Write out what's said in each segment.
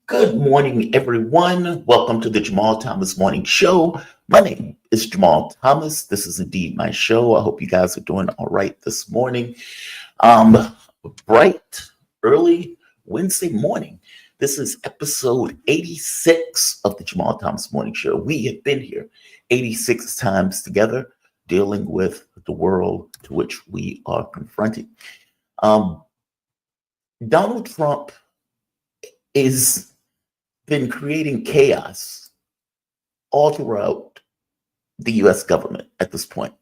Good morning, everyone. Welcome to the Jamal Thomas Morning Show. My name is Jamal Thomas. This is indeed my show. I hope you guys are doing all right this morning. Um, Bright, early Wednesday morning. This is episode 86 of the Jamal Thomas Morning Show. We have been here 86 times together, dealing with the world to which we are confronting. Donald Trump is been creating chaos all throughout the US government at this point.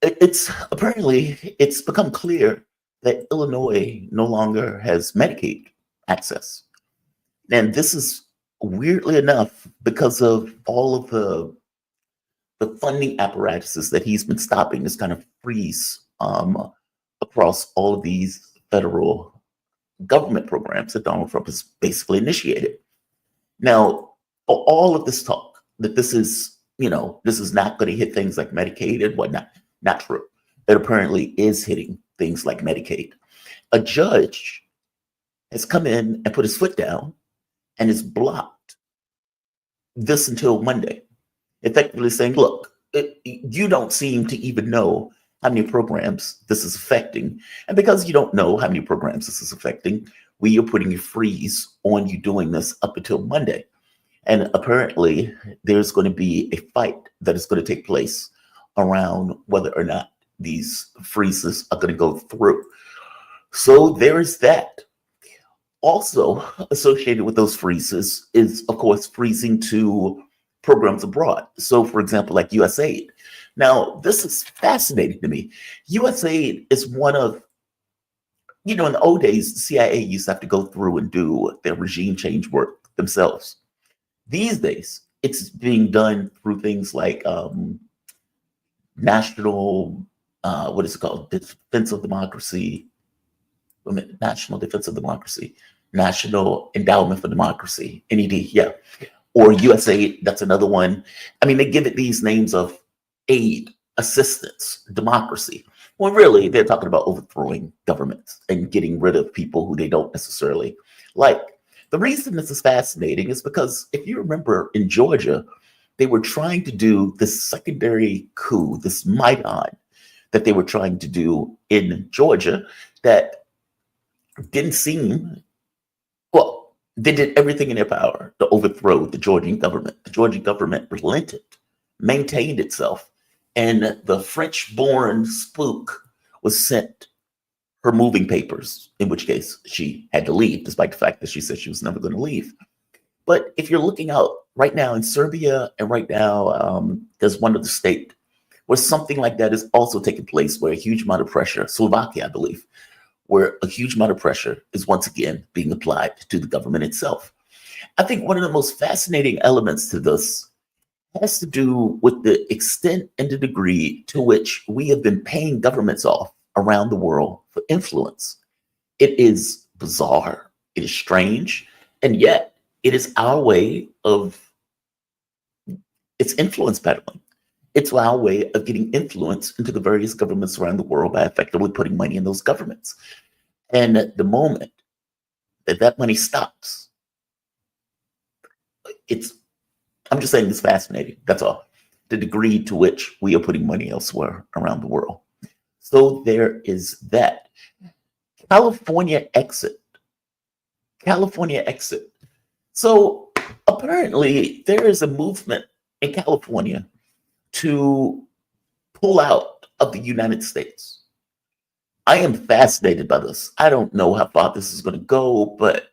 It's become clear that Illinois no longer has Medicaid access. And this is weirdly enough because of all of the funding apparatuses that he's been stopping this kind of freeze across all of these federal government programs that Donald Trump has basically initiated. Now, all of this talk that this is not going to hit things like Medicaid and whatnot, not true. It apparently is hitting things like Medicaid. A judge has come in and put his foot down and has blocked this until Monday, effectively saying, look, you don't seem to even know how many programs this is affecting. And because you don't know how many programs this is affecting, we are putting a freeze on you doing this up until Monday. And apparently there's going to be a fight that is going to take place around whether or not these freezes are going to go through. So there is that. Also associated with those freezes is, of course, freezing to programs abroad. So, for example, like USAID. Now, this is fascinating to me. USAID is one of, in the old days, the CIA used to have to go through and do their regime change work themselves. These days, it's being done through things like National, what is it called? Defense of Democracy, National Defense of Democracy, National Endowment for Democracy, NED, yeah. Or USAID, that's another one. I mean, they give it these names of aid, assistance, democracy. Well, really, they're talking about overthrowing governments and getting rid of people who they don't necessarily like. The reason this is fascinating is because if you remember in Georgia, they were trying to do this secondary coup, this Maidan that they were trying to do in Georgia that didn't seem, well, they did everything in their power to overthrow the Georgian government. The Georgian government relented, maintained itself, and the French-born spook was sent her moving papers, in which case she had to leave, despite the fact that she said she was never going to leave. But if you're looking out right now in Serbia, and right now there's one other state where something like that is also taking place, where a huge amount of pressure, Slovakia, I believe, where a huge amount of pressure is once again being applied to the government itself. I think one of the most fascinating elements to this has to do with the extent and the degree to which we have been paying governments off around the world for influence. It is bizarre, it is strange, and yet it is our way of, it's influence peddling. It's our way of getting influence into the various governments around the world by effectively putting money in those governments. And at the moment that money stops, I'm just saying it's fascinating. That's all. The degree to which we are putting money elsewhere around the world. So there is that. California exit. California exit. So apparently there is a movement in California to pull out of the United States. I am fascinated by this. I don't know how far this is going to go, but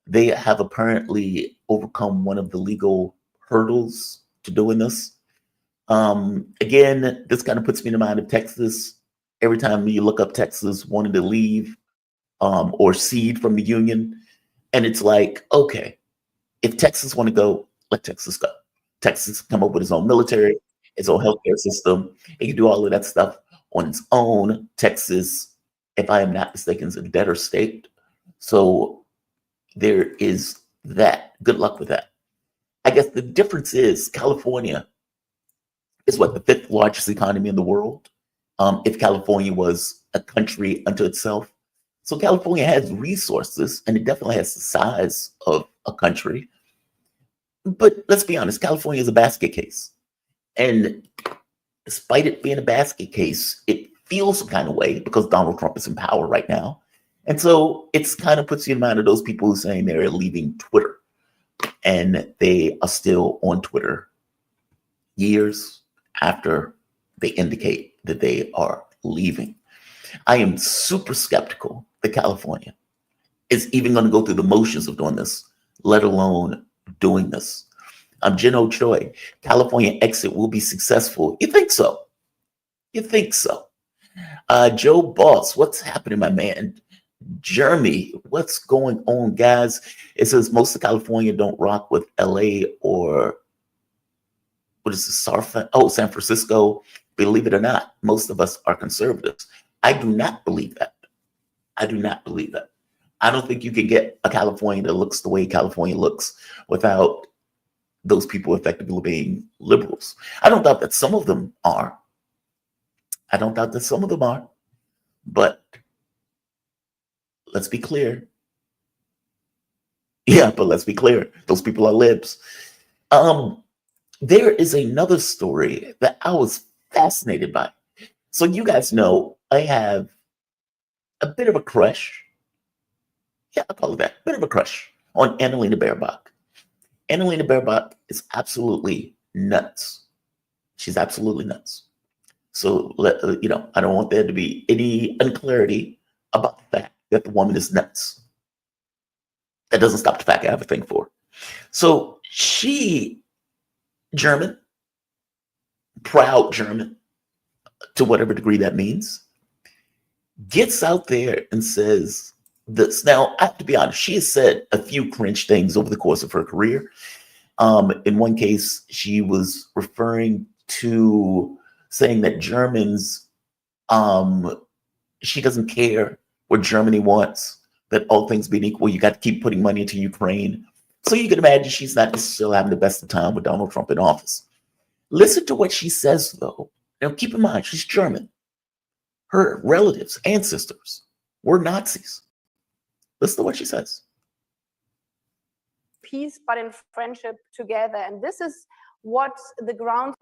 they have apparently overcome one of the legal hurdles to doing this. Again, this kind of puts me in the mind of Texas. Every time you look up Texas wanting to leave or cede from the union, and it's like, okay, if Texas want to go, let Texas go. Texas come up with its own military, its own healthcare system. It can do all of that stuff on its own. Texas, if I am not mistaken, is a debtor state. So there is that. Good luck with that. I guess the difference is California is what, the fifth largest economy in the world. If California was a country unto itself. So California has resources, and it definitely has the size of a country. But let's be honest, California is a basket case. And despite it being a basket case, it feels some kind of way because Donald Trump is in power right now. And so it's kind of puts you in mind of those people who are saying they're leaving Twitter, and they are still on Twitter years after they indicate that they are leaving. I am super skeptical that California is even going to go through the motions of doing this, let alone doing this. I'm Jin Choi. California exit will be successful. You think so? You think so? Joe Boss, what's happening, my man? Jeremy, what's going on, guys? It says most of California don't rock with LA or what is this? San Francisco. Believe it or not, most of us are conservatives. I do not believe that. I do not believe that. I don't think you can get a California that looks the way California looks without those people effectively being liberals. I don't doubt that some of them are. I don't doubt that some of them are. But let's be clear. Yeah, but let's be clear. Those people are libs. There is another story that I was fascinated by. So you guys know I have a bit of a crush. Yeah, I'll call it that. A bit of a crush on Annalena Baerbock. Annalena Baerbock is absolutely nuts. She's absolutely nuts. So, I don't want there to be any unclarity about the fact that the woman is nuts. That doesn't stop the fact I have a thing for her. So she, German, proud German, to whatever degree that means, gets out there and says this. Now, I have to be honest, she has said a few cringe things over the course of her career. In one case, she was referring to saying that Germans, she doesn't care what Germany wants, that all things being equal, you got to keep putting money into Ukraine. So you can imagine she's not necessarily having the best of time with Donald Trump in office. Listen to what she says, though. Now, keep in mind, she's German. Her relatives, ancestors, were Nazis. Listen to what she says. Peace, but in friendship together. And this is what the ground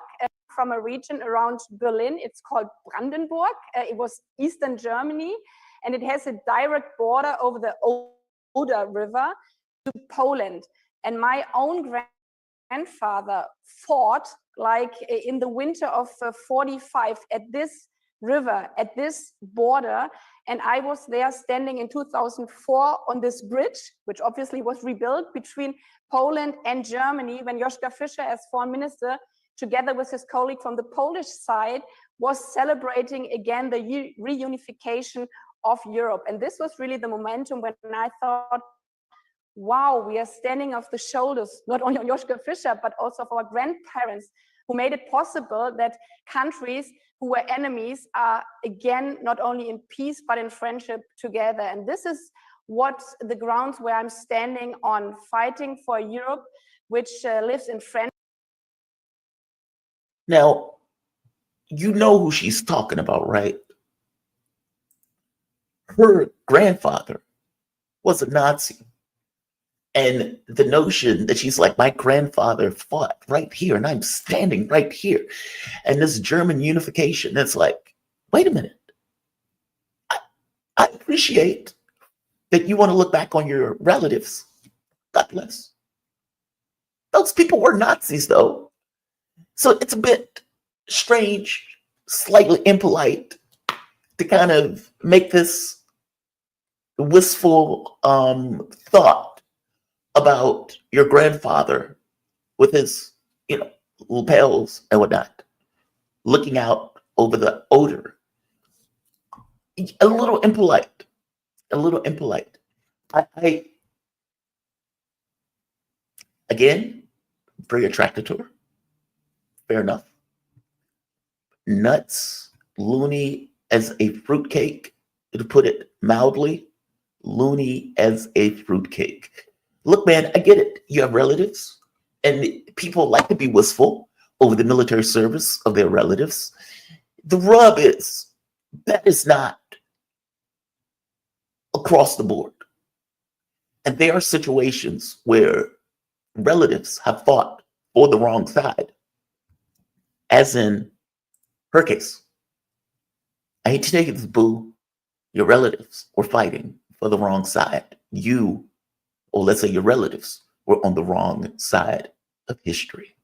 from a region around Berlin. It's called Brandenburg. It was Eastern Germany, and it has a direct border over the Oder River to Poland. And my own grandfather fought like in the winter of 45 at this river, at this border. And I was there standing in 2004 on this bridge, which obviously was rebuilt between Poland and Germany, when Joschka Fischer, as foreign minister, together with his colleague from the Polish side, was celebrating again the reunification of Europe. And this was really the momentum when I thought, wow, we are standing off the shoulders, not only on Joschka Fischer, but also of our grandparents, who made it possible that countries who were enemies are again not only in peace but in friendship together. And this is what the grounds where I'm standing on, fighting for Europe, which lives in friendship. Now, you know who she's talking about, right? Her grandfather was a Nazi. And the notion that she's like, my grandfather fought right here, and I'm standing right here. And this German unification, it's like, wait a minute. I appreciate that you want to look back on your relatives. God bless. Those people were Nazis, though. So it's a bit strange, slightly impolite to kind of make this wistful thought about your grandfather with his, lapels and whatnot, looking out over the Oder. A little impolite. I again, very attracted to her. Fair enough. Nuts, loony as a fruitcake, to put it mildly, loony as a fruitcake. Look, man, I get it. You have relatives, and people like to be wistful over the military service of their relatives. The rub is that is not across the board. And there are situations where relatives have fought for the wrong side, as in her case. I hate to take it, boo. Your relatives were fighting for the wrong side. You, or let's say your relatives, were on the wrong side of history.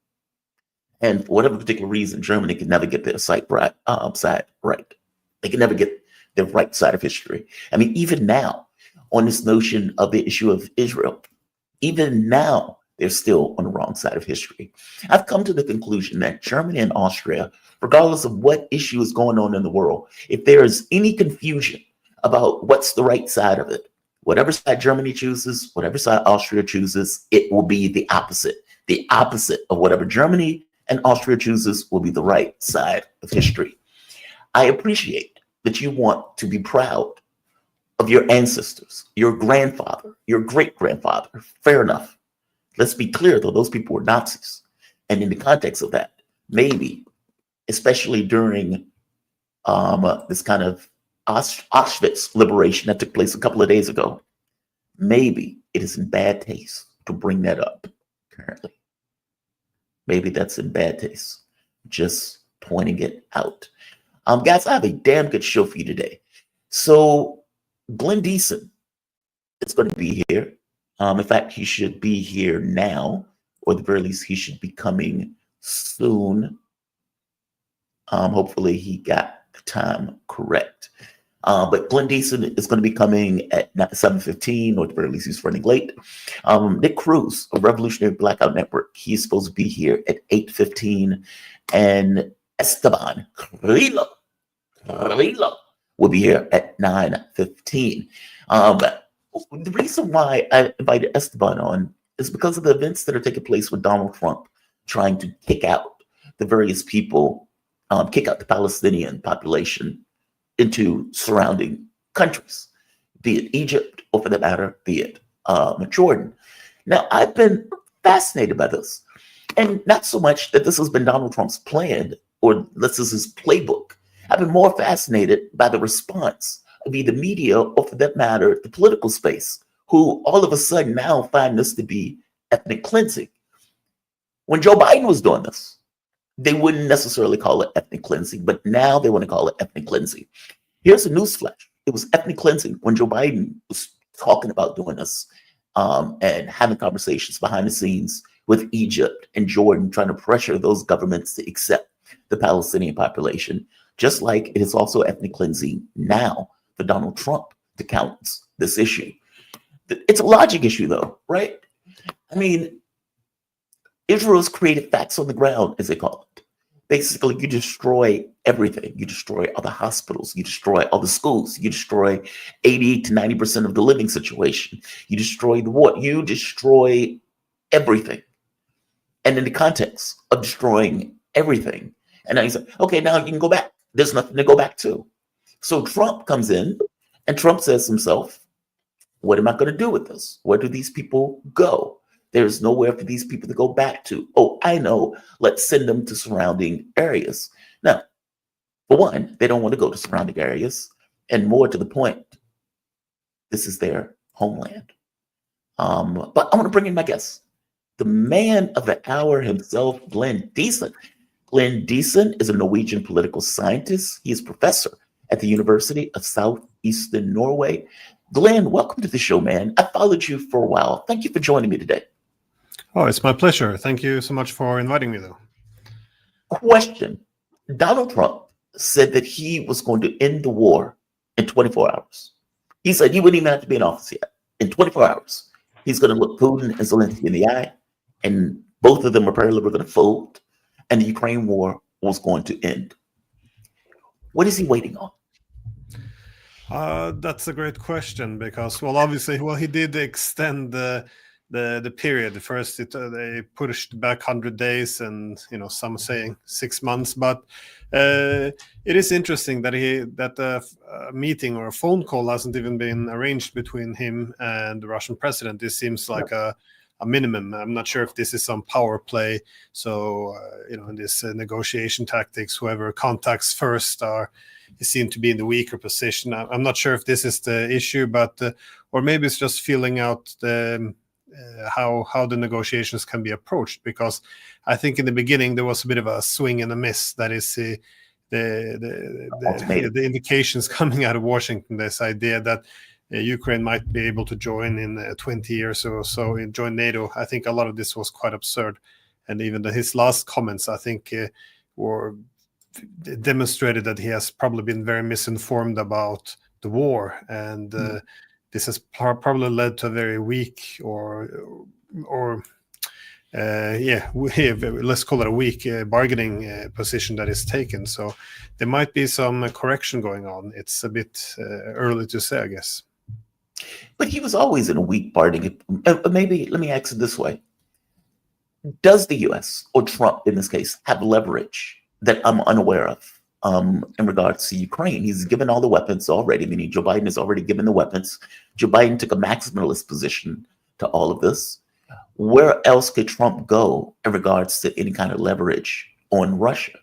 And for whatever particular reason, Germany could never get their side right. They can never get the right side of history. I mean, even now, on this notion of the issue of Israel, even now, they're still on the wrong side of history. I've come to the conclusion that Germany and Austria, regardless of what issue is going on in the world, if there is any confusion about what's the right side of it, whatever side Germany chooses, whatever side Austria chooses, it will be the opposite. The opposite of whatever Germany and Austria chooses will be the right side of history. I appreciate that you want to be proud of your ancestors, your grandfather, your great-grandfather. Fair enough. Let's be clear, though, those people were Nazis. And in the context of that, maybe, especially during this kind of Auschwitz liberation that took place a couple of days ago, maybe it is in bad taste to bring that up currently. Maybe that's in bad taste. Just pointing it out. Guys, I have a damn good show for you today. So Glenn Deason is going to be here. In fact, he should be here now, or at the very least, he should be coming soon. Hopefully, he got the time correct. But Glenn Deason is going to be coming at 7:15, or at the very least, he's running late. Nick Cruz of Revolutionary Blackout Network, he's supposed to be here at 8:15, and Esteban Carrillo will be here at 9:15. The reason why I invited Esteban on is because of the events that are taking place with Donald Trump trying to kick out the various people, kick out the Palestinian population into surrounding countries, be it Egypt, or for that matter, be it Jordan. Now, I've been fascinated by this. And not so much that this has been Donald Trump's plan, or this is his playbook. I've been more fascinated by the response of either media, or for that matter, the political space, who all of a sudden now find this to be ethnic cleansing. When Joe Biden was doing this, they wouldn't necessarily call it ethnic cleansing, but now they want to call it ethnic cleansing. Here's a newsflash. It was ethnic cleansing when Joe Biden was talking about doing this and having conversations behind the scenes with Egypt and Jordan, trying to pressure those governments to accept the Palestinian population, just like it is also ethnic cleansing now for Donald Trump to countenance this issue. It's a logic issue, though, right? I mean, Israel's created facts on the ground, as they call it. Basically, you destroy everything. You destroy all the hospitals. You destroy all the schools. You destroy 80 to 90% of the living situation. You destroy the water. You destroy everything. And in the context of destroying everything, and now you say, okay, now you can go back. There's nothing to go back to. So Trump comes in and Trump says to himself, what am I going to do with this? Where do these people go? There's nowhere for these people to go back to. Oh, I know. Let's send them to surrounding areas. Now, for one, they don't want to go to surrounding areas. And more to the point, this is their homeland. But I want to bring in my guest, the man of the hour himself, Glenn Deason. Glenn Deason is a Norwegian political scientist. He is professor at the University of Southeastern Norway. Glenn, welcome to the show, man. I followed you for a while. Thank you for joining me today. Oh, it's my pleasure. Thank you so much for inviting me, though. Question. Donald Trump said that he was going to end the war in 24 hours. He said he wouldn't even have to be in office yet. In 24 hours, he's going to look Putin and Zelensky in the eye, and both of them apparently were going to fold, and the Ukraine war was going to end. What is he waiting on? That's a great question because, well, obviously, he did extend the period. First, they pushed back 100 days, and some saying 6 months. But it is interesting that a meeting or a phone call hasn't even been arranged between him and the Russian president. This seems like a a minimum. I'm not sure if this is some power play. So, in this negotiation tactics, whoever contacts first is seen to be in the weaker position. I'm not sure if this is the issue, but or maybe it's just feeling out how the negotiations can be approached. Because I think in the beginning there was a bit of a swing and a miss. That is the indications coming out of Washington. This idea that Ukraine might be able to join in 20 years or so, and join NATO. I think a lot of this was quite absurd, and even his last comments, I think, were demonstrated that he has probably been very misinformed about the war, and this has probably led to a very weak let's call it a weak bargaining position that is taken. So there might be some correction going on. It's a bit early to say, I guess. But he was always in a weak bargaining. Maybe let me ask it this way: does the U.S. or Trump, in this case, have leverage that I'm unaware of in regards to Ukraine? He's given all the weapons already. Meaning Joe Biden has already given the weapons. Joe Biden took a maximalist position to all of this. Where else could Trump go in regards to any kind of leverage on Russia?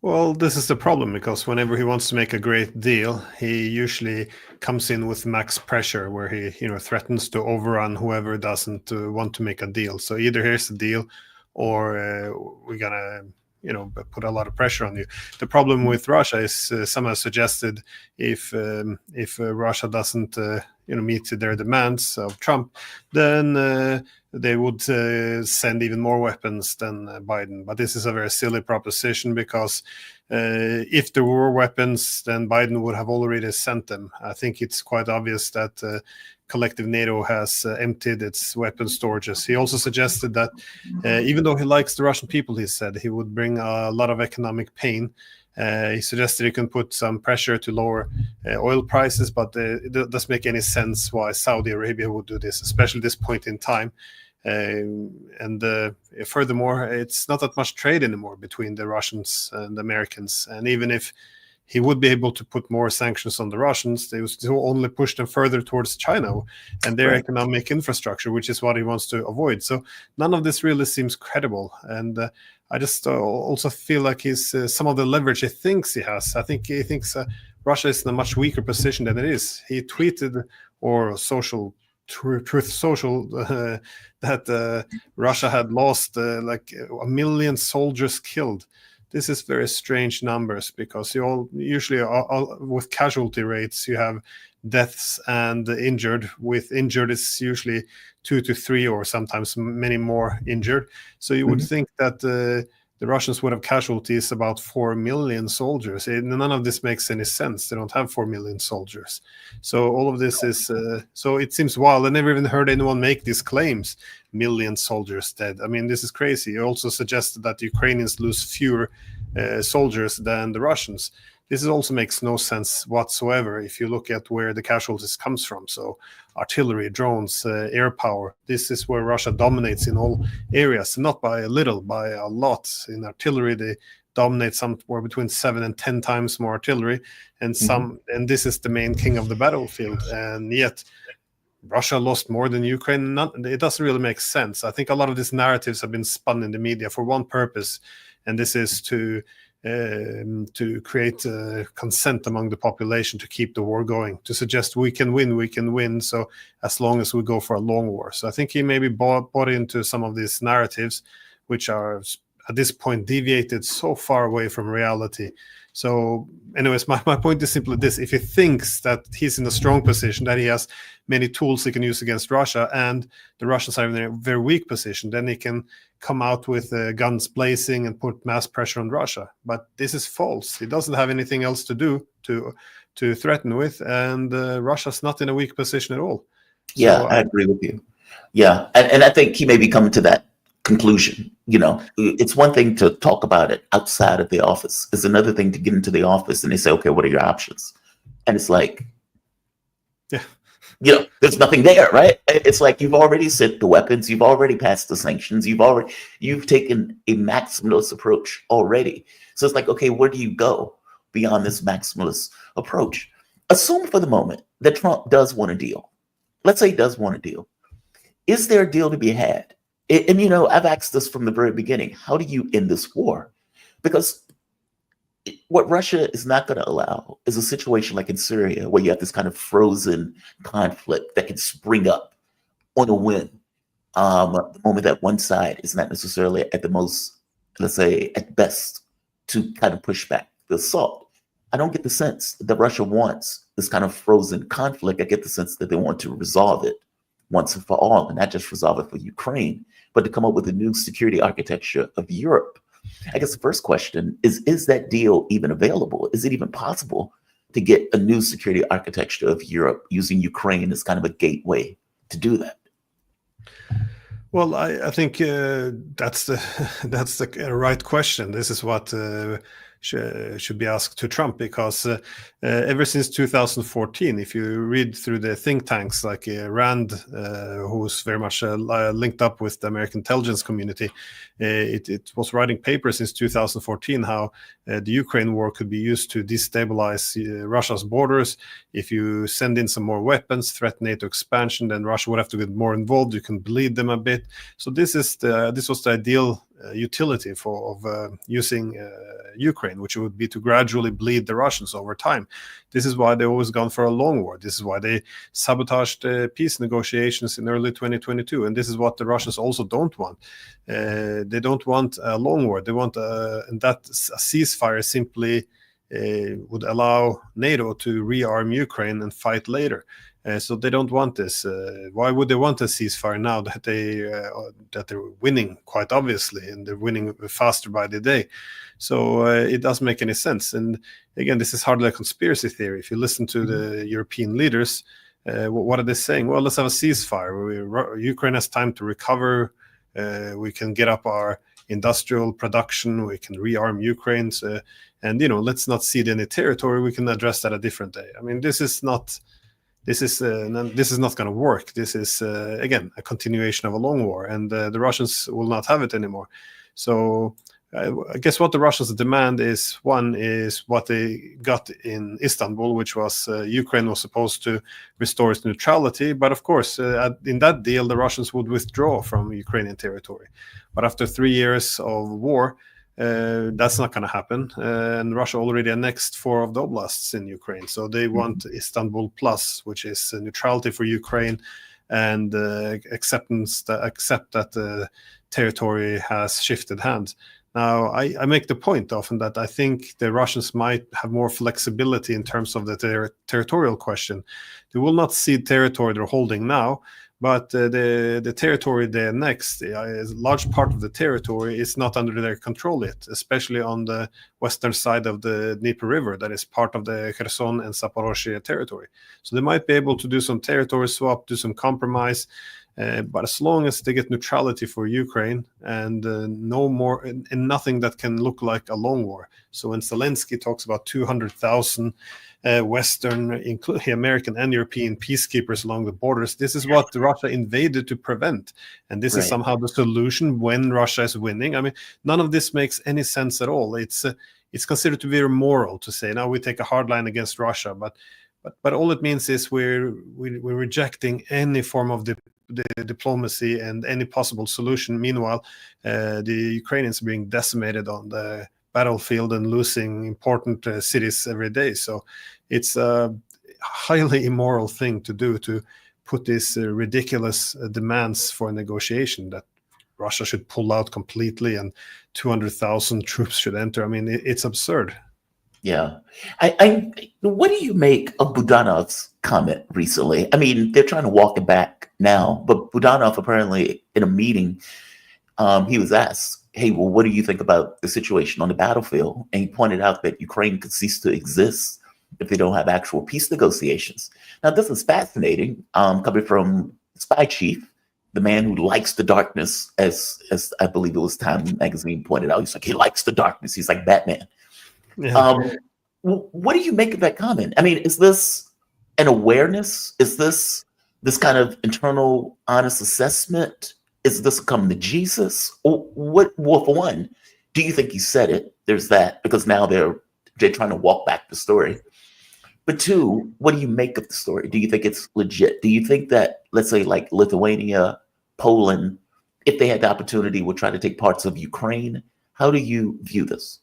Well, this is the problem, because whenever he wants to make a great deal, he usually comes in with max pressure, where he, threatens to overrun whoever doesn't want to make a deal. So either here's the deal, or we're gonna, put a lot of pressure on you. The problem with Russia is, some have suggested, if Russia doesn't, meet their demands of Trump, then they would send even more weapons than Biden. But this is a very silly proposition, because if there were weapons, then Biden would have already sent them. I think it's quite obvious that collective NATO has emptied its weapon storages. He also suggested that even though he likes the Russian people, he said he would bring a lot of economic pain. He suggested he can put some pressure to lower oil prices, but it doesn't make any sense why Saudi Arabia would do this, especially at this point in time. And furthermore, it's not that much trade anymore between the Russians and the Americans. And even if he would be able to put more sanctions on the Russians, they would still only push them further towards China and their economic infrastructure, which is what he wants to avoid. So none of this really seems credible. And I just also feel like some of the leverage he thinks he has. I think he thinks Russia is in a much weaker position than it is. He tweeted, or Truth Social, that Russia had lost like 1 million soldiers killed. This is very strange numbers, because usually with casualty rates you have deaths and injured. With injured, it's usually 2 to 3 or sometimes many more injured. So you would think that the Russians would have casualties about 4 million soldiers. None of this makes any sense. They don't have 4 million soldiers. So all of this is, so it seems wild. I never even heard anyone make these claims, million soldiers dead. I mean, this is crazy. He also suggested that the Ukrainians lose fewer soldiers than the Russians. This also makes no sense whatsoever if you look at where the casualties comes from. So artillery, drones, air power. This is where Russia dominates in all areas, not by a little, by a lot. In artillery, they dominate somewhere between 7 and 10 times more artillery, and and this is the main king of the battlefield. And yet Russia lost more than Ukraine. It doesn't really make sense. I think a lot of these narratives have been spun in the media for one purpose, and this is to create consent among the population to keep the war going, to suggest we can win, so as long as we go for a long war. So I think he maybe bought into some of these narratives, which are at this point deviated so far away from reality. So anyways, my point is simply this: if he thinks that he's in a strong position, that he has many tools he can use against Russia, and the Russians are in a very weak position, then he can come out with guns blazing and put mass pressure on Russia. But this is false. He doesn't have anything else to do to threaten with, and Russia's not in a weak position at all. Yeah, I agree with you. Yeah, and I think he may be coming to that conclusion. It's one thing to talk about it outside of the office. It's another thing to get into the office and they say, okay, what are your options? And it's like, there's nothing there, right? It's like you've already sent the weapons, you've already passed the sanctions, you've taken a maximalist approach already. So it's like, okay, where do you go beyond this maximalist approach? Assume for the moment that Trump does want a deal. Let's say he does want a deal. is there a deal to be had? And you know, I've asked this from the very beginning. How do you end this war? Because what Russia is not going to allow is a situation like in Syria, where you have this kind of frozen conflict that can spring up on a whim. The moment that one side is not necessarily at the most, let's say, at best, to kind of push back the assault. I don't get the sense that Russia wants this kind of frozen conflict. I get the sense that they want to resolve it once and for all, and not just resolve it for Ukraine, but to come up with a new security architecture of Europe. I guess the first question is that deal even available? Is it even possible to get a new security architecture of Europe using Ukraine as kind of a gateway to do that? Well, I think that's the right question. This is what should be asked to Trump, because ever since 2014, if you read through the think tanks like Rand, who's very much linked up with the American intelligence community, it was writing papers since 2014 how the Ukraine war could be used to destabilize Russia's borders. If you send in some more weapons, threaten NATO expansion, then Russia would have to get more involved. You can bleed them a bit. So this was the ideal utility of using Ukraine, which would be to gradually bleed the Russians over time. This is why they've always gone for a long war. This is why they sabotaged peace negotiations in early 2022. And this is what the Russians also don't want. They don't want a long war. They want and that a ceasefire simply would allow NATO to rearm Ukraine and fight later. So they don't want this. Why would they want a ceasefire now that they're winning quite obviously, and they're winning faster by the day? So it doesn't make any sense. And again, this is hardly a conspiracy theory. If you listen to the European leaders, what are they saying? Well, let's have a ceasefire. Ukraine has time to recover. We can get up our industrial production. We can rearm Ukraine. And let's not cede any territory. We can address that a different day. I mean, this is not going to work. This is again a continuation of a long war, and the Russians will not have it anymore. So I guess what the Russians demand is what they got in Istanbul, which was Ukraine was supposed to restore its neutrality, but of course in that deal the Russians would withdraw from Ukrainian territory. But after 3 years of war, that's not going to happen. And Russia already annexed 4 of the oblasts in Ukraine. So they want Istanbul Plus, which is neutrality for Ukraine and accept that the territory has shifted hands. Now, I make the point often that I think the Russians might have more flexibility in terms of the territorial question. They will not cede territory they're holding now, but the territory they annexed, a large part of the territory is not under their control yet, especially on the western side of the Dnieper River, that is part of the Kherson and Zaporozhye territory. So they might be able to do some territory swap, do some compromise, but as long as they get neutrality for Ukraine and no more and nothing that can look like a long war. So when Zelensky talks about 200,000 Western, including American and European peacekeepers along the borders, this is what Russia invaded to prevent. And this is somehow the solution when Russia is winning. I mean, none of this makes any sense at all. It's considered to be immoral to say, now we take a hard line against Russia, but all it means is we're rejecting any form of the diplomacy and any possible solution. Meanwhile, the Ukrainians are being decimated on the battlefield and losing important cities every day. So it's a highly immoral thing to do, to put these ridiculous demands for a negotiation that Russia should pull out completely and 200,000 troops should enter. I mean, it's absurd. Yeah. What do you make of Budanov's comment recently? I mean, they're trying to walk it back now, but Budanov apparently in a meeting, he was asked, hey, well, what do you think about the situation on the battlefield? And he pointed out that Ukraine could cease to exist if they don't have actual peace negotiations. Now, this is fascinating, coming from Spy Chief, the man who likes the darkness, as I believe it was Time magazine pointed out. He's like, he likes the darkness. He's like Batman. Yeah. What do you make of that comment? I mean, is this an awareness? Is this kind of internal, honest assessment? Is this coming to Jesus? Or what? Well, for one, do you think he said it? There's that, because now they're trying to walk back the story. But two, what do you make of the story? Do you think it's legit? Do you think that, let's say, like Lithuania Poland, if they had the opportunity, would try to take parts of Ukraine. How do you view this?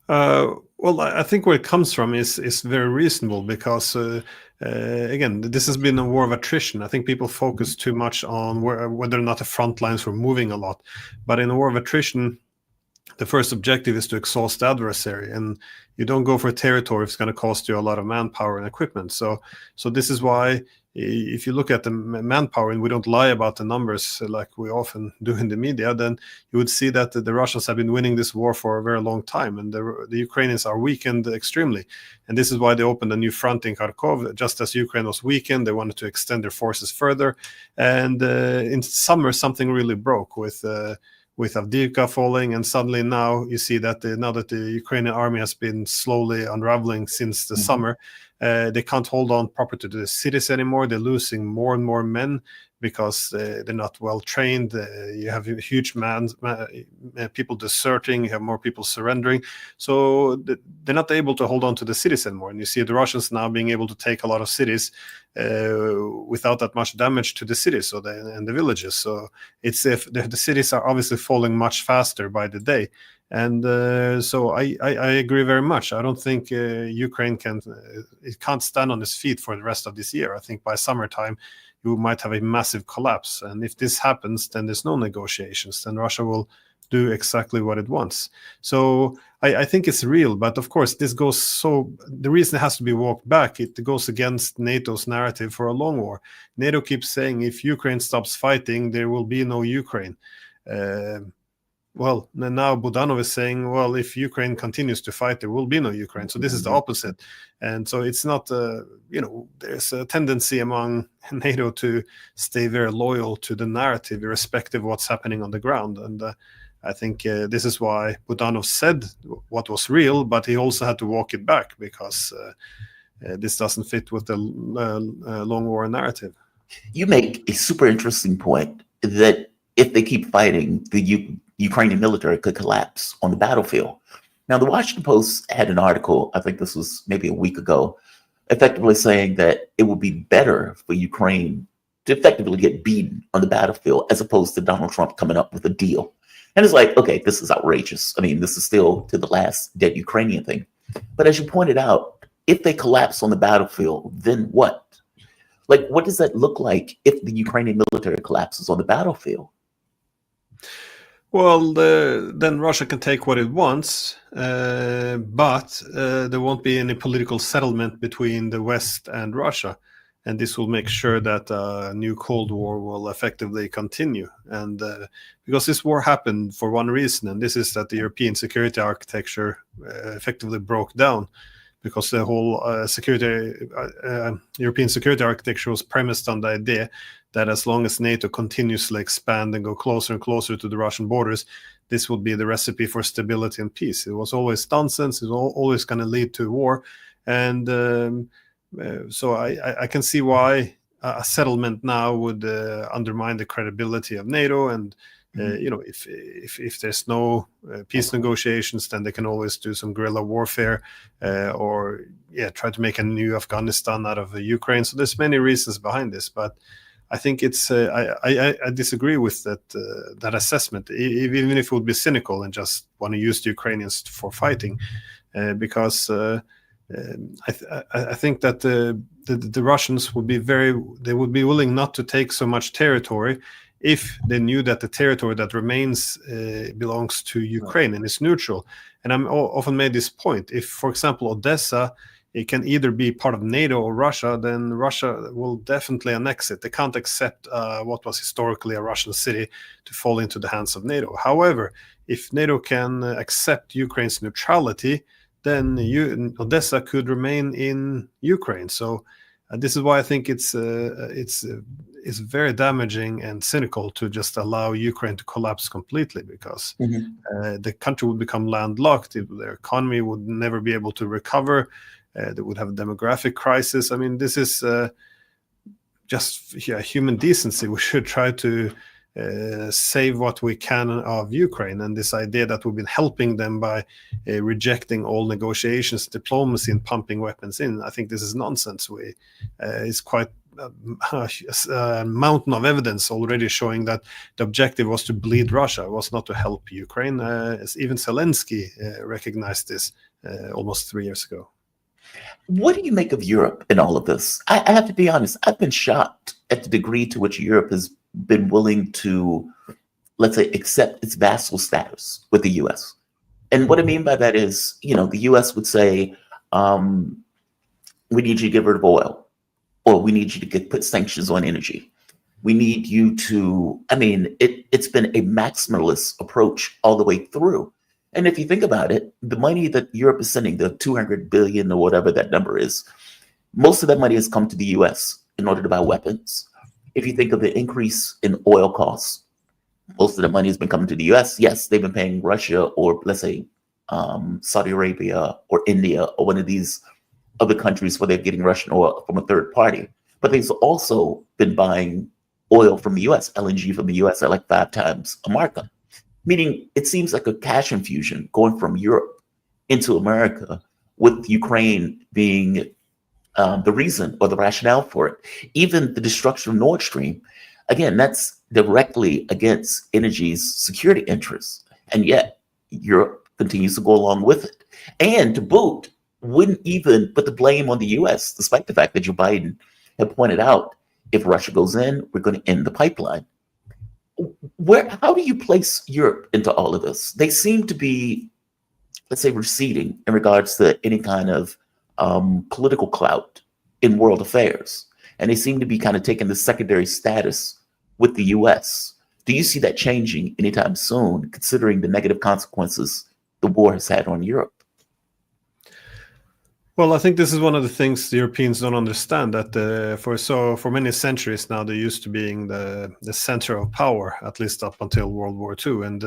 Well, I think where it comes from is very reasonable because, again, this has been a war of attrition. I think people focus too much on whether or not the front lines were moving a lot. But in a war of attrition, the first objective is to exhaust the adversary, and you don't go for territory if it's going to cost you a lot of manpower and equipment. So this is why, if you look at the manpower, and we don't lie about the numbers like we often do in the media, then you would see that the Russians have been winning this war for a very long time, and the Ukrainians are weakened extremely. And this is why they opened a new front in Kharkov. Just as Ukraine was weakened, they wanted to extend their forces further. And in summer, something really broke with Avdiivka falling, and suddenly now you see that now that the Ukrainian army has been slowly unraveling since the summer, they can't hold on proper to the cities anymore. They're losing more and more men because they're not well trained. You have huge people deserting. You have more people surrendering. So they're not able to hold on to the cities anymore. And you see the Russians now being able to take a lot of cities without that much damage to the cities and the villages. So it's if the cities are obviously falling much faster by the day. And so I agree very much. I don't think Ukraine can't stand on its feet for the rest of this year. I think by summertime you might have a massive collapse. And if this happens, then there's no negotiations. Then Russia will do exactly what it wants. So I think it's real. But of course, the reason it has to be walked back, it goes against NATO's narrative for a long war. NATO keeps saying if Ukraine stops fighting, there will be no Ukraine. Well, now Budanov is saying, well, if Ukraine continues to fight, there will be no Ukraine. So this is the opposite. And so it's not, there's a tendency among NATO to stay very loyal to the narrative, irrespective of what's happening on the ground. And I think this is why Budanov said what was real, but he also had to walk it back because this doesn't fit with the long war narrative. You make a super interesting point that if they keep fighting, the Ukrainian military could collapse on the battlefield. Now, the Washington Post had an article, I think this was maybe a week ago, effectively saying that it would be better for Ukraine to effectively get beaten on the battlefield as opposed to Donald Trump coming up with a deal. And it's like, okay, this is outrageous. I mean, this is still to the last dead Ukrainian thing. But as you pointed out, if they collapse on the battlefield, then what? Like, what does that look like if the Ukrainian military collapses on the battlefield? Well, then Russia can take what it wants, but there won't be any political settlement between the West and Russia. And this will make sure that a new Cold War will effectively continue. And because this war happened for one reason, and this is that the European security architecture effectively broke down, because the whole European security architecture was premised on the idea that as long as NATO continuously expand and go closer and closer to the Russian borders, this would be the recipe for stability and peace. It was always nonsense. It was always going to lead to war. And so I can see why a settlement now would undermine the credibility of NATO. And if there's no peace negotiations, then they can always do some guerrilla warfare or try to make a new Afghanistan out of Ukraine. So there's many reasons behind this, but I think it's I disagree with that assessment, even if it would be cynical and just want to use the Ukrainians for fighting, because I think that the Russians would be willing not to take so much territory if they knew that the territory that remains belongs to Ukraine and is neutral. And I'm often made this point: if, for example, Odessa, it can either be part of NATO or Russia, then Russia will definitely annex it. They can't accept what was historically a Russian city to fall into the hands of NATO. However, if NATO can accept Ukraine's neutrality, then Odessa could remain in Ukraine. So this is why I think it's very damaging and cynical to just allow Ukraine to collapse completely, because the country would become landlocked. Their economy would never be able to recover. They would have a demographic crisis. I mean, this is just human decency. We should try to save what we can of Ukraine. And this idea that we've been helping them by rejecting all negotiations, diplomacy, and pumping weapons in, I think this is nonsense. It's quite a mountain of evidence already showing that the objective was to bleed Russia, it was not to help Ukraine. Even Zelensky recognized this almost 3 years ago. What do you make of Europe in all of this? I have to be honest, I've been shocked at the degree to which Europe has been willing to, let's say, accept its vassal status with the US. And what I mean by that is, the US would say, we need you to get rid of oil, or we need you to put sanctions on energy. We need you to, it's been a maximalist approach all the way through. And if you think about it, the money that Europe is sending, the 200 billion or whatever that number is, most of that money has come to the US in order to buy weapons. If you think of the increase in oil costs, most of the money has been coming to the US. Yes, they've been paying Russia, or let's say Saudi Arabia or India or one of these other countries where they're getting Russian oil from a third party. But they've also been buying oil from the US, LNG from the US at like 5 times a markup. Meaning it seems like a cash infusion going from Europe into America, with Ukraine being the reason or the rationale for it. Even the destruction of Nord Stream, again, that's directly against energy's security interests. And yet Europe continues to go along with it. And to boot, wouldn't even put the blame on the US, despite the fact that Joe Biden had pointed out, if Russia goes in, we're going to end the pipeline. How do you place Europe into all of this? They seem to be, let's say, receding in regards to any kind of political clout in world affairs. And they seem to be kind of taking the secondary status with the US. Do you see that changing anytime soon, considering the negative consequences the war has had on Europe? Well, I think this is one of the things the Europeans don't understand, that for many centuries now, they're used to being the center of power, at least up until World War II. And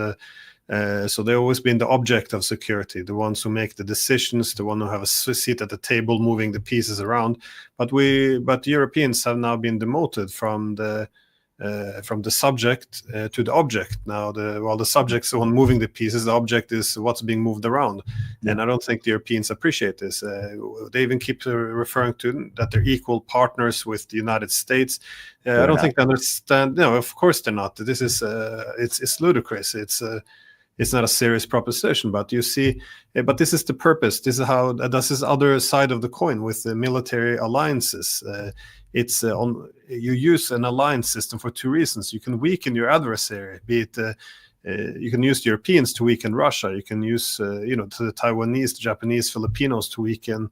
so they've always been the object of security, the ones who make the decisions, the one who have a seat at the table, moving the pieces around. But Europeans have now been demoted from the subject to the object. Now, while the subject's the one moving the pieces, the object is what's being moved around. Yeah. And I don't think the Europeans appreciate this. They even keep referring to that they're equal partners with the United States. I don't think they understand. No, of course they're not. This is it's ludicrous. It's not a serious proposition, but you see, but this is the purpose. This is other side of the coin with the military alliances. You use an alliance system for 2 reasons. You can weaken your adversary, be it you can use the Europeans to weaken Russia. You can use the Taiwanese, the Japanese, Filipinos to weaken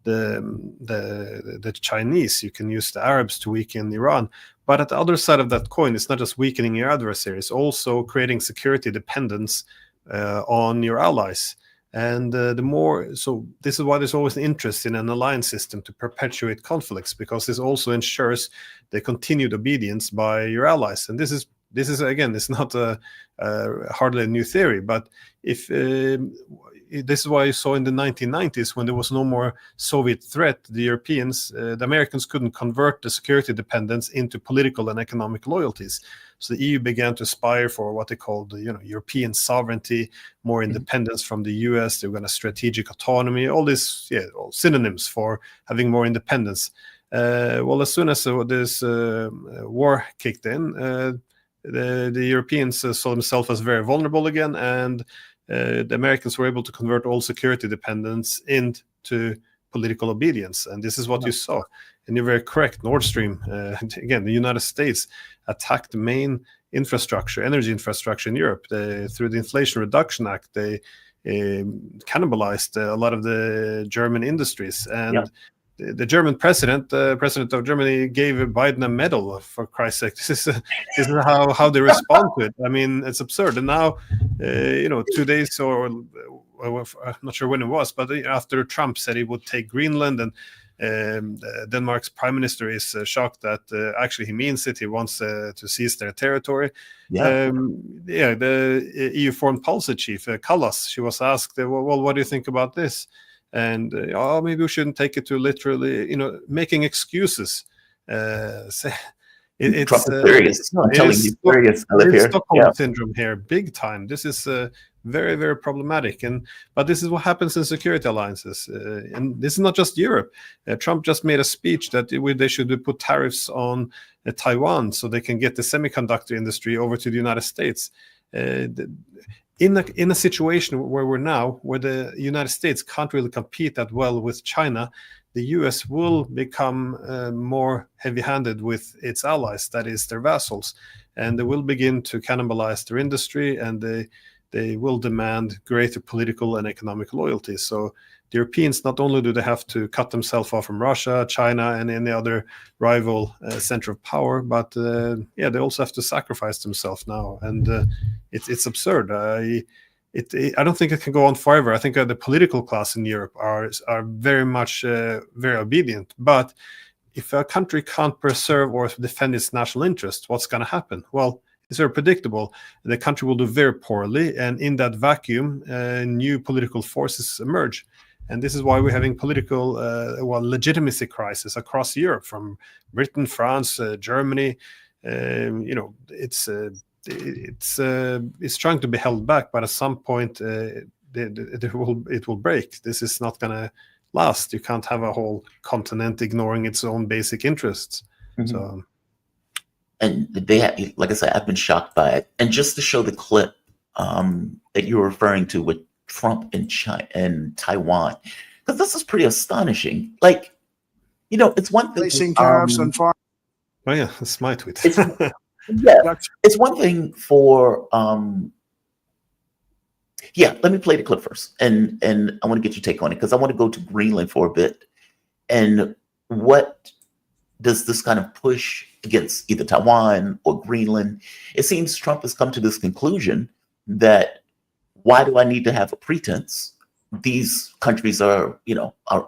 the Chinese. You can use the Arabs to weaken Iran. But at the other side of that coin, it's not just weakening your adversary, it's also creating security dependence on your allies. And so this is why there's always an interest in an alliance system to perpetuate conflicts, because this also ensures the continued obedience by your allies. And this is again, it's not hardly a new theory, but if this is why you saw in the 1990s, when there was no more Soviet threat, the Europeans, the Americans couldn't convert the security dependence into political and economic loyalties. So the EU began to aspire for what they called, European sovereignty, more independence from the US. They were going to strategic autonomy, all these all synonyms for having more independence. Well, as soon as this war kicked in, the Europeans saw themselves as very vulnerable again, and the Americans were able to convert all security dependence into political obedience. And this is what you saw. And you're very correct. Nord Stream, again, the United States attacked the main energy infrastructure in Europe. Through the Inflation Reduction Act, they cannibalized a lot of the German industries. And the German president of Germany, gave Biden a medal, for Christ's sake. This is how they respond to it. I mean, it's absurd. And now, 2 days or I'm not sure when it was, but after Trump said he would take Greenland, and Denmark's prime minister is shocked that actually he means it. He wants to seize their territory. The EU foreign policy chief, Callas, she was asked, well, what do you think about this? And maybe we shouldn't take it too literally, making excuses. Trump is serious. No, I'm telling you, he's serious. I live It's here. Stockholm Yeah. syndrome here, big time. This is very, very problematic. But this is what happens in security alliances. And this is not just Europe. Trump just made a speech that they should put tariffs on Taiwan so they can get the semiconductor industry over to the United States. In a situation where we're now, where the United States can't really compete that well with China, the US will become more heavy-handed with its allies, that is their vassals, and they will begin to cannibalize their industry, and they will demand greater political and economic loyalty. So the Europeans, not only do they have to cut themselves off from Russia, China, and any other rival center of power, but they also have to sacrifice themselves now, and it's absurd. I don't think it can go on forever. I think the political class in Europe are very much very obedient. But if a country can't preserve or defend its national interest, what's going to happen? Well, it's very predictable. The country will do very poorly, and in that vacuum, new political forces emerge. And this is why we're having political legitimacy crisis across Europe, from Britain, France, Germany. It's trying to be held back, but at some point it will break. This is not going to last. You can't have a whole continent ignoring its own basic interests. Mhm. So, And like I said, I've been shocked by it. And just to show the clip that you were referring to with Trump and China and Taiwan, because this is pretty astonishing. Like, it's one thing. Placing tariffs on farm. oh yeah, that's my tweet. Yeah, it's one thing for let me play the clip first, and I want to get your take on it, because I want to go to Greenland for a bit. And what does this kind of push against either Taiwan or Greenland? It seems Trump has come to this conclusion that, why do I need to have a pretense? These countries are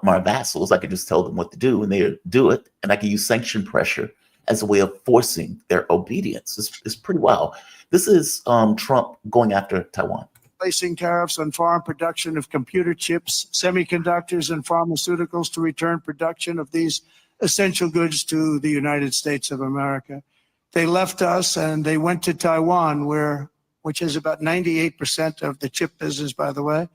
my vassals. I can just tell them what to do and they do it, and I can use sanction pressure as a way of forcing their obedience. It's pretty wild. This is Trump going after Taiwan. Placing tariffs on foreign production of computer chips, semiconductors, and pharmaceuticals to return production of these essential goods to the United States of America. They left us and they went to Taiwan, which is about 98% of the chip business, by the way.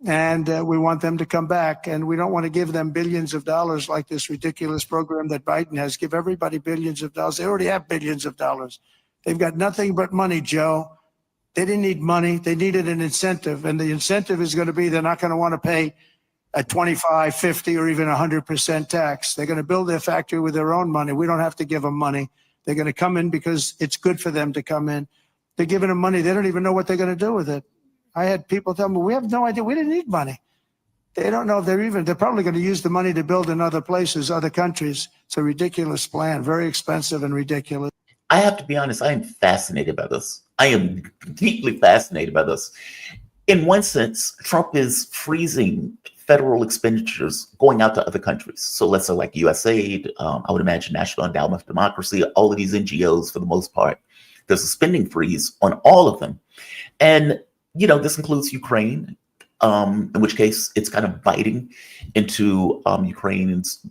And we want them to come back, and we don't want to give them billions of dollars like this ridiculous program that Biden has. Give everybody billions of dollars. They already have billions of dollars. They've got nothing but money, Joe. They didn't need money. They needed an incentive, and the incentive is going to be they're not going to want to pay a 25, 50, or even 100% tax. They're going to build their factory with their own money. We don't have to give them money. They're going to come in because it's good for them to come in. They're giving them money. They don't even know what they're going to do with it. I had people tell me, we have no idea. We didn't need money. They don't know if they're probably going to use the money to build in other places, other countries. It's a ridiculous plan, very expensive and ridiculous. I have to be honest, I am fascinated by this. I am deeply fascinated by this. In one sense, Trump is freezing federal expenditures going out to other countries. So let's say like USAID, I would imagine National Endowment for Democracy, all of these NGOs for the most part, there's a spending freeze on all of them. And this includes Ukraine, in which case it's kind of biting into Ukraine's,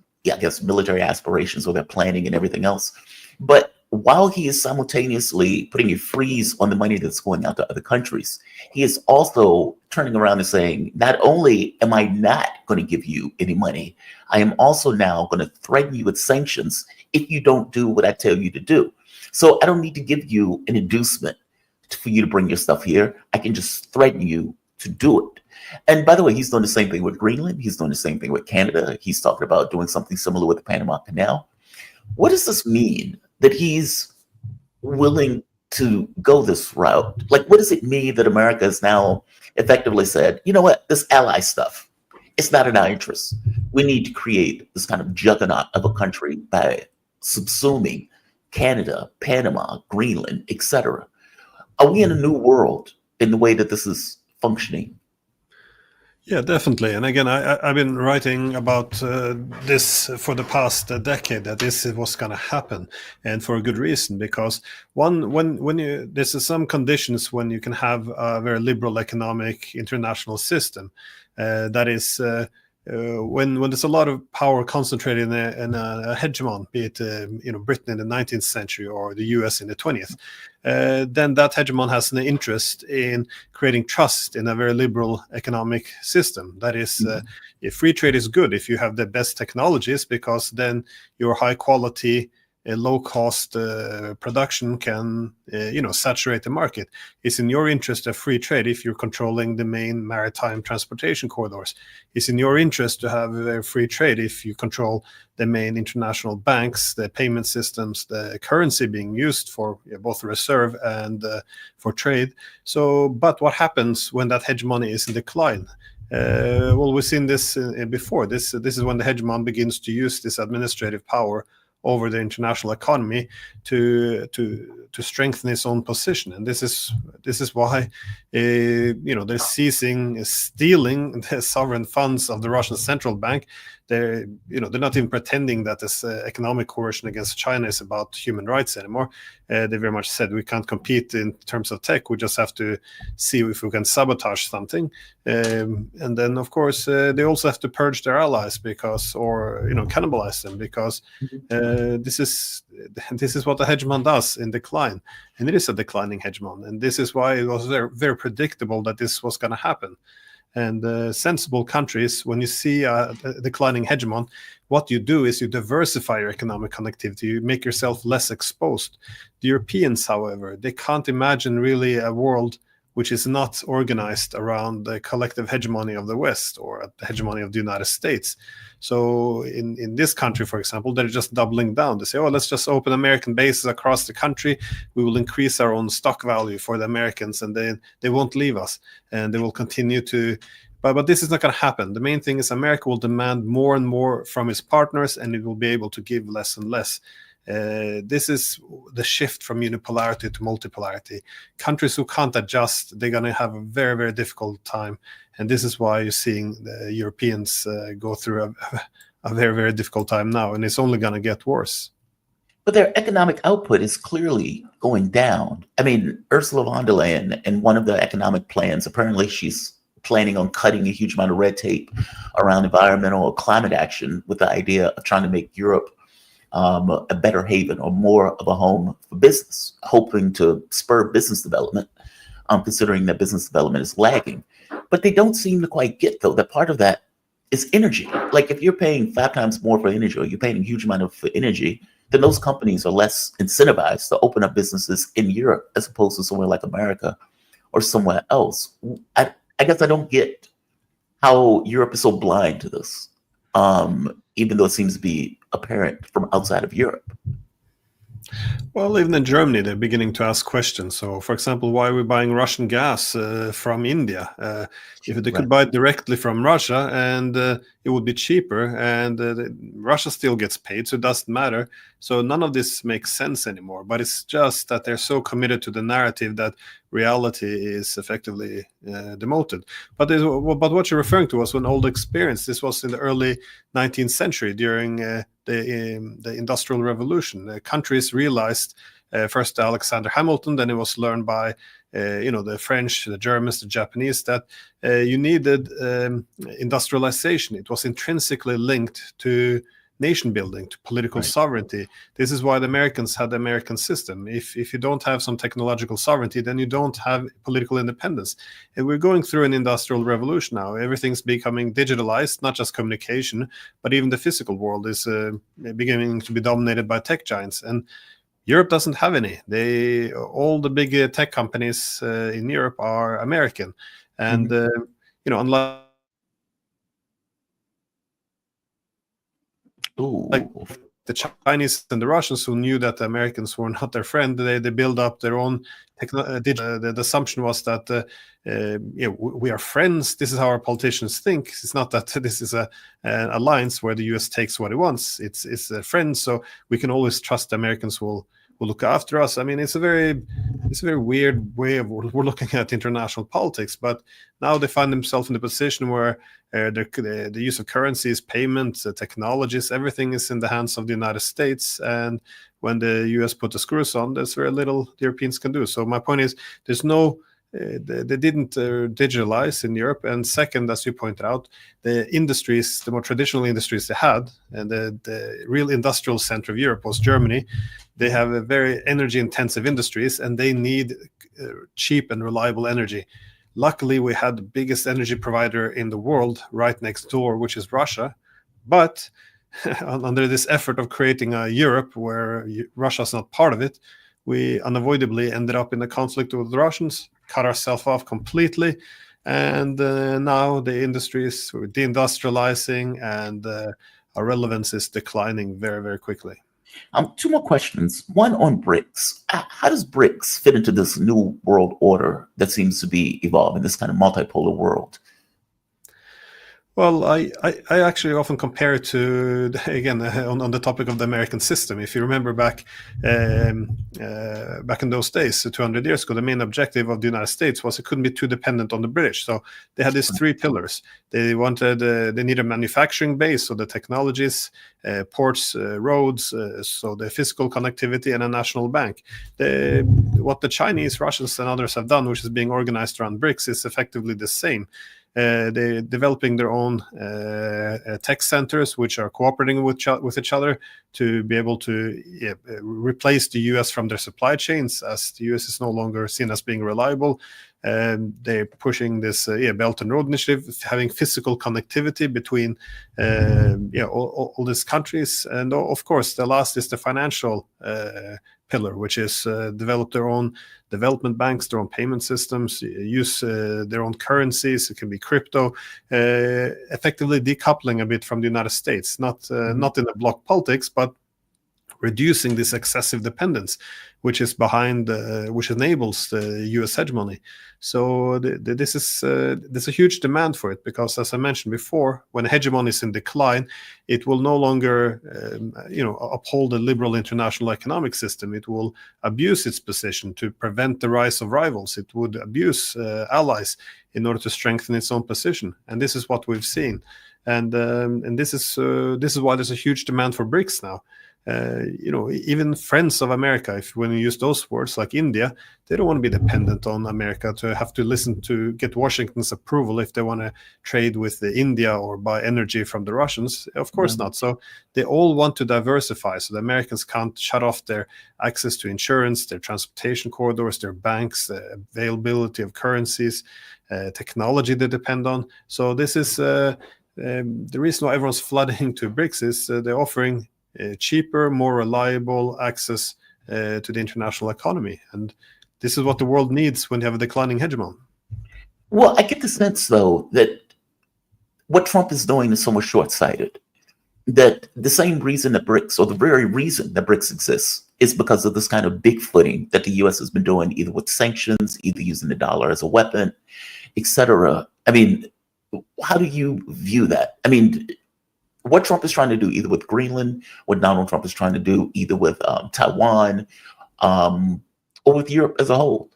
military aspirations or their planning and everything else. But while he is simultaneously putting a freeze on the money that's going out to other countries, he is also turning around and saying, not only am I not going to give you any money, I am also now going to threaten you with sanctions if you don't do what I tell you to do. So I don't need to give you an inducement for you to bring your stuff here. I can just threaten you to do it. And by the way, he's doing the same thing with Greenland. He's doing the same thing with Canada. He's talking about doing something similar with the Panama Canal. What does this mean that he's willing to go this route? Like, what does it mean that America has now effectively said, you know what, this ally stuff, it's not in our interest. We need to create this kind of juggernaut of a country by subsuming Canada, Panama, Greenland, etc. Are we in a new world in the way that this is functioning? Yeah, definitely. And again, I've been writing about this for the past decade, that this was going to happen, and for a good reason. Because there's some conditions when you can have a very liberal economic international system that is when there's a lot of power concentrated in a hegemon, be it Britain in the 19th century or the US in the 20th, then that hegemon has an interest in creating trust in a very liberal economic system. That is, if free trade is good, if you have the best technologies, because then your high quality, low cost production can saturate the market. It's in your interest of free trade if you're controlling the main maritime transportation corridors. It's in your interest to have free trade if you control the main international banks, the payment systems, the currency being used for both reserve and for trade. So, but what happens when that hegemony is in decline? Well, we've seen this before. This is when the hegemon begins to use this administrative power over the international economy to strengthen its own position, and this is why they're stealing the sovereign funds of the Russian central bank. They're not even pretending that this economic coercion against China is about human rights anymore. They very much said we can't compete in terms of tech. We just have to see if we can sabotage something, and then of course they also have to purge their allies or cannibalize them, because this is what the hegemon does in decline, and it is a declining hegemon, and this is why it was very, very predictable that this was going to happen. And sensible countries, when you see a declining hegemon, what you do is you diversify your economic connectivity. You make yourself less exposed. The Europeans, however, they can't imagine really a world which is not organized around the collective hegemony of the West or the hegemony of the United States. So in this country, for example, they're just doubling down. They say, oh, let's just open American bases across the country. We will increase our own stock value for the Americans, and they won't leave us, and they will continue to. But this is not going to happen. The main thing is America will demand more and more from its partners, and it will be able to give less and less. This is the shift from unipolarity to multipolarity. Countries who can't adjust, they're going to have a very, very difficult time. And this is why you're seeing the Europeans go through a very, very difficult time now. And it's only going to get worse. But their economic output is clearly going down. I mean, Ursula von der Leyen, in one of the economic plans, apparently she's planning on cutting a huge amount of red tape around environmental or climate action, with the idea of trying to make Europe a better haven or more of a home for business, hoping to spur business development, considering that business development is lagging. But they don't seem to quite get, though, that part of that is energy. Like if you're paying 5 times more for energy, or you're paying a huge amount for energy, then those companies are less incentivized to open up businesses in Europe as opposed to somewhere like America or somewhere else. I guess I don't get how Europe is so blind to this, even though it seems to be apparent from outside of Europe. Well, even in Germany, they're beginning to ask questions. So, for example, why are we buying Russian gas from India? If they could buy it directly from Russia, and it would be cheaper, and Russia still gets paid, so it doesn't matter. So none of this makes sense anymore. But it's just that they're so committed to the narrative that reality is effectively demoted. But what you're referring to was an old experience. This was in the early 19th century during the Industrial Revolution. The countries realized, first Alexander Hamilton, then it was learned by the French, the Germans, the Japanese, that you needed industrialization. It was intrinsically linked to nation building, to political sovereignty. This is why the Americans had the American system. If you don't have some technological sovereignty, then you don't have political independence. And we're going through an industrial revolution now. Everything's becoming digitalized, not just communication, but even the physical world is beginning to be dominated by tech giants. And Europe doesn't have any. All the big tech companies in Europe are American. And, unlike the Chinese and the Russians, who knew that the Americans were not their friend, they build up their own the assumption was that we are friends. This is how our politicians think. It's not that this is an alliance where the US takes what it wants. It's a friend, so we can always trust the Americans will look after us. I mean, it's a very weird way of we're looking at international politics. But now they find themselves in the position where the use of currencies, payments, technologies, everything is in the hands of the United States. And when the US put the screws on, there's very little the Europeans can do. So my point is, there's no they didn't digitalize in Europe. And second, as you pointed out, the industries, the more traditional industries they had, and the real industrial center of Europe was Germany. They have a very energy-intensive industries, and they need cheap and reliable energy. Luckily, we had the biggest energy provider in the world right next door, which is Russia. But under this effort of creating a Europe where Russia's not part of it, we unavoidably ended up in a conflict with the Russians, cut ourselves off completely, and now the industry is deindustrializing, and our relevance is declining very, very quickly. Two more questions. One on BRICS. How does BRICS fit into this new world order that seems to be evolving, this kind of multipolar world? Well, I actually often compare it to, again, on the topic of the American system. If you remember back in those days, 200 years ago, the main objective of the United States was it couldn't be too dependent on the British. So they had these three pillars. They wanted, they need a manufacturing base, so the technologies, ports, roads, so the physical connectivity, and a national bank. What the Chinese, Russians, and others have done, which is being organized around BRICS, is effectively the same. They're developing their own tech centers, which are cooperating with each other to be able to replace the US from their supply chains, as the US is no longer seen as being reliable. They're pushing this Belt and Road Initiative, having physical connectivity between all these countries. And of course, the last is the financial pillar, which is develop their own development banks, their own payment systems, use their own currencies. It can be crypto, effectively decoupling a bit from the United States, not in the bloc politics, but reducing this excessive dependence, which is behind, which enables the U.S. hegemony. So there's a huge demand for it, because, as I mentioned before, when hegemony is in decline, it will no longer, uphold a liberal international economic system. It will abuse its position to prevent the rise of rivals. It would abuse allies in order to strengthen its own position, and this is what we've seen. And this is why there's a huge demand for BRICS now. Even friends of America, when you use those words, like India, they don't want to be dependent on America to have to listen to get Washington's approval if they want to trade with India or buy energy from the Russians. Of course not. So they all want to diversify, so the Americans can't shut off their access to insurance, their transportation corridors, their banks, the availability of currencies, technology they depend on. So this is the reason why everyone's flooding to BRICS is they're offering cheaper, more reliable access to the international economy. And this is what the world needs when you have a declining hegemon. Well, I get the sense, though, that what Trump is doing is somewhat short-sighted. That the same reason that BRICS, or the very reason that BRICS exists, is because of this kind of big footing that the U.S. has been doing, either with sanctions, either using the dollar as a weapon, etc. I mean, how do you view that? I mean, what Trump is trying to do, either with Greenland, what Donald Trump is trying to do, either with Taiwan, or with Europe as a whole,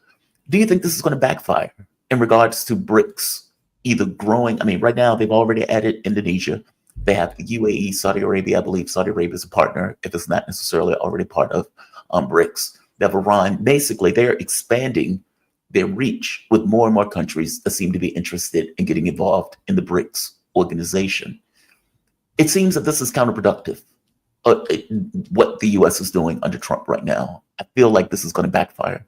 do you think this is going to backfire in regards to BRICS either growing? I mean, right now they've already added Indonesia. They have the UAE, Saudi Arabia. I believe Saudi Arabia is a partner, if it's not necessarily already part of BRICS. They have Iran. Basically, they're expanding their reach with more and more countries that seem to be interested in getting involved in the BRICS organization. It seems that this is counterproductive, what the U.S. is doing under Trump right now. I feel like this is going to backfire.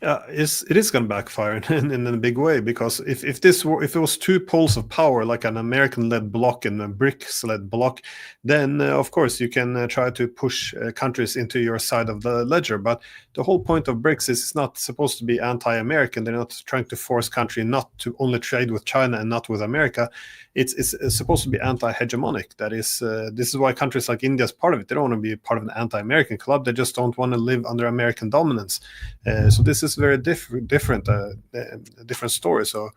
It is going to backfire in a big way, because if it was two poles of power, like an American-led bloc and a BRICS-led bloc, then of course you can try to push countries into your side of the ledger. But the whole point of BRICS is it's not supposed to be anti-American. They're not trying to force country not to only trade with China and not with America. It's supposed to be anti-hegemonic. That is, this is why countries like India is part of it. They don't want to be part of an anti-American club. They just don't want to live under American dominance. So this is very different story. So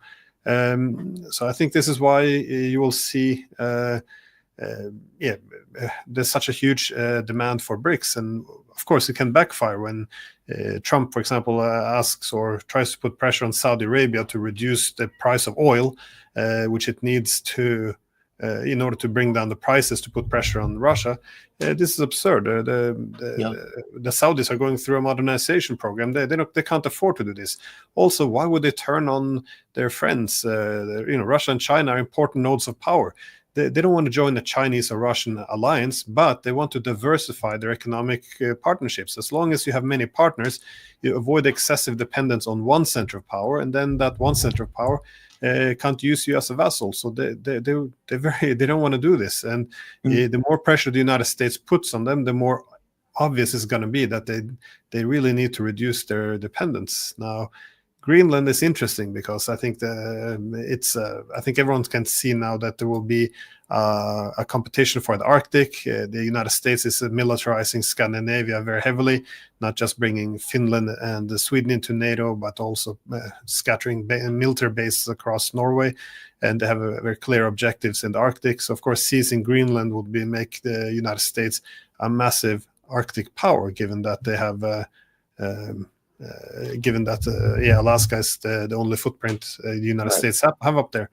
I think this is why you will see there's such a huge demand for BRICS. And of course it can backfire when Trump, for example, asks or tries to put pressure on Saudi Arabia to reduce the price of oil, which it needs to in order to bring down the prices to put pressure on Russia. This is absurd. The Saudis are going through a modernization program. They can't afford to do this. Also, why would they turn on their friends? Russia and China are important nodes of power. They don't want to join the Chinese or Russian alliance, but they want to diversify their economic partnerships. As long as you have many partners, you avoid excessive dependence on one center of power, and then that one center of power can't use you as a vassal. So they don't want to do this. And the more pressure the United States puts on them, the more obvious it's going to be that they really need to reduce their dependence. Now, Greenland is interesting because I think I think everyone can see now that there will be a competition for the Arctic. The United States is militarizing Scandinavia very heavily, not just bringing Finland and Sweden into NATO, but also scattering military bases across Norway. And they have very clear objectives in the Arctic. So, of course, seizing Greenland would make the United States a massive Arctic power, given that they have Alaska is the only footprint the United States have up there.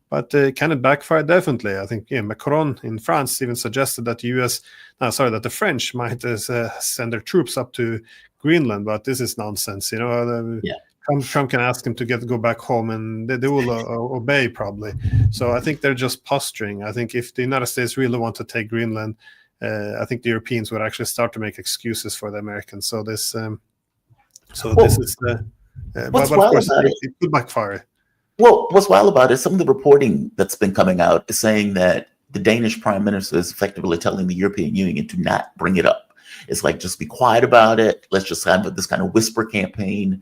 But can it backfire? Definitely. I think Macron in France even suggested that the French might send their troops up to Greenland, but this is nonsense. Trump can ask him to go back home, and they will obey probably. So I think they're just posturing. I think if the United States really want to take Greenland, I think the Europeans would actually start to make excuses for the Americans. So this. This is what's but of wild course about it? It could backfire. Well, what's wild about it, some of the reporting that's been coming out is saying that the Danish prime minister is effectively telling the European Union to not bring it up. It's like, just be quiet about it. Let's just have this kind of whisper campaign,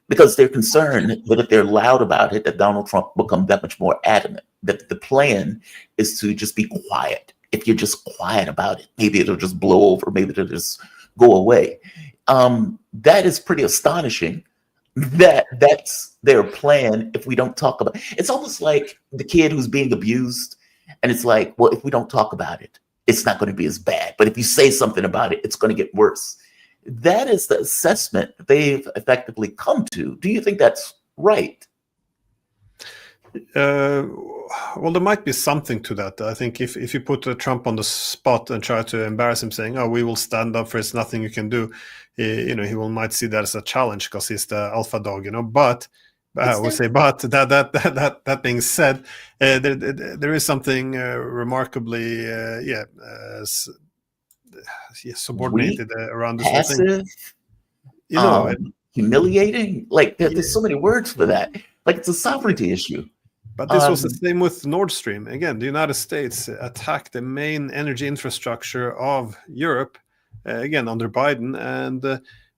because they're concerned that if they're loud about it, that Donald Trump will become that much more adamant. That the plan is to just be quiet. If you're just quiet about it, maybe it'll just blow over. Maybe it'll just go away. That is pretty astonishing that that's their plan. If we don't talk about it, it's almost like the kid who's being abused, and it's like, well, if we don't talk about it, it's not going to be as bad. But if you say something about it, it's going to get worse. That is the assessment they've effectively come to. Do you think that's right? Well, there might be something to that. I think if you put Trump on the spot and try to embarrass him, saying, "Oh, we will stand up for it's nothing you can do," he might see that as a challenge because he's the alpha dog, But I would say, but that being said, there is something remarkably, subordinated around this whole thing. Passive, humiliating. Like there's so many words for that. Like it's a sovereignty issue. But this was the same with Nord Stream. Again, the United States attacked the main energy infrastructure of Europe, again under Biden,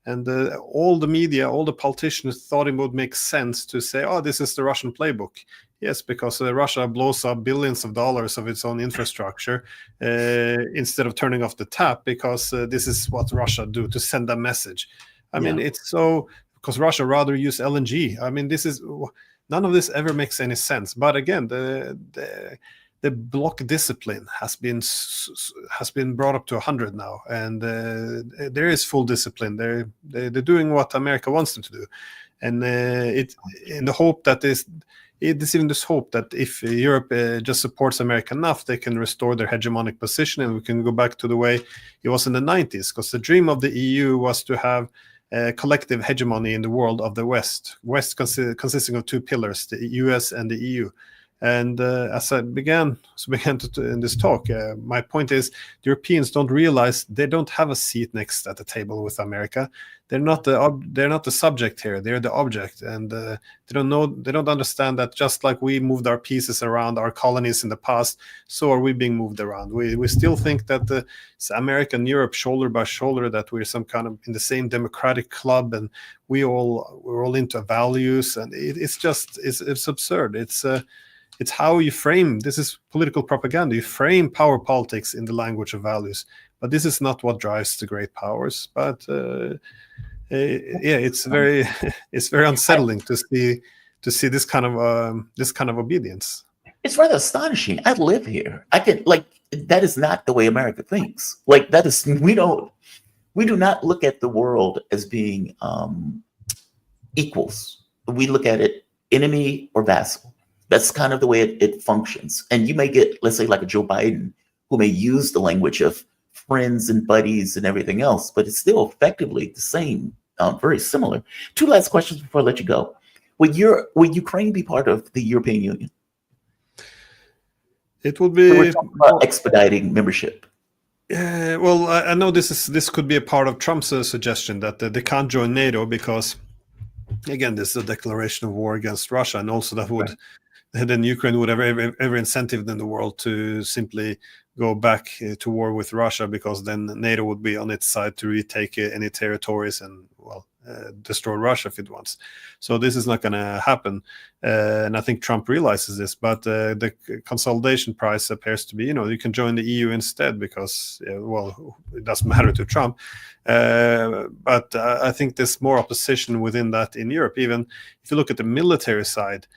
and all the media, all the politicians thought it would make sense to say, "Oh, this is the Russian playbook." Yes, because Russia blows up billions of dollars of its own infrastructure instead of turning off the tap, because this is what Russia do to send a message. I mean, it's so, because Russia rather use LNG. I mean, none of this ever makes any sense. But again, the bloc discipline has been brought up to 100 now, and there is full discipline. They're doing what America wants them to do, and it in the hope that there's even this hope that if Europe just supports America enough, they can restore their hegemonic position, and we can go back to the way it was in the 90s. Because the dream of the EU was to have collective hegemony in the world of the West consisting of two pillars, the US and the EU. And as I began in this talk, my point is the Europeans don't realize they don't have a seat next at the table with America. They're not the subject here. They're the object, and they don't understand that just like we moved our pieces around our colonies in the past, so are we being moved around. We still think that it's America and Europe shoulder by shoulder, that we're some kind of in the same democratic club, and we're all into values, and it's absurd. It's how you frame. This is political propaganda. You frame power politics in the language of values, but this is not what drives the great powers. But it's very unsettling to see this kind of obedience. It's rather astonishing. I live here. That is not the way America thinks. Like that is we do not look at the world as being equals. We look at it enemy or vassal. That's kind of the way it functions. And you may get, let's say, like a Joe Biden, who may use the language of friends and buddies and everything else, but it's still effectively the same, very similar. Two last questions before I let you go. Would Ukraine be part of the European Union? It would So we're be. talking about expediting membership. Well, I know this could be a part of Trump's suggestion that they can't join NATO because, again, this is a declaration of war against Russia, and also that would then Ukraine would have every incentive in the world to simply go back to war with Russia, because then NATO would be on its side to retake any territories and, well, destroy Russia if it wants. So this is not going to happen, and I think Trump realizes this. But the consolidation price appears to be, you can join the EU instead, because, well, it doesn't matter to Trump. But I think there's more opposition within that in Europe. Even if you look at the military side,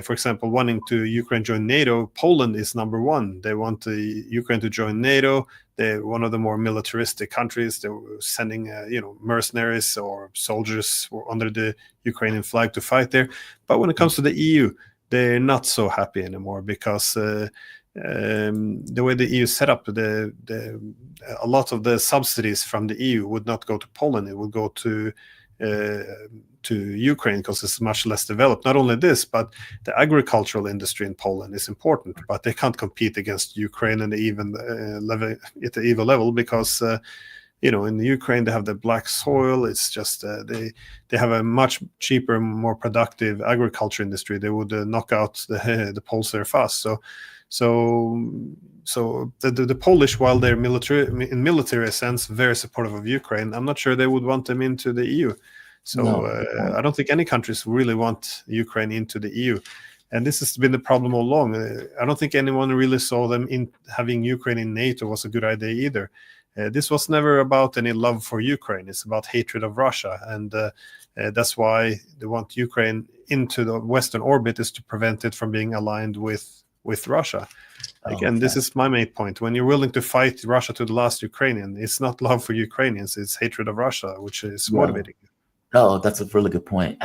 for example, wanting to Ukraine join NATO, Poland is number one. They want Ukraine to join NATO. They're one of the more militaristic countries. They were sending, mercenaries or soldiers under the Ukrainian flag to fight there. But when it comes to the EU, they're not so happy anymore, because the way the EU is set up, a lot of the subsidies from the EU would not go to Poland. It would go to Ukraine, because it's much less developed. Not only this, but the agricultural industry in Poland is important, but they can't compete against Ukraine at the even level, because in Ukraine they have the black soil. It's just they have a much cheaper, more productive agriculture industry. They would knock out the Poles there fast. So the Polish, while they're in military sense very supportive of Ukraine, I'm not sure they would want them into the EU. So I don't think any countries really want Ukraine into the EU. And this has been the problem all along. I don't think anyone really saw them in having Ukraine in NATO was a good idea either. This was never about any love for Ukraine. It's about hatred of Russia. And that's why they want Ukraine into the Western orbit, is to prevent it from being aligned with Russia. Again, this is my main point. When you're willing to fight Russia to the last Ukrainian, it's not love for Ukrainians, it's hatred of Russia, which is motivating you. Oh, that's a really good point.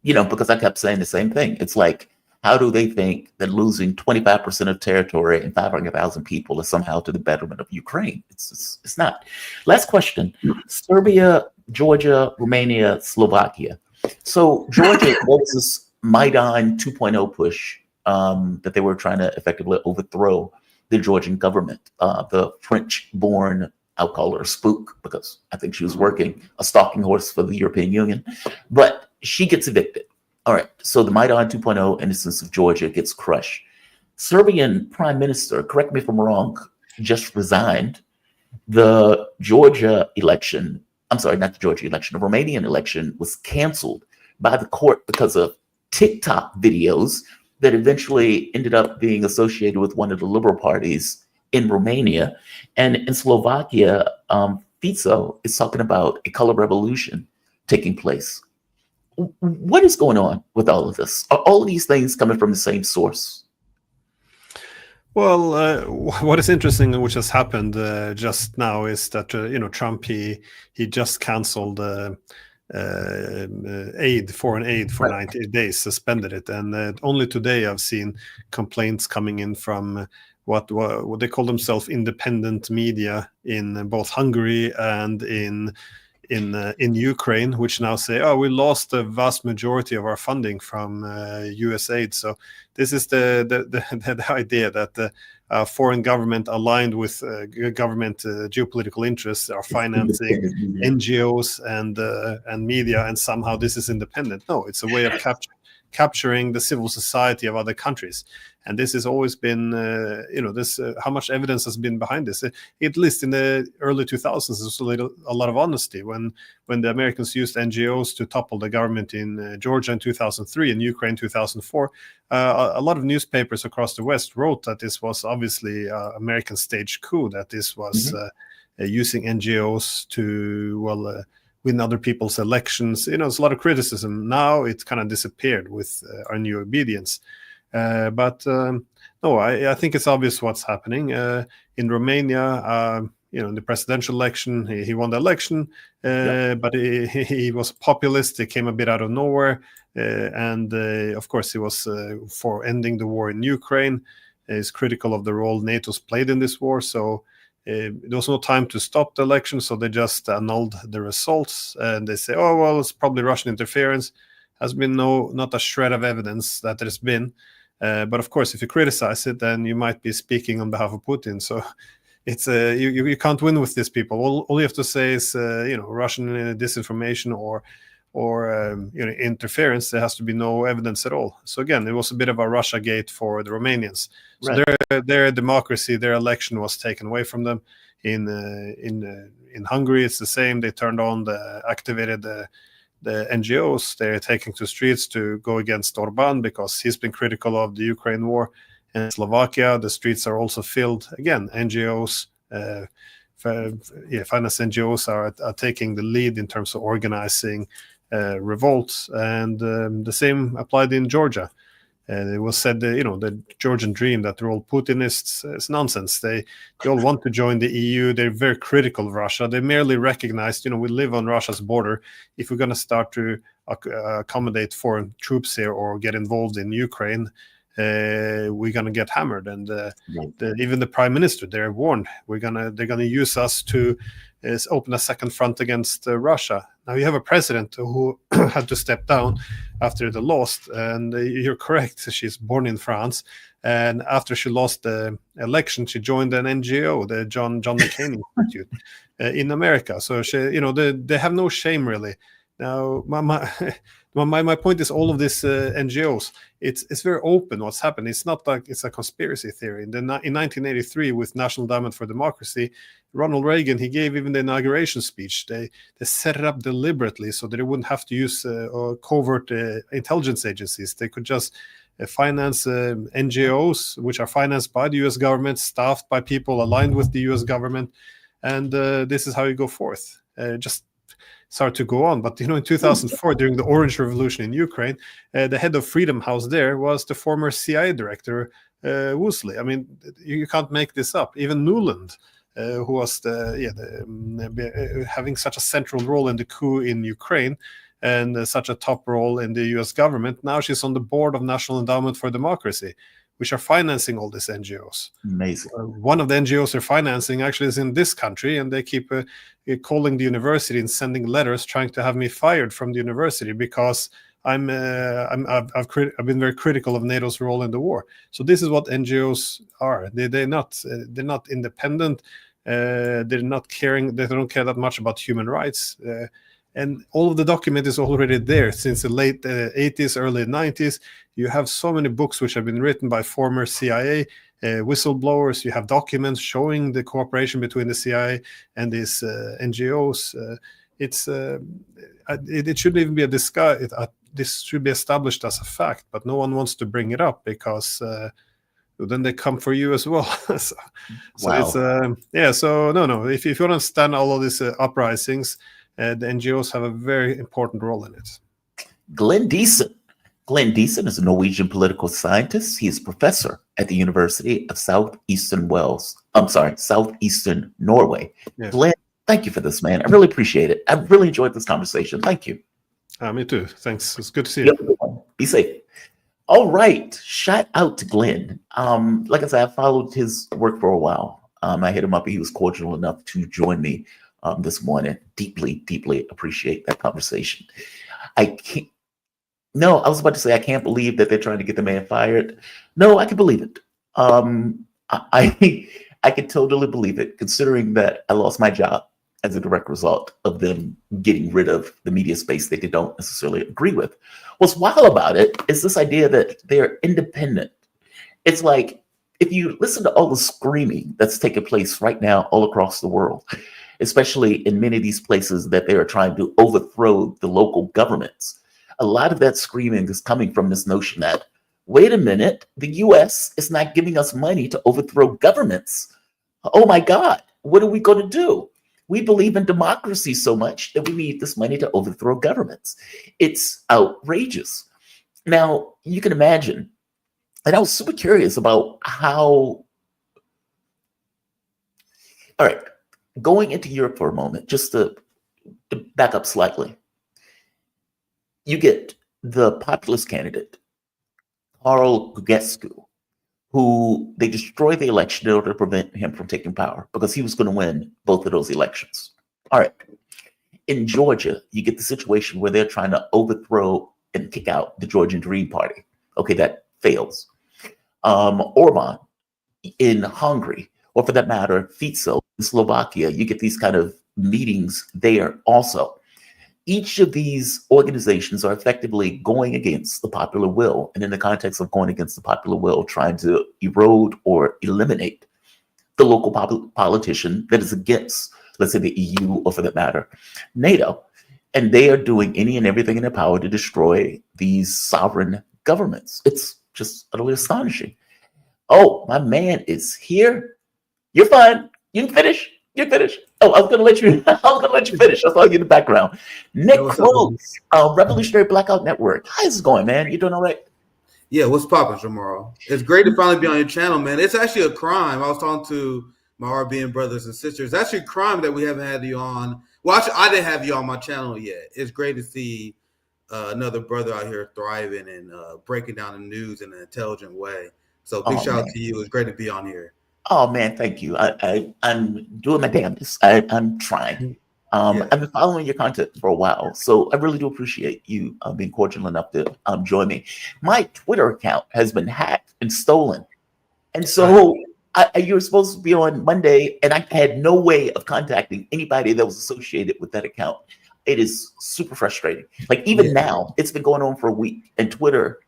Because I kept saying the same thing. It's like, how do they think that losing 25% of territory and 500,000 people is somehow to the betterment of Ukraine? It's not. Last question. Serbia, Georgia, Romania, Slovakia. So Georgia, what was this Maidan 2.0 push that they were trying to effectively overthrow the Georgian government? The French-born, I'll call her a spook, because I think she was working a stalking horse for the European Union, but she gets evicted. All right, so the Maidan 2.0 instance of Georgia gets crushed. Serbian prime minister, correct me if I'm wrong, just resigned. The Georgia election, I'm sorry, not the Georgia election, the Romanian election was canceled by the court because of TikTok videos that eventually ended up being associated with one of the liberal parties in Romania. And in Slovakia, Fico is talking about a color revolution taking place. What is going on with all of this? Are all of these things coming from the same source? Well, what is interesting, which has happened just now, is that Trump he just canceled foreign aid for 90 days, suspended it, and only today I've seen complaints coming in from what they call themselves independent media in both Hungary and in Ukraine, which now say, oh, we lost the vast majority of our funding from US aid. So this is the idea that the foreign government aligned with government geopolitical interests are financing NGOs and media, and somehow this is independent. No, it's a way of capturing the civil society of other countries. And this has always been, how much evidence has been behind this? At least in the early 2000s, there's a lot of honesty. When the Americans used NGOs to topple the government in Georgia in 2003 and Ukraine in 2004, a lot of newspapers across the West wrote that this was obviously American staged coup, that this was using NGOs to, win other people's elections. There's a lot of criticism. Now it's kind of disappeared with our new obedience. But no, I think it's obvious what's happening. In Romania, in the presidential election, he won the election, Yep. but he was populist. He came a bit out of nowhere, and of course he was for ending the war in Ukraine. He's critical of the role NATO's played in this war, so there was no time to stop the election, so they just annulled the results, and they say, oh, well, it's probably Russian interference. Has been not a shred of evidence that there's been. But of course, if you criticize it, then you might be speaking on behalf of Putin. So it's you can't win with these people. All you have to say is Russian disinformation or interference. There has to be no evidence at all. So again, it was a bit of a Russia gate for the Romanians. So Right. their democracy, their election was taken away from them. In Hungary, it's the same. They activated the NGOs. They're taking to streets to go against Orban because he's been critical of the Ukraine war. In Slovakia, the streets are also filled. Again, NGOs, finance NGOs are taking the lead in terms of organizing revolts, and the same applied in Georgia. It was said, the Georgian dream that they're all Putinists is nonsense. They all want to join the EU. They're very critical of Russia. They merely recognized, we live on Russia's border. If we're going to start to accommodate foreign troops here or get involved in Ukraine, we're going to get hammered. And even the prime minister, they're warned, they're going to use us to open a second front against Russia. Now you have a president who had to step down after the lost, and you're correct. She's born in France, and after she lost the election, she joined an NGO, the John McCain Institute, in America. So they have no shame really. Now my point is, all of these NGOs, it's very open what's happened. It's not like it's a conspiracy theory. In 1983, with National Endowment for Democracy, Ronald Reagan, he gave even the inauguration speech. They set it up deliberately so that they wouldn't have to use covert intelligence agencies. They could just finance NGOs, which are financed by the U.S. government, staffed by people aligned with the U.S. government, and this is how you go forth. Just sorry to go on, but in 2004, during the Orange Revolution in Ukraine, the head of Freedom House there was the former CIA director, Woosley. I mean, you can't make this up. Even Nuland, who was having such a central role in the coup in Ukraine and such a top role in the U.S. government, now she's on the board of National Endowment for Democracy, which are financing all these NGOs. Amazing. One of the NGOs they're financing actually is in this country, and they keep calling the university and sending letters trying to have me fired from the university because I've been very critical of NATO's role in the war. So this is what NGOs are. They're not independent. They're not caring. They don't care that much about human rights. And all of the document is already there since the late 80s, early 90s. You have so many books which have been written by former CIA whistleblowers. You have documents showing the cooperation between the CIA and these NGOs. It shouldn't even be a disguise. This should be established as a fact, but no one wants to bring it up because then they come for you as well. so Wow. it's So no. If you understand all of these uprisings, the NGOs have a very important role in it. Glenn Deason. Glenn Deason is a Norwegian political scientist. He is professor at the University of Southeastern Norway. Yeah. Glenn, thank you for this, man. I really appreciate it. I really enjoyed this conversation. Thank you. Me too. Thanks. It's good to see you. Yep. Be safe. All right. Shout out to Glenn. Like I said, I followed his work for a while. I hit him up and he was cordial enough to join me this morning. Deeply, deeply appreciate that conversation. I was about to say I can't believe that they're trying to get the man fired. No, I can believe it. I can totally believe it, considering that I lost my job as a direct result of them getting rid of the media space that they don't necessarily agree with. What's wild about it is this idea that they're independent. It's like, if you listen to all the screaming that's taking place right now all across the world, especially in many of these places that they are trying to overthrow the local governments, a lot of that screaming is coming from this notion that, wait a minute, the US is not giving us money to overthrow governments. Oh my God, what are we going to do? We believe in democracy so much that we need this money to overthrow governments. It's outrageous. Now, you can imagine, and I was super curious about how, all right, going into Europe for a moment, just to back up slightly, you get the populist candidate, Carl Gugescu, who they destroyed the election in order to prevent him from taking power because he was going to win both of those elections. All right. In Georgia, you get the situation where they're trying to overthrow and kick out the Georgian Dream Party. Okay, that fails. Orban in Hungary, or for that matter, Fico in Slovakia, you get these kind of meetings there also. Each of these organizations are effectively going against the popular will, and in the context of going against the popular will, trying to erode or eliminate the local politician that is against, let's say, the EU, or for that matter, NATO. And they are doing any and everything in their power to destroy these sovereign governments. It's just utterly astonishing. Oh, my man is here. You're fine. You can finish. You're finished. Oh, I was gonna let you. I was gonna let you finish. I saw you in the background. Nick Cruz, Revolutionary Blackout Network. How's it going, man? You doing all right? Yeah, what's poppin', Jamal? It's great to finally be on your channel, man. It's actually a crime. I was talking to my RBN brothers and sisters. It's actually a crime that we haven't had you on. Well, actually, I didn't have you on my channel yet. It's great to see another brother out here thriving and breaking down the news in an intelligent way. So big shout out to you. It's great to be on here. Oh man, thank you. I'm doing my damnedest. I'm trying. I've been following your content for a while, so I really do appreciate you being cordial enough to join me. My Twitter account has been hacked and stolen, and so you were supposed to be on Monday, and I had no way of contacting anybody that was associated with that account. It is super frustrating. Like even now, it's been going on for a week, and Twitter,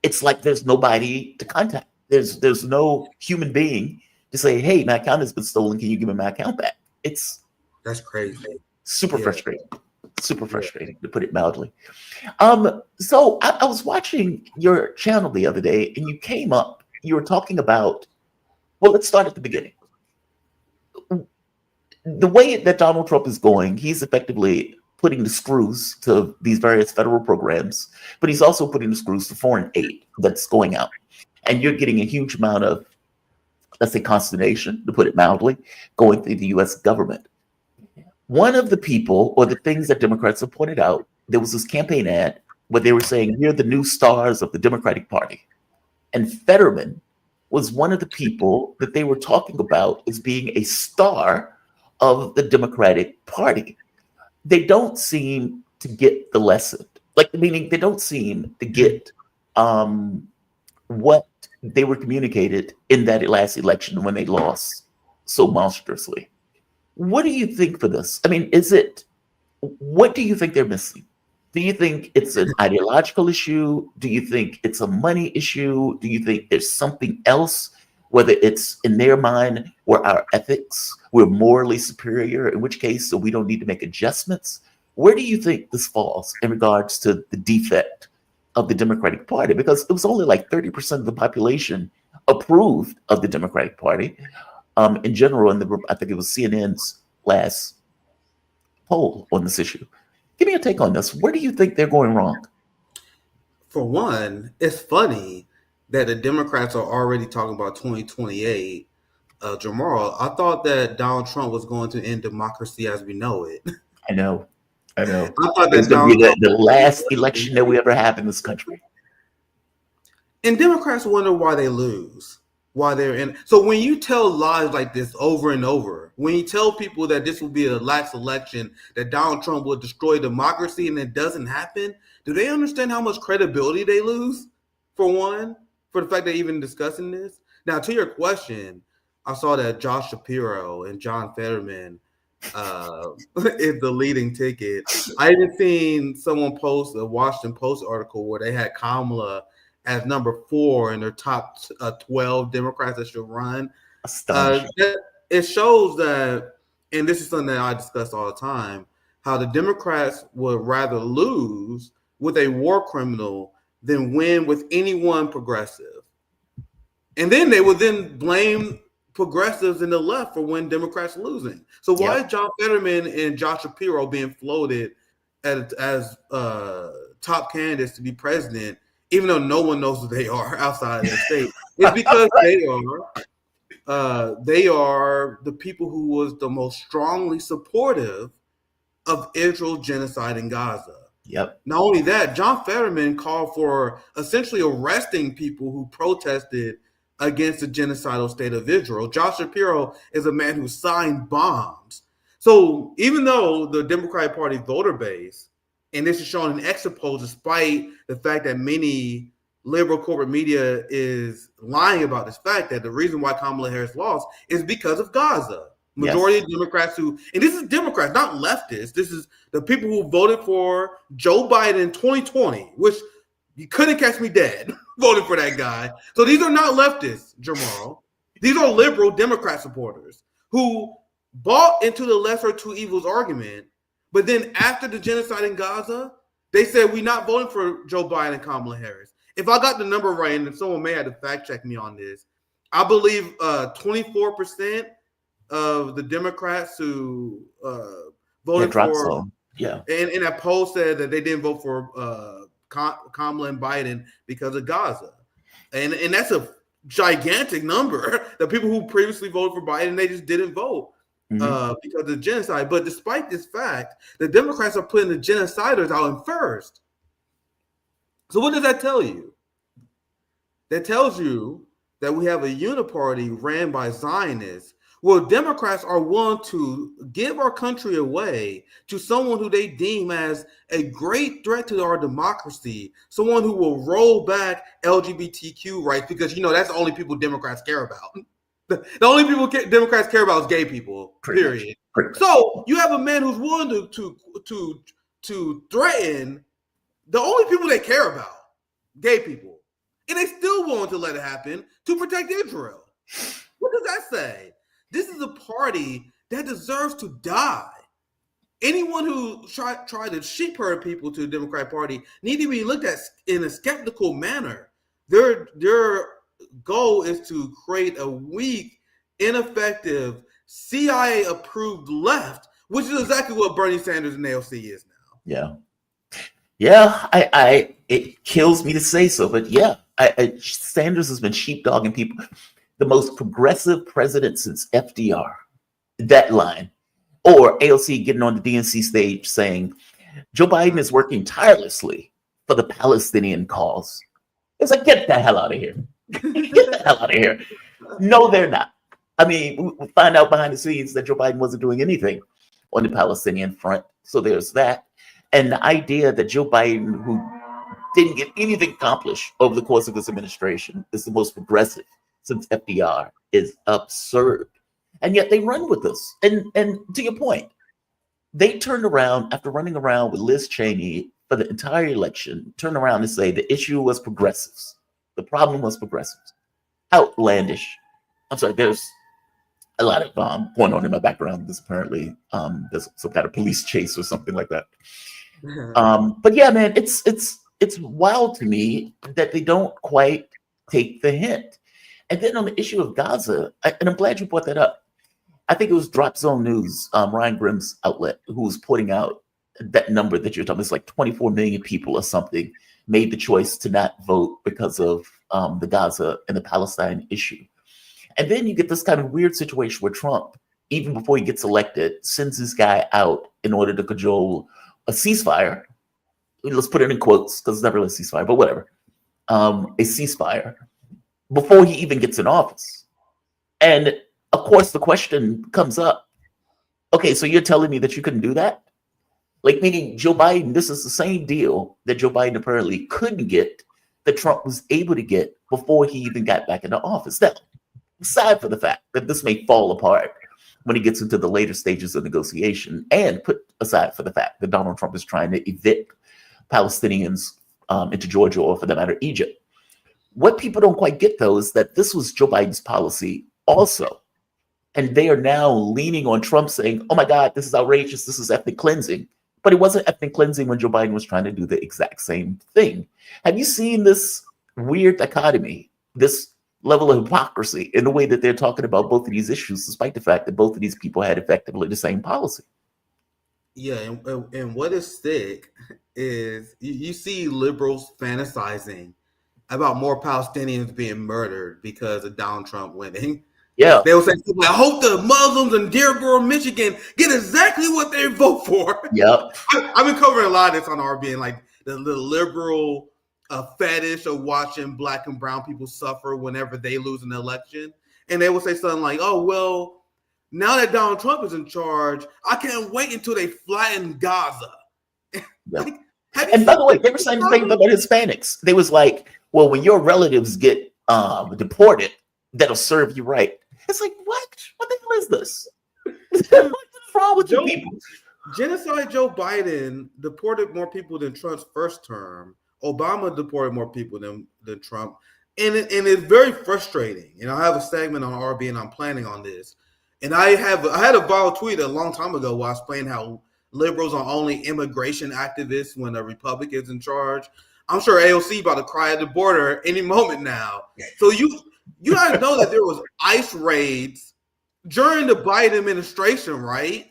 it's like there's nobody to contact. There's no human being to say, hey, my account has been stolen. Can you give me my account back? That's crazy. Super frustrating. Super frustrating, to put it mildly. So I was watching your channel the other day, and you came up, you were talking about, well, let's start at the beginning. The way that Donald Trump is going, he's effectively putting the screws to these various federal programs, but he's also putting the screws to foreign aid that's going out. And you're getting a huge amount of, let's say, consternation, to put it mildly, going through the US government. One of the people, or the things that Democrats have pointed out, there was this campaign ad where they were saying, we're the new stars of the Democratic Party. And Fetterman was one of the people that they were talking about as being a star of the Democratic Party. They don't seem to get the lesson. Like, meaning they don't seem to get what they were communicated in that last election when they lost so monstrously. What do you think for this? I mean, what do you think they're missing? Do you think it's an ideological issue? Do you think it's a money issue? Do you think there's something else, whether it's in their mind or our ethics, we're morally superior, in which case, so we don't need to make adjustments? Where do you think this falls in regards to the defect of the Democratic Party? Because it was only like 30% of the population approved of the Democratic Party in general. And I think it was CNN's last poll on this issue. Give me a take on this. Where do you think they're going wrong? For one, it's funny that the Democrats are already talking about 2028. Jamal, I thought that Donald Trump was going to end democracy as we know it. I know. I thought it's going to be the last election that we ever have in this country. And Democrats wonder why they lose, why they're in. So when you tell lies like this over and over, when you tell people that this will be a last election, that Donald Trump will destroy democracy, and it doesn't happen, do they understand how much credibility they lose, for one, for the fact they're even discussing this? Now, to your question, I saw that Josh Shapiro and John Fetterman is the leading ticket. I even seen someone post a Washington Post article where they had Kamala as number 4 in their top 12 Democrats that should run. It shows that, and this is something that I discuss all the time, how the Democrats would rather lose with a war criminal than win with anyone progressive. And then they would then blame progressives in the left for when Democrats losing. So why is John Fetterman and Josh Shapiro being floated as top candidates to be president, even though no one knows who they are outside of the state? It's because they they are the people who was the most strongly supportive of Israel's genocide in Gaza. Yep. Not only that, John Fetterman called for essentially arresting people who protested against the genocidal state of Israel. Josh Shapiro is a man who signed bombs. So even though the Democratic Party voter base, and this is shown in exit polls, despite the fact that many liberal corporate media is lying about this fact, that the reason why Kamala Harris lost is because of Gaza. Majority of Democrats who, and this is Democrats, not leftists, this is the people who voted for Joe Biden in 2020, which you couldn't catch me dead voting for that guy. So these are not leftists, Jamal. These are liberal Democrat supporters who bought into the lesser two evils argument, but then after the genocide in Gaza, they said we're not voting for Joe Biden and Kamala Harris. If I got the number right, and someone may have to fact check me on this, I believe 24% of the Democrats who voted for, and that poll said that they didn't vote for Kamala and Biden because of Gaza, and that's a gigantic number. The people who previously voted for Biden, they just didn't vote because of the genocide. But despite this fact, the Democrats are putting the genociders out in first. So what does that tell you? That tells you that we have a uniparty ran by Zionists. Well, Democrats are willing to give our country away to someone who they deem as a great threat to our democracy, someone who will roll back LGBTQ rights, because, you know, that's the only people Democrats care about. The only people Democrats care about is gay people, period. So you have a man who's willing to threaten the only people they care about, gay people, and they still willing to let it happen to protect Israel. What does that say? This is a party that deserves to die. Anyone who try to sheep herd people to the Democratic Party need to be looked at in a skeptical manner. Their goal is to create a weak, ineffective, CIA-approved left, which is exactly what Bernie Sanders and AOC is now. Yeah. It kills me to say so, but Sanders has been sheepdogging people. The most progressive president since FDR, that line. Or AOC getting on the DNC stage saying, Joe Biden is working tirelessly for the Palestinian cause. It's like, get the hell out of here. Get the hell out of here. No, they're not. I mean, we find out behind the scenes that Joe Biden wasn't doing anything on the Palestinian front. So there's that. And the idea that Joe Biden, who didn't get anything accomplished over the course of his administration, is the most progressive since FDR, is absurd. And yet they run with us. And to your point, they turned around after running around with Liz Cheney for the entire election, turn around and say the issue was progressives. The problem was progressives. Outlandish. I'm sorry, there's a lot of going on in my background. This apparently there's some kind of police chase or something like that. But yeah, man, it's wild to me that they don't quite take the hint. And then on the issue of Gaza, and I'm glad you brought that up. I think it was Drop Zone News, Ryan Grimm's outlet, who was putting out that number that you're talking about. It's like 24 million people or something made the choice to not vote because of the Gaza and the Palestine issue. And then you get this kind of weird situation where Trump, even before he gets elected, sends this guy out in order to cajole a ceasefire. Let's put it in quotes because it's never a ceasefire, but whatever. A ceasefire before he even gets in office. And of course, the question comes up, okay, so you're telling me that you couldn't do that? Like, meaning Joe Biden, this is the same deal that Joe Biden apparently couldn't get that Trump was able to get before he even got back into office. Now, aside from the fact that this may fall apart when he gets into the later stages of negotiation, and put aside for the fact that Donald Trump is trying to evict Palestinians into Georgia, or for that matter, Egypt. What people don't quite get, though, is that this was Joe Biden's policy also. And they are now leaning on Trump saying, oh my God, this is outrageous. This is ethnic cleansing. But it wasn't ethnic cleansing when Joe Biden was trying to do the exact same thing. Have you seen this weird dichotomy, this level of hypocrisy in the way that they're talking about both of these issues, despite the fact that both of these people had effectively the same policy? Yeah, and what is sick is you see liberals fantasizing about more Palestinians being murdered because of Donald Trump winning. Yeah. They will say, I hope the Muslims in Dearborn, Michigan get exactly what they vote for. Yep. I've been covering a lot of this on RBN, like the liberal fetish of watching black and brown people suffer whenever they lose an election. And they will say something like, oh, well, now that Donald Trump is in charge, I can't wait until they flatten Gaza. Yep. And by the way, they were saying the thing about Hispanics. They was like, well, when your relatives get deported, that'll serve you right. It's like, what? What the hell is this? What's wrong with you people? Genocide Joe Biden deported more people than Trump's first term. Obama deported more people than Trump. And it's very frustrating. And I have a segment on RB and I'm planning on this. And I had a viral tweet a long time ago where I was explaining how liberals are only immigration activists when a Republican's in charge. I'm sure AOC about to cry at the border any moment now. So you guys know that there was ICE raids during the Biden administration, right?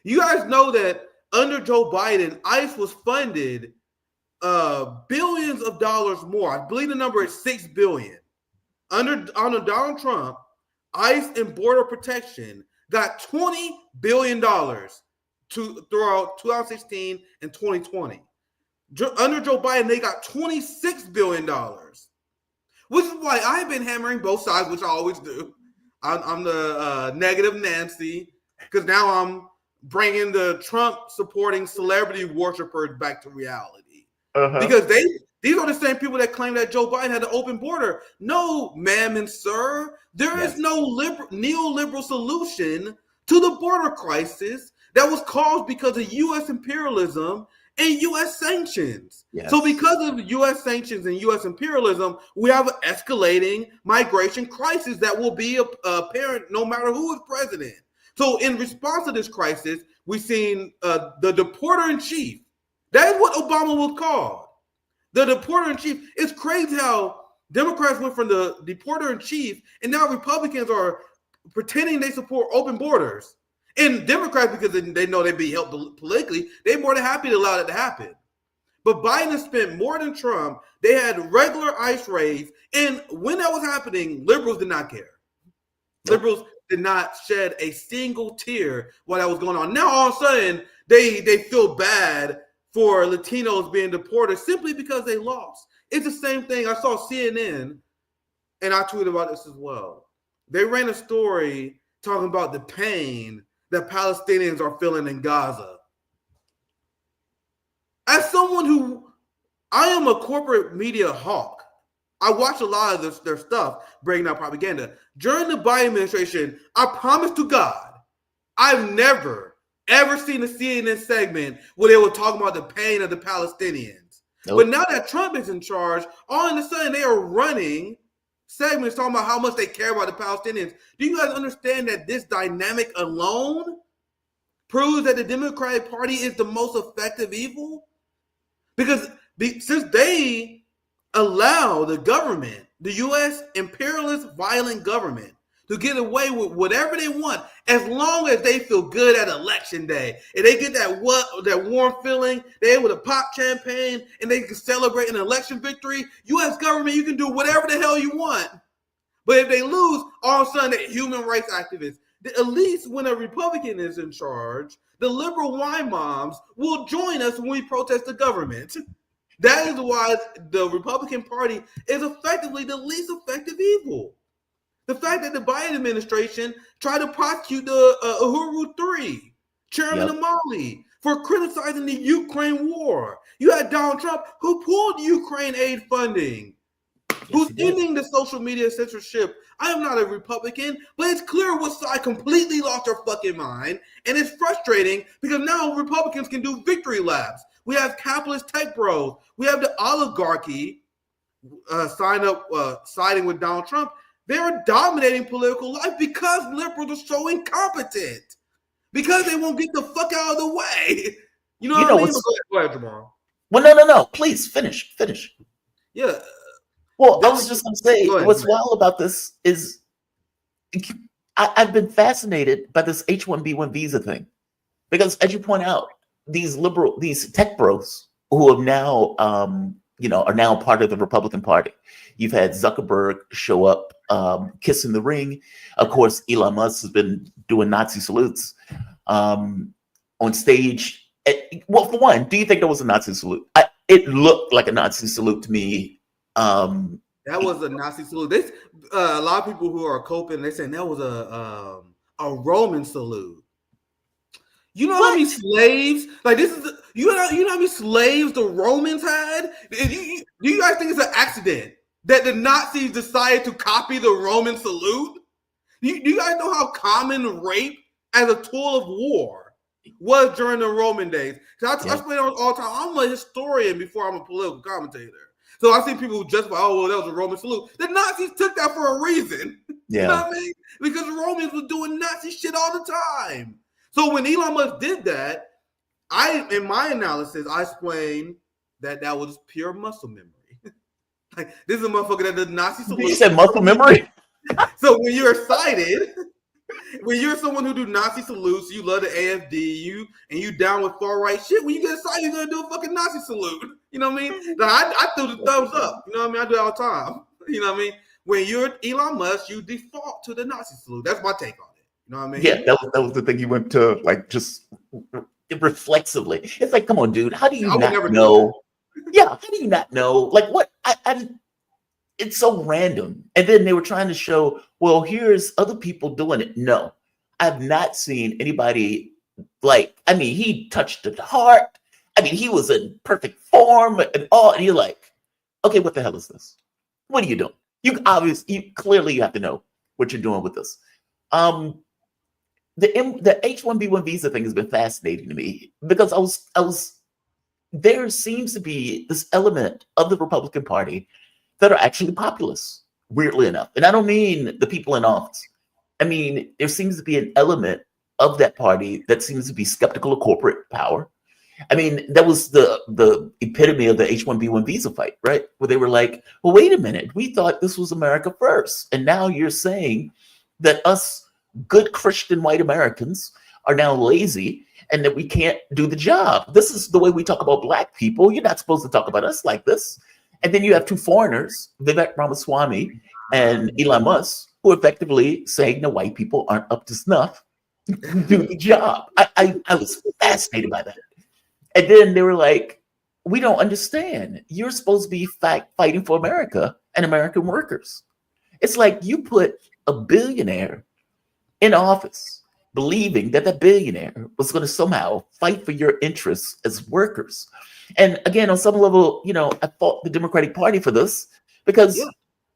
You guys know that under Joe Biden, ICE was funded billions of dollars more. I believe the number is $6 billion. Under Donald Trump, ICE and Border Protection got $20 billion throughout 2016 and 2020. Under Joe Biden, they got $26 billion, which is why I've been hammering both sides, which I always do. I'm the negative Nancy, because now I'm bringing the Trump-supporting celebrity worshipers back to reality. Because these are the same people that claim that Joe Biden had an open border. No, ma'am and sir, there is no neoliberal solution to the border crisis that was caused because of U.S. imperialism and U.S. sanctions. Yes. So because of U.S. sanctions and U.S. imperialism, we have an escalating migration crisis that will be apparent no matter who is president. So in response to this crisis, we've seen the deporter-in-chief. That is what Obama was called. The deporter-in-chief. It's crazy how Democrats went from the deporter-in-chief and now Republicans are pretending they support open borders. And Democrats, because they know they'd be helped politically, they're more than happy to allow that to happen. But Biden has spent more than Trump. They had regular ICE raids. And when that was happening, liberals did not care. Liberals did not shed a single tear while that was going on. Now, all of a sudden, they feel bad for Latinos being deported simply because they lost. It's the same thing. I saw CNN, and I tweeted about this as well. They ran a story talking about the pain that Palestinians are feeling in Gaza. As someone who, I am a corporate media hawk. I watch a lot of their stuff, breaking down propaganda. During the Biden administration, I promise to God, I've never, ever seen a CNN segment where they were talking about the pain of the Palestinians. Nope. But now that Trump is in charge, all of a sudden they are running segments talking about how much they care about the Palestinians. Do you guys understand that this dynamic alone proves that the Democratic Party is the most effective evil? Because since they allow the government, the U.S. imperialist violent government, to get away with whatever they want, as long as they feel good at election day, and they get that warm feeling, they're able to pop champagne, and they can celebrate an election victory. U.S. government, you can do whatever the hell you want. But if they lose, all of a sudden they're human rights activists. At least when a Republican is in charge, the liberal wine moms will join us when we protest the government. That is why the Republican Party is effectively the least effective evil. The fact that the Biden administration tried to prosecute the Uhuru 3, chairman of Mali, for criticizing the Ukraine war. You had Donald Trump, who pulled Ukraine aid funding, who's ending the social media censorship. I am not a Republican, but it's clear what side completely lost their fucking mind. And it's frustrating because now Republicans can do victory laps. We have capitalist tech bros. We have the oligarchy siding with Donald Trump. They are dominating political life because liberals are so incompetent. Because they won't get the fuck out of the way. You know what I mean? Go ahead, Jamal. Well, no. Please, finish. Yeah. Well, I was just going to say, what's wild about this is I've been fascinated by this H-1B1 visa thing. Because as you point out, these tech bros who have now are now part of the Republican Party. You've had Zuckerberg show up, kissing the ring. Of course, Elon Musk has been doing Nazi salutes on stage. Well, for one, do you think there was a Nazi salute? It looked like a Nazi salute to me. That was a Nazi salute. This a lot of people who are coping, they saying that was a Roman salute. You know how many slaves? Like this is you know how many slaves the Romans had? Do you guys think it's an accident that the Nazis decided to copy the Roman salute? Do you guys know how common rape as a tool of war was during the Roman days? I explain all the time. I'm a historian before I'm a political commentator. So I see people who justify, oh, well, that was a Roman salute. The Nazis took that for a reason. Yeah. You know what I mean? Because the Romans were doing Nazi shit all the time. So when Elon Musk did that, in my analysis, I explained that was pure muscle memory. Like, this is a motherfucker that does Nazi salute. You said muscle memory? So when you're excited, when you're someone who do Nazi salutes, you love the AFD, and you down with far right shit, when you get excited, you're gonna do a fucking Nazi salute. You know what I mean? Like, I threw the thumbs up. You know what I mean? I do it all the time. You know what I mean? When you're Elon Musk, you default to the Nazi salute. That's my take on it. You know what I mean? Yeah, that was the thing you went to, like, just reflexively. It's like, come on, dude. How do you not know? Yeah, how do you not know? Like, what? It's so random. And then they were trying to show, well, here's other people doing it. No, I've not seen anybody he touched the heart. I mean, he was in perfect form and all. And you're like, okay, what the hell is this? What are you doing? Clearly you have to know what you're doing with this. The H-1B1 visa thing has been fascinating to me because there seems to be this element of the Republican Party that are actually populist, weirdly enough. And I don't mean the people in office. I mean, there seems to be an element of that party that seems to be skeptical of corporate power. I mean, that was the epitome of the H-1B1 visa fight, right? Where they were like, well, wait a minute, we thought this was America first. And now you're saying that us good Christian white Americans are now lazy and that we can't do the job. This is the way we talk about black people. You're not supposed to talk about us like this. And then you have two foreigners, Vivek Ramaswamy and Elon Musk, who are effectively saying the white people aren't up to snuff to do the job. I was fascinated by that. And then they were like, we don't understand. You're supposed to be fighting for America and American workers. It's like you put a billionaire in office believing that that billionaire was going to somehow fight for your interests as workers. And again, on some level, I fault the Democratic Party for this because,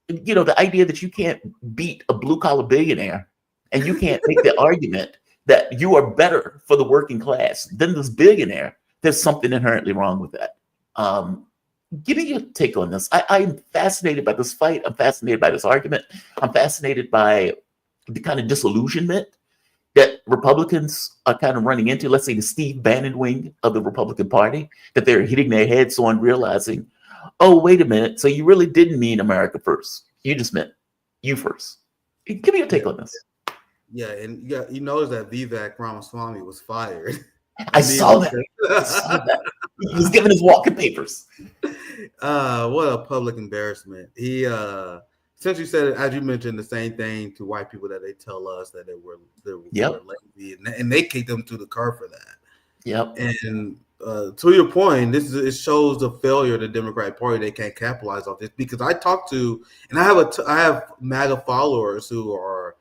the idea that you can't beat a blue collar billionaire and you can't make the argument that you are better for the working class than this billionaire, there's something inherently wrong with that. Give me your take on this. I'm fascinated by this fight. I'm fascinated by this argument. I'm fascinated by the kind of disillusionment that Republicans are kind of running into, let's say the Steve Bannon wing of the Republican Party, that they're hitting their heads on realizing, oh, wait a minute. So you really didn't mean America first. You just meant you first. Give me your take on this. Yeah, and you notice that Vivek Ramaswamy was fired. I saw that. He was given his walking papers. What a public embarrassment. He essentially said, as you mentioned, the same thing to white people that they tell us that they were lazy, and they kicked them to the curb for that. Yep. And to your point, it shows the failure of the Democratic Party. They can't capitalize off this because I talked to, and I have MAGA followers who are.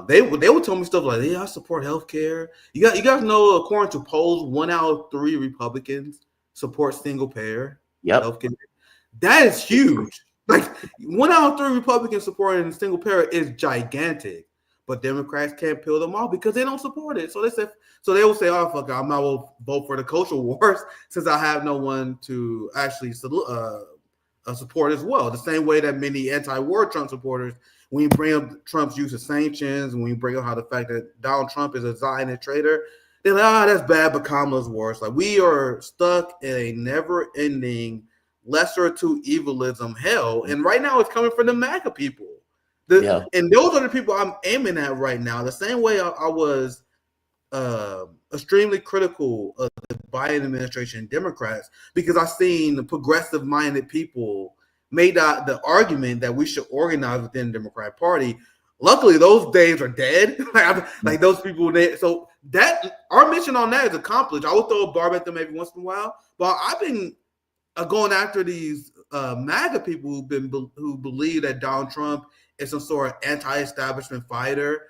They would tell me stuff like, "Yeah, I support healthcare." You guys know, according to polls, 1 out of 3 Republicans support single payer healthcare. That is huge. Like 1 out of 3 Republicans supporting single payer is gigantic, but Democrats can't peel them off because they don't support it. So they will say, "Oh fuck, I'm not going to vote for the cultural wars since I have no one to actually support as well." The same way that many anti-war Trump supporters. When you bring up Trump's use of sanctions, when you bring up how the fact that Donald Trump is a Zionist traitor, they're like, that's bad, but Kamala's worse. Like, we are stuck in a never-ending lesser to evilism hell. And right now it's coming from the MAGA people. And those are the people I'm aiming at right now. The same way I was extremely critical of the Biden administration and Democrats because I've seen progressive-minded people made the argument that we should organize within the Democratic Party. Luckily, those days are dead. Like those people, so that our mission on that is accomplished. I will throw a barb at them every once in a while, but I've been going after these MAGA people who believe that Donald Trump is some sort of anti-establishment fighter.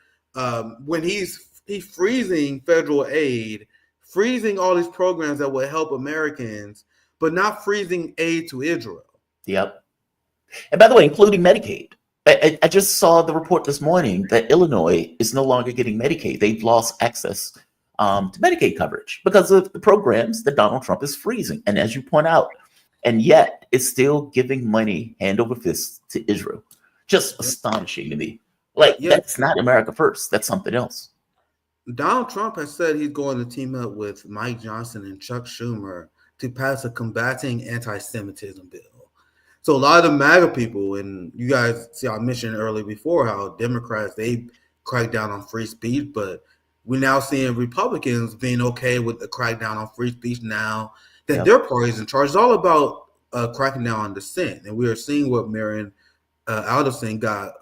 When he's freezing federal aid, freezing all these programs that will help Americans, but not freezing aid to Israel. Yep. And by the way, including Medicaid. I just saw the report this morning that Illinois is no longer getting Medicaid. They've lost access to Medicaid coverage because of the programs that Donald Trump is freezing. And as you point out, and yet it's still giving money hand over fist to Israel. Just astonishing to me. Like, that's not America first. That's something else. Donald Trump has said he's going to team up with Mike Johnson and Chuck Schumer to pass a combating anti-Semitism bill. So a lot of the MAGA people, and you guys see, I mentioned earlier before how Democrats, they crack down on free speech, but we're now seeing Republicans being okay with the crackdown on free speech now that their party's in charge. It's all about cracking down on dissent. And we are seeing what Marion Alderson got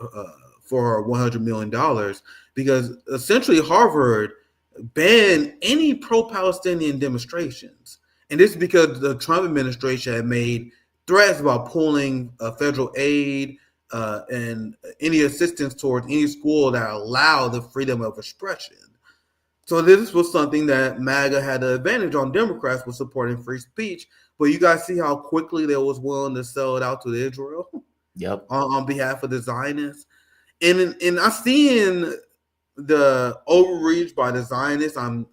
for $100 million because essentially Harvard banned any pro-Palestinian demonstrations. And this is because the Trump administration had made threats about pulling federal aid and any assistance towards any school that allowed the freedom of expression. So this was something that MAGA had an advantage on. Democrats was supporting free speech, but you guys see how quickly they was willing to sell it out to Israel on behalf of the Zionists. And I'm seeing the overreach by the Zionists. And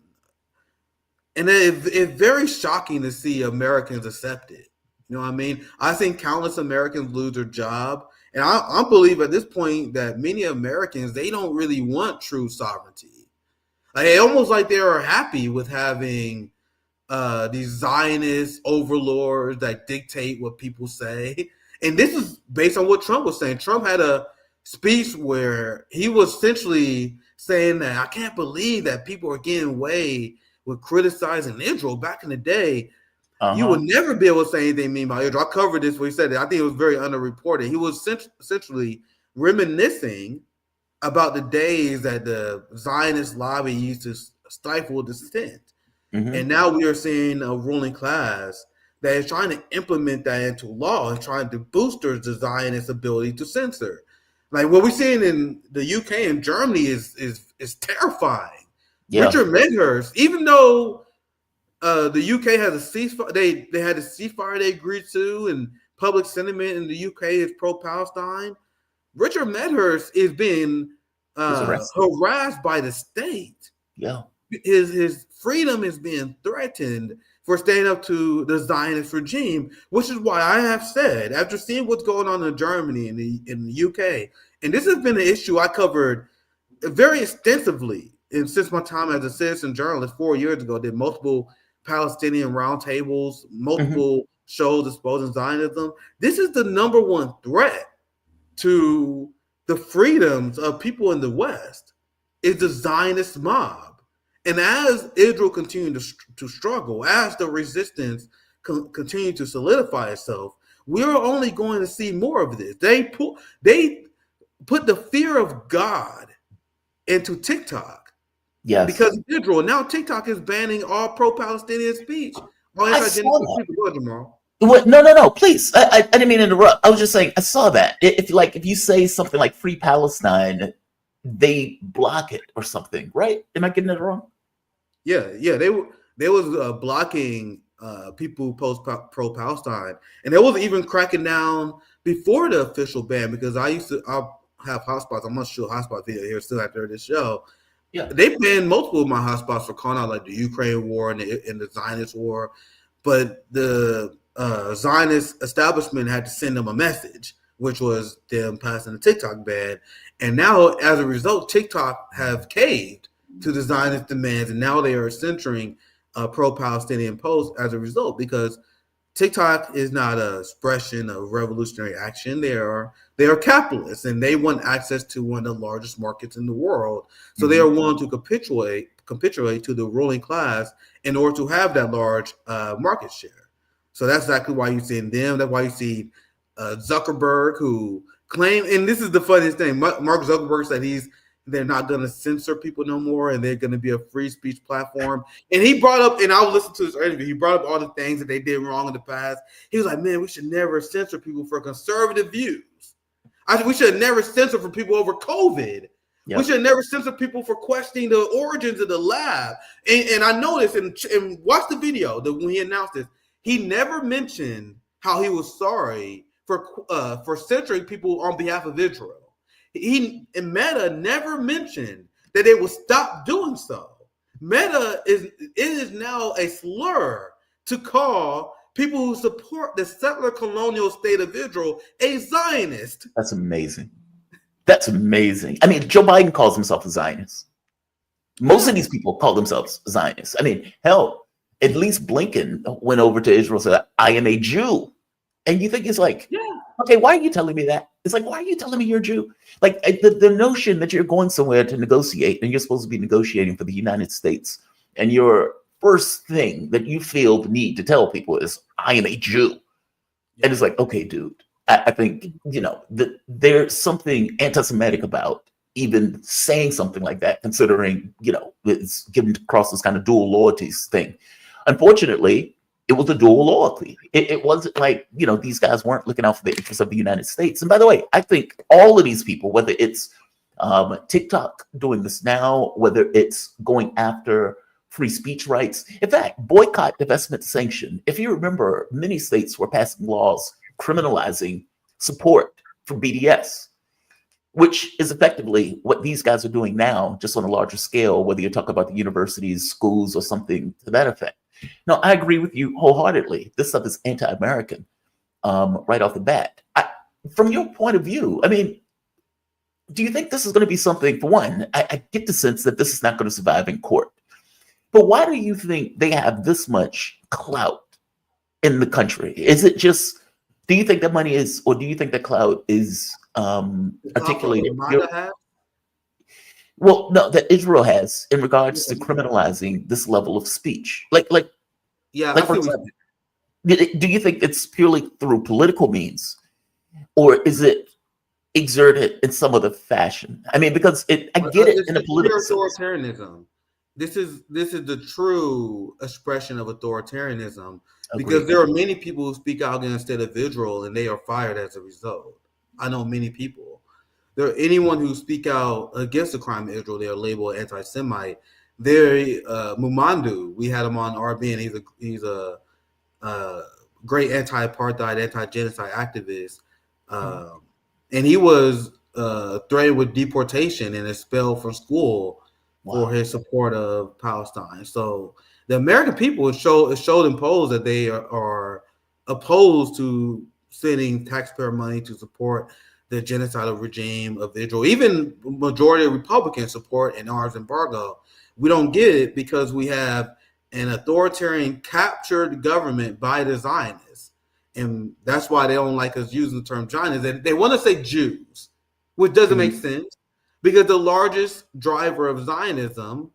it's very shocking to see Americans accept it. You know what I mean? I think countless Americans lose their job. And I believe at this point that many Americans, they don't really want true sovereignty. Like, almost like they are happy with having these Zionist overlords that dictate what people say. And this is based on what Trump was saying. Trump had a speech where he was essentially saying that I can't believe that people are getting away with criticizing Israel. Back in the day, you would never be able to say anything mean about Israel. I covered this when he said that. I think it was very underreported. He was essentially reminiscing about the days that the Zionist lobby used to stifle dissent. And now we are seeing a ruling class that is trying to implement that into law and trying to boost the Zionist ability to censor. Like what we're seeing in the UK and Germany is terrifying. Richard Medhurst, even though the UK has a ceasefire, they had a ceasefire they agreed to, and public sentiment in the UK is pro-Palestine. Richard Medhurst is being harassed by the state. His freedom is being threatened for standing up to the Zionist regime, which is why I have said, after seeing what's going on in Germany and in the UK, and this has been an issue I covered very extensively, and since my time as a citizen journalist 4 years ago, did multiple Palestinian roundtables, multiple shows exposing Zionism. This is the number one threat to the freedoms of people in the West, is the Zionist mob. And as Israel continues to struggle, as the resistance continues to solidify itself, we are only going to see more of this. They put the fear of God into TikTok. Because of Israel. Now TikTok is banning all pro-Palestinian speech. No, please. I didn't mean to interrupt. I was just saying, I saw that. If you say something like Free Palestine, they block it or something, right? Am I getting it wrong? Yeah. They was blocking people who post pro-Palestine, and they was even cracking down before the official ban, because I'll have hotspots. I'm not sure hotspot video here still after this show. They banned multiple of my hotspots for calling out like the Ukraine war and the Zionist war, but the Zionist establishment had to send them a message, which was them passing the TikTok ban. And now, as a result, TikTok have caved to the Zionist demands, and now they are censoring pro-Palestinian posts as a result, because TikTok is not an expression of revolutionary action. They are capitalists, and they want access to one of the largest markets in the world. So they are willing to capitulate capitulate to the ruling class in order to have that large market share. So that's exactly why you see them. That's why you see Zuckerberg, who claim, and this is the funniest thing, Mark Zuckerberg said they're not going to censor people no more, and they're going to be a free speech platform. And he brought up, and I was listening to his interview, he brought up all the things that they did wrong in the past. He was like, man, we should never censor people for conservative views. We should never censor for people over COVID. Yep. We should never censor people for questioning the origins of the lab. And I noticed, and watch the video that when he announced this, he never mentioned how he was sorry for censoring people on behalf of Israel. And Meta never mentioned that they will stop doing so. Meta is now a slur to call people who support the settler colonial state of Israel a Zionist. That's amazing. That's amazing. I mean, Joe Biden calls himself a Zionist. Most of these people call themselves Zionists. I mean, hell, at least Blinken went over to Israel and said, I am a Jew. And you think it's like, okay, why are you telling me that? It's like, why are you telling me you're a Jew? Like the notion that you're going somewhere to negotiate and you're supposed to be negotiating for the United States, and your first thing that you feel the need to tell people is, I am a Jew. And it's like, okay, dude, I think, there's something anti-Semitic about even saying something like that, considering, it's given across this kind of dual loyalties thing. Unfortunately, it was a dual loyalty. It wasn't like, these guys weren't looking out for the interests of the United States. And by the way, I think all of these people, whether it's TikTok doing this now, whether it's going after free speech rights, in fact, boycott, divestment, sanction. If you remember, many states were passing laws criminalizing support for BDS, which is effectively what these guys are doing now, just on a larger scale, whether you're talking about the universities, schools, or something to that effect. No, I agree with you wholeheartedly. This stuff is anti-American right off the bat. From your point of view, I mean, do you think this is going to be something, for one, I get the sense that this is not going to survive in court. But why do you think they have this much clout in the country? Is it just, do you think that money is, or do you think that clout is articulated? Well, no, that Israel has in regards to criminalizing this level of speech. Yeah. Like, for example, do you think it's purely through political means, or is it exerted in some other fashion? I mean, because I get it in a political sense. Authoritarianism. This is the true expression of authoritarianism, because Agreed. there are many people who speak out against the state of Israel and they are fired as a result. I know many people. Anyone who speak out against the crime of Israel, they are labeled anti-Semite. Mumandu, we had him on RB, and he's a great anti-apartheid, anti-genocide activist, and he was threatened with deportation and expelled from school for his support of Palestine. So the American people showed and posed that they are opposed to sending taxpayer money to support the genocidal regime of Israel. Even majority of Republicans support an arms embargo. We don't get it because we have an authoritarian captured government by the Zionists. And that's why they don't like us using the term Zionists. And they want to say Jews, which doesn't make sense, because the largest driver of Zionism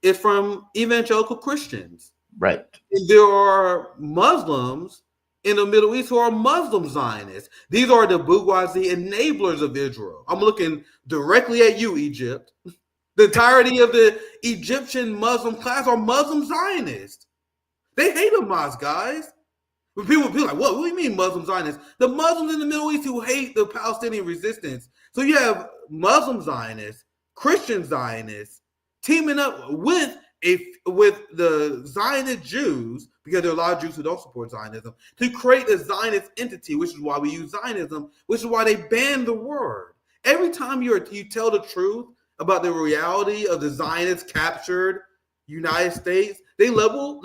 is from evangelical Christians. Right. And there are Muslims in the Middle East who are Muslim Zionists. These are the bourgeoisie enablers of Israel. I'm looking directly at you, Egypt. The entirety of the Egyptian Muslim class are Muslim Zionists. They hate Hamas, guys. When people be like, what do you mean Muslim Zionists? The Muslims in the Middle East who hate the Palestinian resistance. So you have Muslim Zionists, Christian Zionists teaming up with the Zionist Jews, because there are a lot of Jews who don't support Zionism, to create a Zionist entity, which is why we use Zionism, which is why they ban the word. Every time you tell the truth about the reality of the Zionist captured United States, they label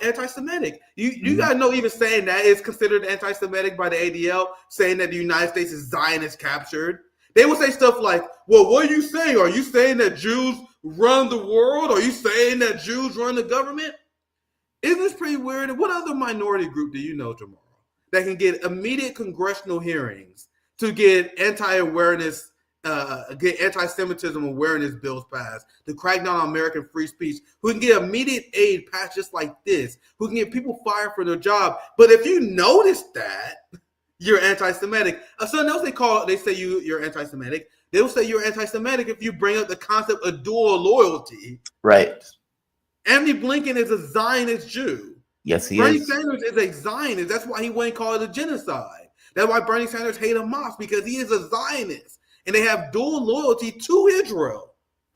anti-Semitic. You gotta know, even saying that is considered anti-Semitic by the ADL, saying that the United States is Zionist captured. They will say stuff like, well, what are you saying? Are you saying that Jews run the world? Are you saying that Jews run the government? Isn't this pretty weird? And what other minority group do you know, Jamal, that can get immediate congressional hearings to get anti-awareness get anti-Semitism awareness bills passed, to crack down on American free speech, who can get immediate aid passed just like this, who can get people fired for their job. But if you notice that you're anti-Semitic, something else they say you're anti-Semitic. They will say you're anti-Semitic if you bring up the concept of dual loyalty. Right. Anthony Blinken is a Zionist Jew. Yes, he Bernie is. Sanders is a Zionist. That's why he wouldn't call it a genocide. That's why Bernie Sanders hates Hamas, because he is a Zionist. And they have dual loyalty to Israel.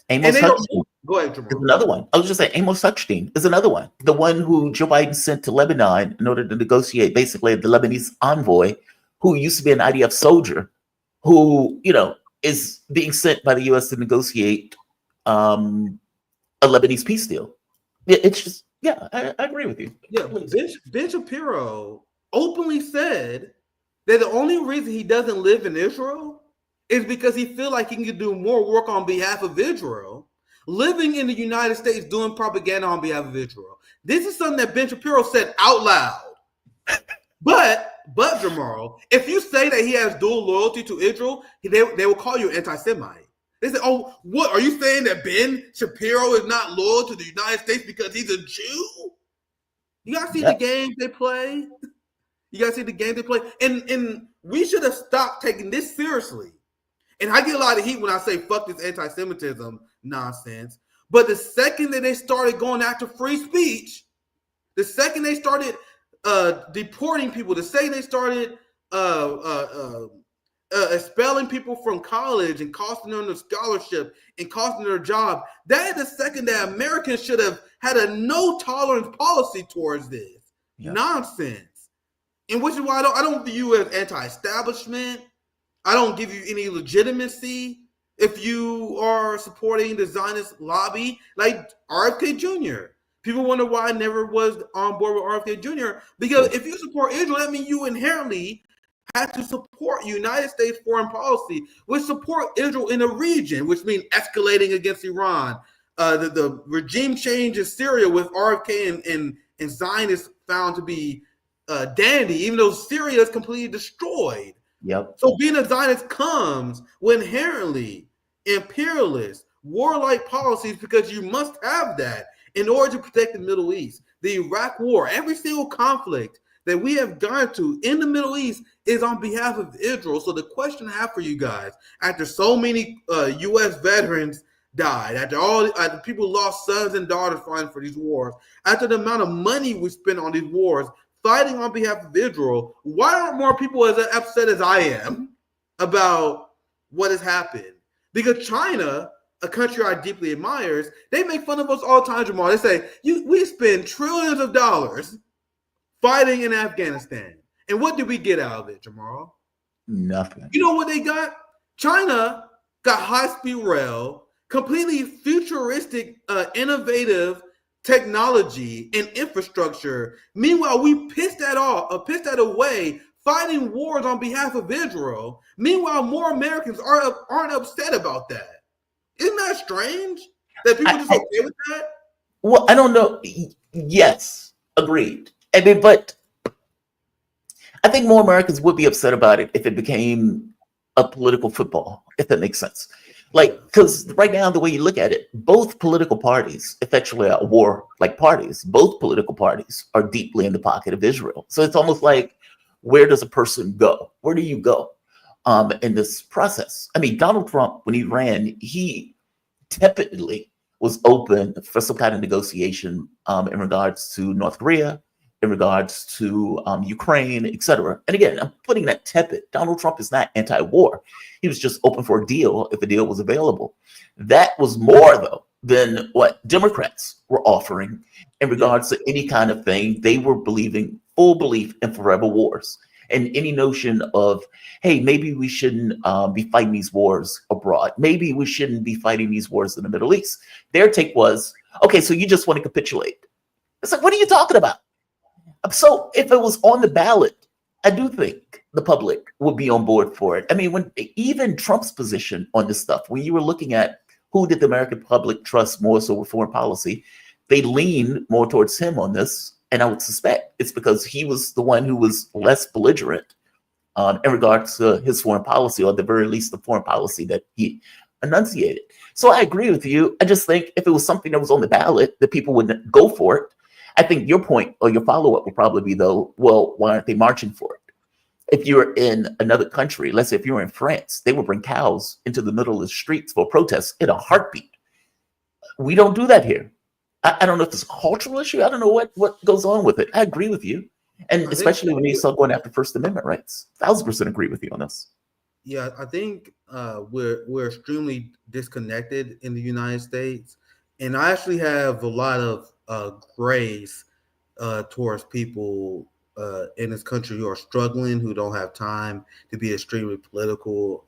Amos Hochstein Go ahead, is Jamal. another one. I was just saying, Amos Hochstein is another one. The one who Joe Biden sent to Lebanon in order to negotiate, basically the Lebanese envoy, who used to be an IDF soldier, who, is being sent by the U.S. to negotiate a Lebanese peace deal. It's just, I agree with you. Yeah, Ben Shapiro openly said that the only reason he doesn't live in Israel is because he feels like he can do more work on behalf of Israel, living in the United States doing propaganda on behalf of Israel. This is something that Ben Shapiro said out loud. But Jamal, if you say that he has dual loyalty to Israel, they will call you anti-Semite. They say, "Oh, what are you saying that Ben Shapiro is not loyal to the United States because he's a Jew?" You gotta see the games they play. You gotta see the games they play, and we should have stopped taking this seriously. And I get a lot of heat when I say "fuck this anti-Semitism" nonsense. But the second that they started going after free speech, the second they started deporting people, the second they started expelling people from college and costing them their scholarship and costing their job, that is the second that Americans should have had a no tolerance policy towards this nonsense. And which is why I don't view you as anti-establishment. I don't give you any legitimacy if you are supporting the Zionist lobby like RFK Jr. People wonder why I never was on board with RFK Jr. Because if you support Israel, that means you inherently have to support United States foreign policy, which support Israel in the region, which means escalating against Iran. The regime change in Syria with RFK and Zionists found to be dandy, even though Syria is completely destroyed. Yep. So being a Zionist comes with inherently imperialist, warlike policies, because you must have that in order to protect the Middle East. The Iraq War, every single conflict that we have gone to in the Middle East is on behalf of Israel. So the question I have for you guys, after so many U.S. veterans died, after people lost sons and daughters fighting for these wars, after the amount of money we spent on these wars, fighting on behalf of Israel, why aren't more people as upset as I am about what has happened? Because China, a country I deeply admire, they make fun of us all the time, Jamal. They say, we spend trillions of dollars fighting in Afghanistan. And what did we get out of it, Jamal? Nothing. You know what they got? China got high-speed rail, completely futuristic, innovative technology and infrastructure. Meanwhile, we pissed that away, fighting wars on behalf of Israel. Meanwhile, more Americans aren't upset about that. Isn't that strange? That people just okay with that? Well, I don't know. Yes, agreed. I mean, but I think more Americans would be upset about it if it became a political football, if that makes sense. Like, because right now, the way you look at it, both political parties, effectually are war-like parties, both political parties are deeply in the pocket of Israel. So it's almost like, where does a person go? Where do you go in this process? I mean, Donald Trump, when he ran, he tepidly was open for some kind of negotiation in regards to North Korea, in regards to Ukraine, etc. And again, I'm putting that tepid. Donald Trump is not anti-war. He was just open for a deal if a deal was available. That was more, though, than what Democrats were offering in regards to any kind of thing. They were believing full belief in forever wars. And any notion of, hey, maybe we shouldn't be fighting these wars abroad. Maybe we shouldn't be fighting these wars in the Middle East. Their take was, okay, so you just want to capitulate. It's like, what are you talking about? So if it was on the ballot, I do think the public would be on board for it. I mean, when even Trump's position on this stuff, when you were looking at who did the American public trust more so with foreign policy, they lean more towards him on this. And I would suspect it's because he was the one who was less belligerent in regards to his foreign policy, or at the very least the foreign policy that he enunciated. So I agree with you. I just think if it was something that was on the ballot, that people would go for it. I think your point or your follow-up would probably be, though, well, why aren't they marching for it? If you're in another country, let's say if you're in France, they would bring cows into the middle of the streets for protests in a heartbeat. We don't do that here. I don't know if it's a cultural issue. I don't know what goes on with it. I agree with you. And especially when you start going after First Amendment rights. 1,000% agree with you on this. Yeah, I think we're extremely disconnected in the United States. And I actually have a lot of grace towards people in this country who are struggling, who don't have time to be extremely political.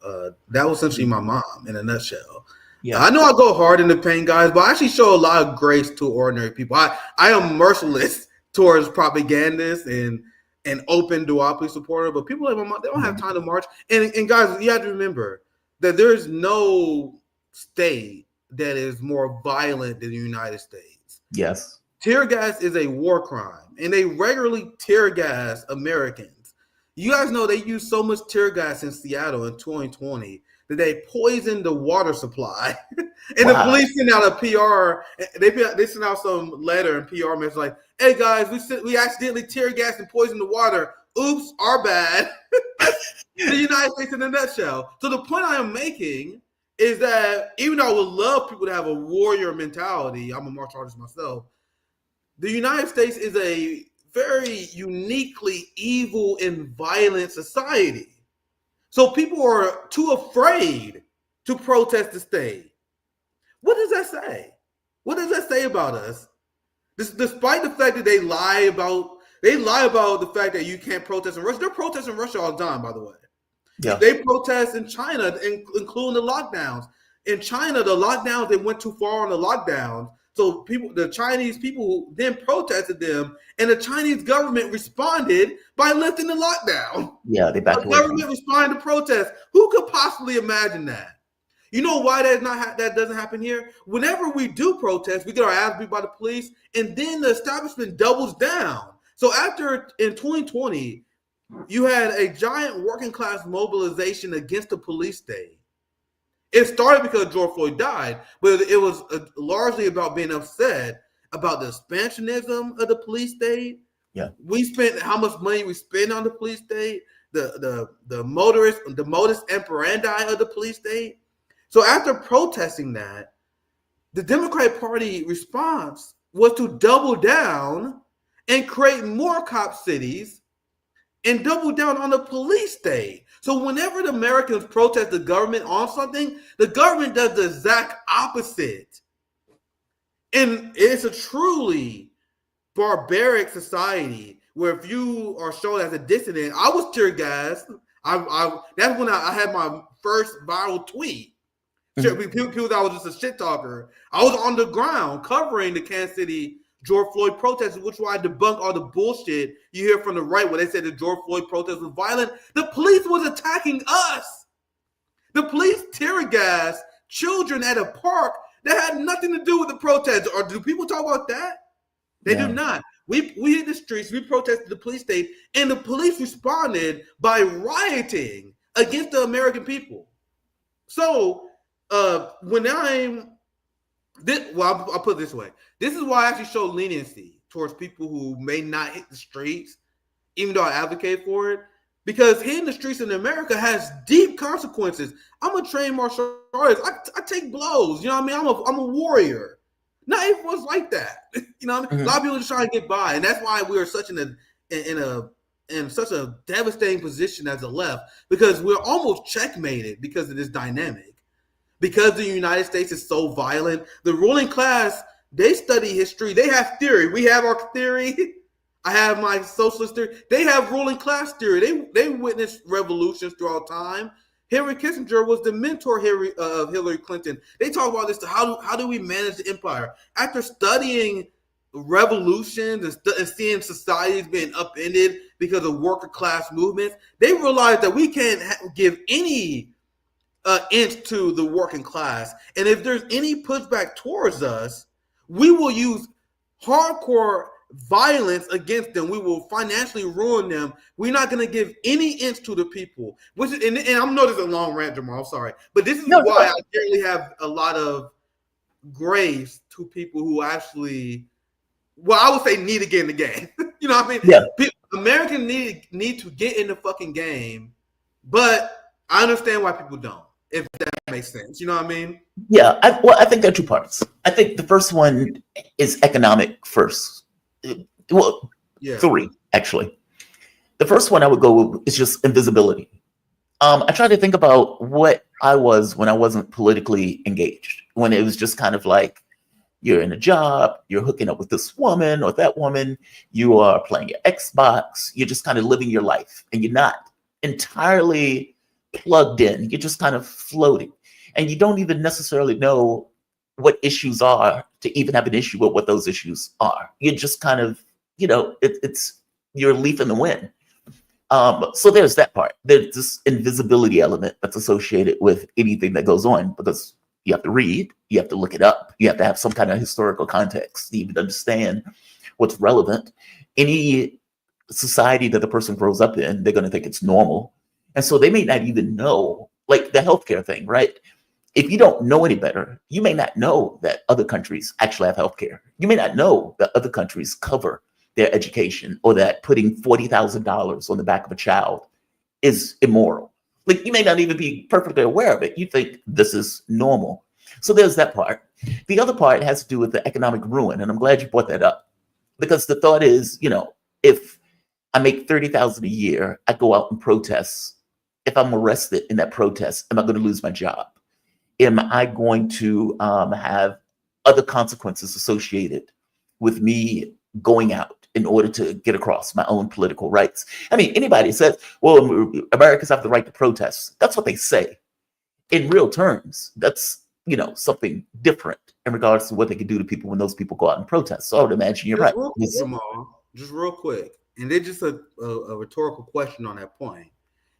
That was essentially my mom in a nutshell. Yeah. I know I go hard in the paint, guys, but I actually show a lot of grace to ordinary people. I am merciless towards propagandists and open duopoly supporter, but people like my mom, they don't have time to march. And guys, you have to remember that there's no state that is more violent than the United States. Yes. Tear gas is a war crime, and they regularly tear gas Americans. You guys know they used so much tear gas in Seattle in 2020 that they poisoned the water supply. And the police sent out a PR. They sent out some letter and PR message like, "Hey guys, we accidentally tear gas and poisoned the water. Oops, our bad." The United States in a nutshell. So the point I am making is that even though I would love people to have a warrior mentality, I'm a martial artist myself. The United States is a very uniquely evil and violent society. So people are too afraid to protest the state. What does that say? What does that say about us? Despite the fact that they lie about the fact that you can't protest in Russia. They're protesting Russia all the time, by the way. Yeah. They protest in China, including the lockdowns. In China, the lockdowns, they went too far on the lockdowns. So the Chinese people then protested them, and the Chinese government responded by lifting the lockdown. Yeah, they backed away. The government responded to protest. Who could possibly imagine that? You know why that doesn't happen here? Whenever we do protest, we get our ass beat by the police, and then the establishment doubles down. So in 2020, you had a giant working class mobilization against the police state. It started because George Floyd died, but it was largely about being upset about the expansionism of the police state. Yeah, we spent how much money we spend on the police state, the modus operandi of the police state. So after protesting that, the Democratic Party response was to double down and create more cop cities and double down on the police state. So whenever the Americans protest the government on something, the government does the exact opposite. And it's a truly barbaric society where if you are shown as a dissident, I was tear gassed. That's when I had my first viral tweet. People thought I was just a shit talker. I was on the ground covering the Kansas City George Floyd protests, which is why I debunk all the bullshit you hear from the right where they said the George Floyd protest was violent. The police was attacking us. The police tear gas children at a park that had nothing to do with the protest. Or do people talk about that? They do not. We hit the streets, we protested the police state, and the police responded by rioting against the American people. So I'll put it this way. This is why I actually show leniency towards people who may not hit the streets, even though I advocate for it, because hitting the streets in America has deep consequences. I'm a trained martial artist. I take blows. You know what I mean? I'm a warrior. Not everyone's like that. You know what I mean? A lot of people are just trying to get by, and that's why we are such in such a devastating position as a left, because we're almost checkmated because of this dynamic. Because the United States is so violent, the ruling class, they study history. They have theory. We have our theory. I have my socialist theory. They have ruling class theory. They witnessed revolutions throughout time. Henry Kissinger was the mentor of Hillary Clinton. They talk about this. How do we manage the empire? After studying revolutions and seeing societies being upended because of worker class movements, they realized that we can't give any inch to the working class. And if there's any pushback towards us, we will use hardcore violence against them. We will financially ruin them. We're not going to give any inch to the people. Which is, and I'm know this is a long rant, Jamal. I'm sorry, but this is why I generally have a lot of grace to people who actually, well, I would say need to get in the game. You know what I mean? Yeah. Americans need to get in the fucking game, but I understand why people don't, if that makes sense. You know what I mean? Yeah. I think there are two parts. I think the first one is economic first. Well, three, actually. The first one I would go with is just invisibility. I try to think about what I was when I wasn't politically engaged, when it was just kind of like, you're in a job, you're hooking up with this woman or that woman, you are playing your Xbox, you're just kind of living your life, and you're not entirely plugged in. You're just kind of floating, and you don't even necessarily know what issues are to even have an issue with what those issues are. You're just kind of, it's you're a leaf in the wind. So there's that part. There's this invisibility element that's associated with anything that goes on, because you have to read, you have to look it up, you have to have some kind of historical context to even understand what's relevant. Any society that the person grows up in, they're going to think it's normal. And so they may not even know, like the healthcare thing, right? If you don't know any better, you may not know that other countries actually have healthcare. You may not know that other countries cover their education, or that putting $40,000 on the back of a child is immoral. Like, you may not even be perfectly aware of it. You think this is normal. So there's that part. The other part has to do with the economic ruin. And I'm glad you brought that up, because the thought is, if I make $30,000 a year, I go out and protest. If I'm arrested in that protest, am I going to lose my job? Am I going to have other consequences associated with me going out in order to get across my own political rights? I mean, anybody says, well, Americans have the right to protest. That's what they say. In real terms, that's, something different in regards to what they can do to people when those people go out and protest. So I would imagine you're right. Just real quick. And then just a rhetorical question on that point.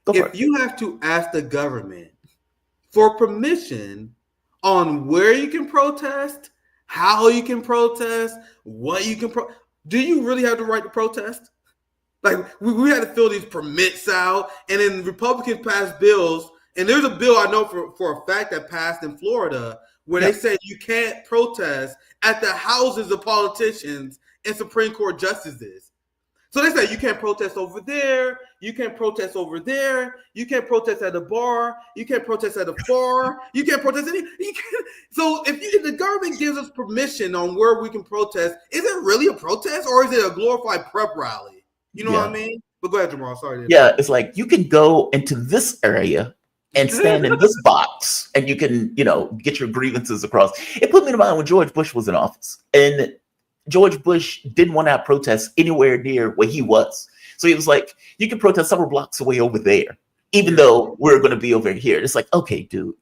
If you have to ask the government for permission on where you can protest, how you can protest, what you can do you really have the right to protest? Like, we had to fill these permits out, and then Republicans passed bills, and there's a bill I know for a fact that passed in Florida where they said you can't protest at the houses of politicians and Supreme Court justices. So they said you can't protest over there, you can't protest over there, you can't protest at a bar, you can't protest at a bar, you can't protest So if the government gives us permission on where we can protest, is it really a protest, or is it a glorified prep rally? You know what I mean? But go ahead, Jamal. Sorry. Yeah, it's like, you can go into this area and stand in this box, and you can, get your grievances across. It put me to mind when George Bush was in office, and George Bush didn't want to have protests anywhere near where he was. So he was like, you can protest several blocks away over there, even though we're going to be over here. It's like, okay, dude,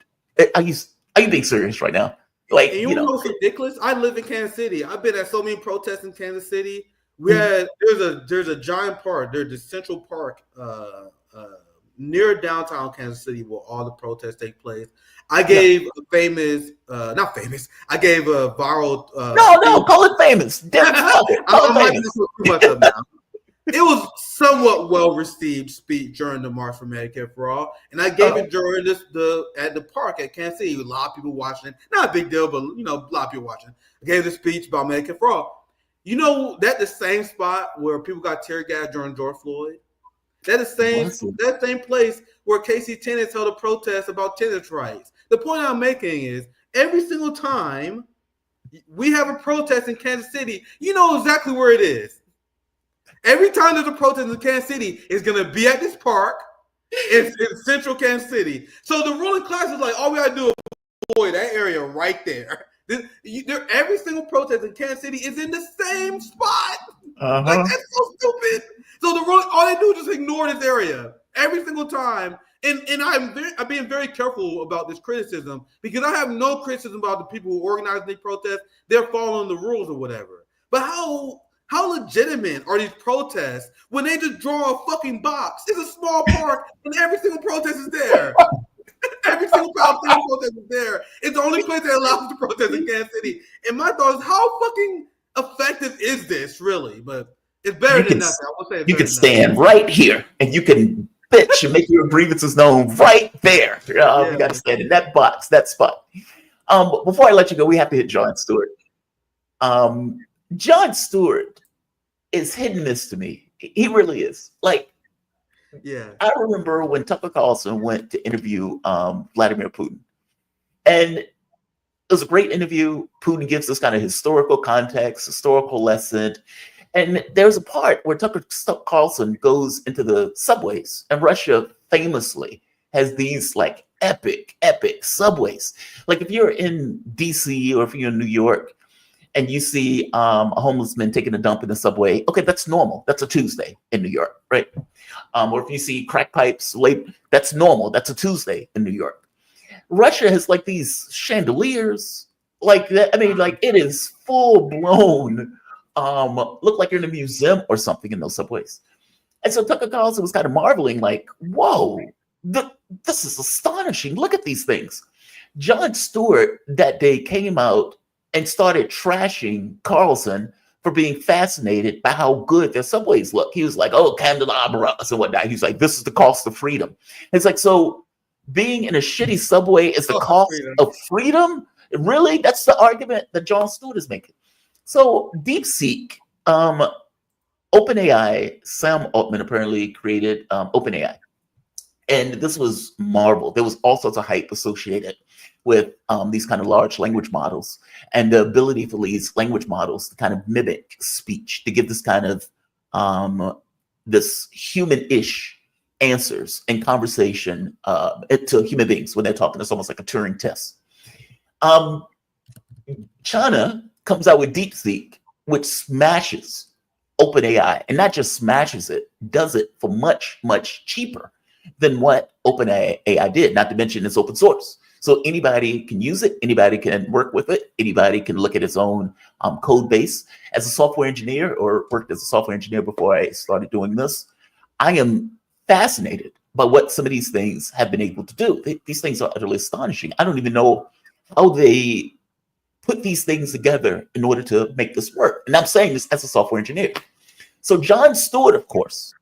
are you being serious right now? Like, and you know what's ridiculous? I live in Kansas City. I've been at so many protests in Kansas City. There's a giant park. There's the Central Park near downtown Kansas City where all the protests take place. I gave a famous, not famous. I gave a viral. No, call it famous. I might be too much of now. It was somewhat well received speech during the March for Medicare for All, and I gave it during at the park at Kansas City. A lot of people watching. Not a big deal, but a lot of people watching. I gave the speech about Medicare for All. That the same spot where people got tear gas during George Floyd. That same place where Casey Tennis held a protest about tennis rights. The point I'm making is, every single time we have a protest in Kansas City, you know exactly where it is. Every time there's a protest in Kansas City, it's going to be at this park in central Kansas City. So the ruling class is like, all we got to do is avoid that area right there. Every single protest in Kansas City is in the same spot. Like, that's so stupid. So all they do is just ignore this area every single time. And I'm being very careful about this criticism, because I have no criticism about the people who organize the protest. They're following the rules or whatever. But how legitimate are these protests when they just draw a fucking box? It's a small park and every single protest is there. Every single protest is there. It's the only place that allows us to protest in Kansas City. And my thought is, how fucking effective is this really? But it's better than nothing. I will say it's you better can than nothing. stand right here and you can bitch and make your grievances known right there. Yeah. You got to stand in that box, that spot. Before I let you go, we have to hit Jon Stewart. Jon Stewart is hit and miss to me. He really is. Like, Yeah. I remember when Tucker Carlson went to interview Vladimir Putin, and it was a great interview. Putin gives this kind of historical context, historical lesson. And there's a part where Tucker Carlson goes into the subways, and Russia famously has these like epic subways. Like if you're in DC or if you're in New York and you see a homeless man taking a dump in the subway, okay, that's normal. That's a Tuesday in New York, right? Or if you see crack pipes, that's normal. That's a Tuesday in New York. Russia has like these chandeliers, like that. I mean, like it is full blown. Look like you're in a museum or something in those subways. And so Tucker Carlson was kind of marveling, like, whoa, this is astonishing. Look at these things. Jon Stewart that day came out and started trashing Carlson for being fascinated by how good their subways look. He was like, oh, candelabras and whatnot. He's like, this is the cost of freedom. It's like, so being in a shitty subway is the cost of freedom? Really? That's the argument that Jon Stewart is making. So DeepSeek, OpenAI, Sam Altman apparently created OpenAI. And this was marvel. There was all sorts of hype associated with these kind of large language models and the ability for these language models to kind of mimic speech, to give this kind of this human-ish answers and conversation to human beings when they're talking. It's almost like a Turing test. China comes out with DeepSeek, which smashes OpenAI, and not just smashes it, does it for much, much cheaper than what OpenAI did, not to mention it's open source. So anybody can use it, anybody can work with it, anybody can look at its own code base. As a software engineer, or worked as a software engineer before I started doing this, I am fascinated by what some of these things have been able to do. These things are utterly astonishing. I don't even know how they put these things together in order to make this work. And I'm saying this as a software engineer. So Jon Stewart, of course,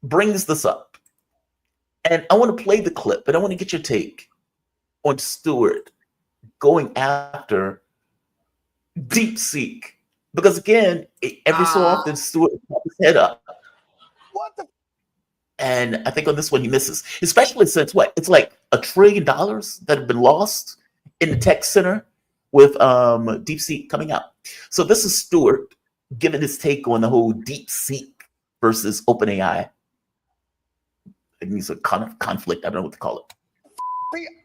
brings this up. And I want to play the clip, but I want to get your take on Stewart going after DeepSeek. Because again, every so often, Stewart pops his head up. What the? And I think on this one he misses, especially since it's like $1 trillion that have been lost in the tech center with DeepSeek coming out. So this is Stewart giving his take on the whole DeepSeek versus OpenAI. It means a kind of conflict. I don't know what to call it.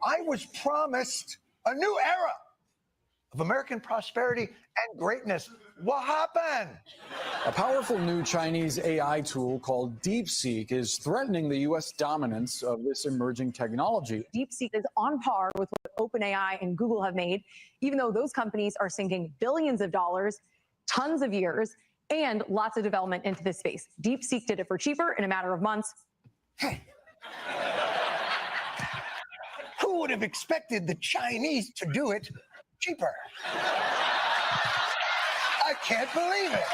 I was promised a new era of American prosperity and greatness. What happened? A powerful new Chinese AI tool called DeepSeek is threatening the U.S. dominance of this emerging technology. DeepSeek is on par with what OpenAI and Google have made, even though those companies are sinking billions of dollars, tons of years, and lots of development into this space. DeepSeek did it for cheaper in a matter of months. Hey. Who would have expected the Chinese to do it cheaper? I can't believe it.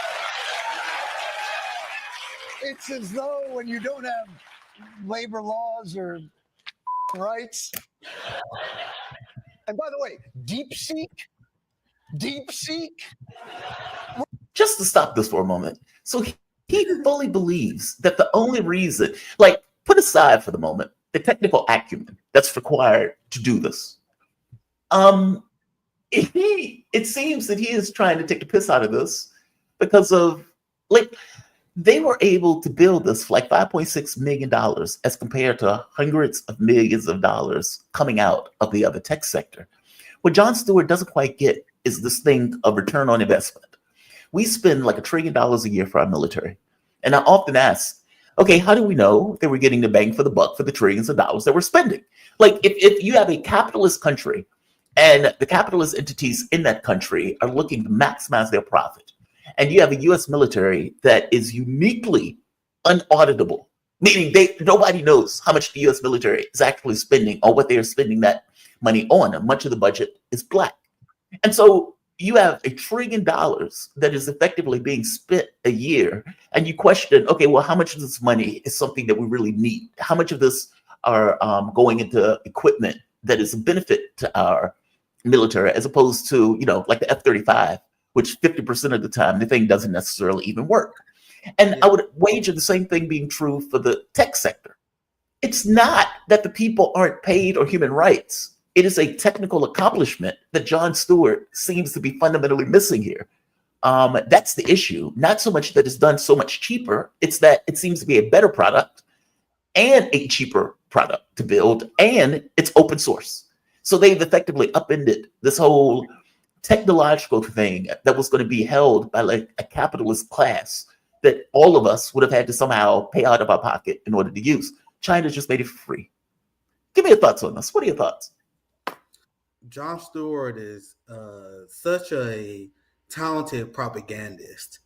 It's as though when you don't have labor laws or rights. And by the way, DeepSeek. Just to stop this for a moment. So he fully believes that the only reason, like, put aside for the moment the technical acumen that's required to do this. It seems that he is trying to take the piss out of this because of, like, they were able to build this for like $5.6 million as compared to hundreds of millions of dollars coming out of the other tech sector. What Jon Stewart doesn't quite get is this thing of return on investment. We spend like $1 trillion a year for our military. And I often ask, okay, how do we know that we're getting the bang for the buck for the trillions of dollars that we're spending? Like if you have a capitalist country and the capitalist entities in that country are looking to maximize their profit, and you have a U.S. military that is uniquely unauditable, meaning nobody knows how much the U.S. military is actually spending or what they are spending that money on, and much of the budget is black. And so you have $1 trillion that is effectively being spent a year, and you question, okay, well, how much of this money is something that we really need? How much of this are going into equipment that is a benefit to our military, as opposed to, like the F-35, which 50% of the time the thing doesn't necessarily even work. And I would wager the same thing being true for the tech sector. It's not that the people aren't paid or human rights. It is a technical accomplishment that Jon Stewart seems to be fundamentally missing here. That's the issue. Not so much that it's done so much cheaper. It's that it seems to be a better product and a cheaper product to build, and it's open source. So they've effectively upended this whole technological thing that was going to be held by like a capitalist class that all of us would have had to somehow pay out of our pocket in order to use. China just made it free. Give me your thoughts on this. What are your thoughts? Jon Stewart is such a talented propagandist.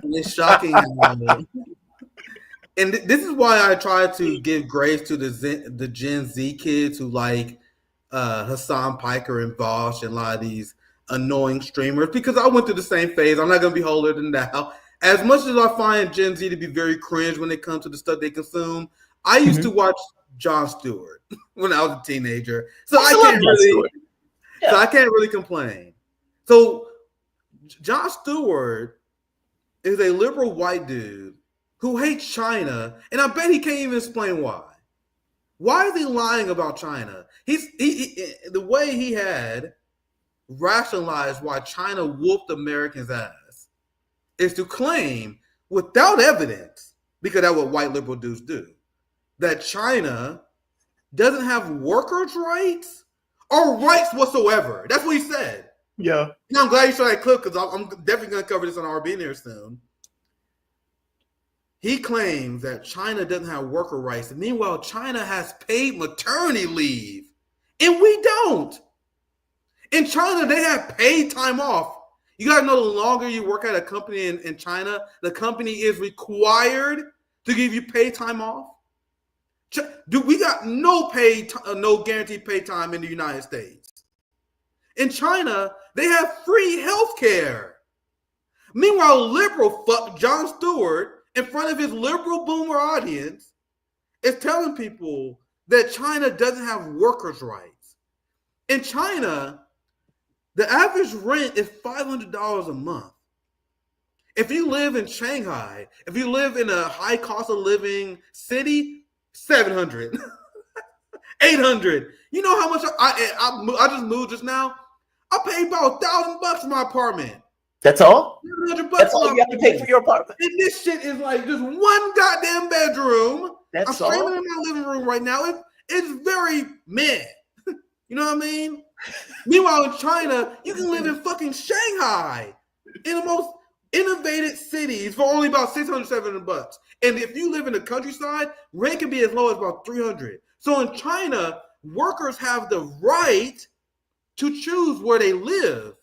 It's shocking. And this is why I try to give grace to the Gen Z kids who like Hassan Piker and Vosh and a lot of these annoying streamers, because I went through the same phase. I'm not going to be holier than thou. As much as I find Gen Z to be very cringe when it comes to the stuff they consume, I used to watch Jon Stewart when I was a teenager, so I can't really complain. So Jon Stewart is a liberal white dude who hates China, and I bet he can't even explain why. Why is he lying about China? The way he had rationalized why China whooped Americans' ass is to claim, without evidence, because that's what white liberal dudes do, that China doesn't have workers' rights or rights whatsoever. That's what he said. Yeah. Now, I'm glad you saw that clip, because I'm definitely going to cover this on RB there soon. He claims that China doesn't have worker rights. And meanwhile, China has paid maternity leave, and we don't. In China, they have paid time off. You got to know, the longer you work at a company in China, the company is required to give you paid time off. Dude, we got no guaranteed paid time in the United States. In China, they have free health care. Meanwhile, liberal fuck Jon Stewart, in front of his liberal boomer audience, is telling people that China doesn't have workers' rights. In China, the average rent is $500 a month. If you live in Shanghai, if you live in a high cost of living city, $700, $800. You know how much I just moved just now? I paid about $1,000 for my apartment. That's all? $700 That's all you have to pay for your apartment? And this shit is like just one goddamn bedroom. That's I'm all? streaming in my living room right now. It's very meh. You know what I mean? Meanwhile, in China, you can live in fucking Shanghai, in the most innovative cities, for only about $600, $700. And if you live in the countryside, rent can be as low as about $300. So in China, workers have the right to choose where they live.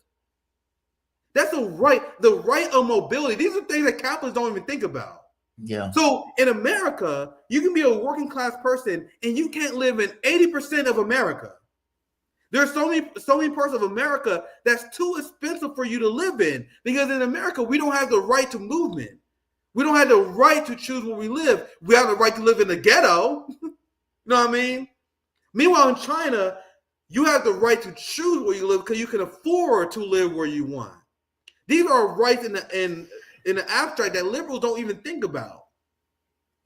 That's the right of mobility. These are things that capitalists don't even think about. Yeah. So in America, you can be a working class person and you can't live in 80% of America. There's so many parts of America that's too expensive for you to live in, because in America, we don't have the right to movement. We don't have the right to choose where we live. We have the right to live in the ghetto. You know what I mean? Meanwhile, in China, you have the right to choose where you live because you can afford to live where you want. These are rights in the abstract that liberals don't even think about.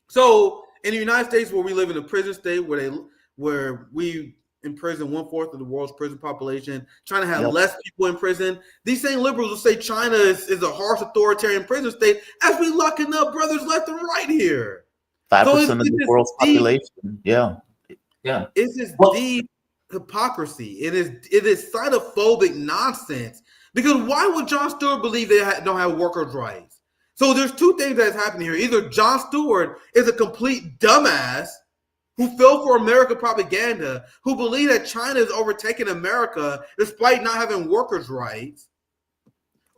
So in the United States, where we live in a prison state, where we imprison 1/4 of the world's prison population, China has less people in prison. These same liberals will say China is a harsh authoritarian prison state, as we locking up brothers left and right here. 5% of the world's population. Yeah. It's this deep hypocrisy. It is xenophobic nonsense. Because why would Jon Stewart believe they don't have workers' rights? So there's two things that's happening here. Either Jon Stewart is a complete dumbass who fell for American propaganda, who believe that China is overtaking America despite not having workers' rights,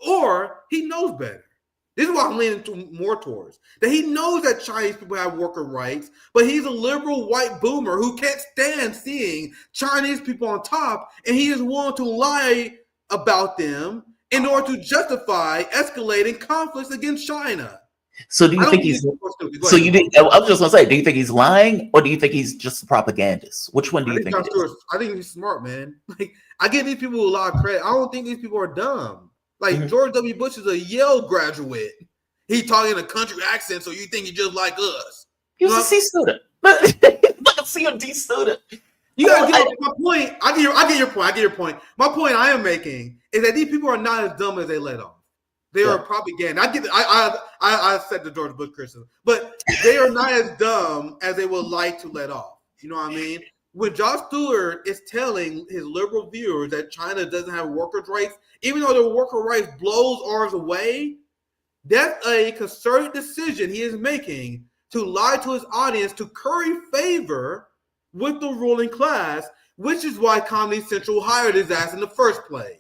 or he knows better. This is what I'm leaning more towards. That he knows that Chinese people have worker rights, but he's a liberal white boomer who can't stand seeing Chinese people on top, and he is willing to lie about them in order to justify escalating conflicts against China. So do you think he's? So you did? I was just gonna say, do you think he's lying, or do you think he's just a propagandist? Which one do you think? I think he's smart, man. Like, I give these people a lot of credit. I don't think these people are dumb. Like George W. Bush is a Yale graduate. He talking in a country accent, so you think he just like us? He was a C student, like a C or D student. You gotta get my point. I get your point. I get your point. My point I am making is that these people are not as dumb as they let on. They are propaganda. I said the George Bush criticism, but they are not as dumb as they would like to let off. You know what I mean? When Jon Stewart is telling his liberal viewers that China doesn't have workers' rights, even though their worker rights blows ours away, that's a concerted decision he is making to lie to his audience to curry favor with the ruling class, which is why Comedy Central hired his ass in the first place.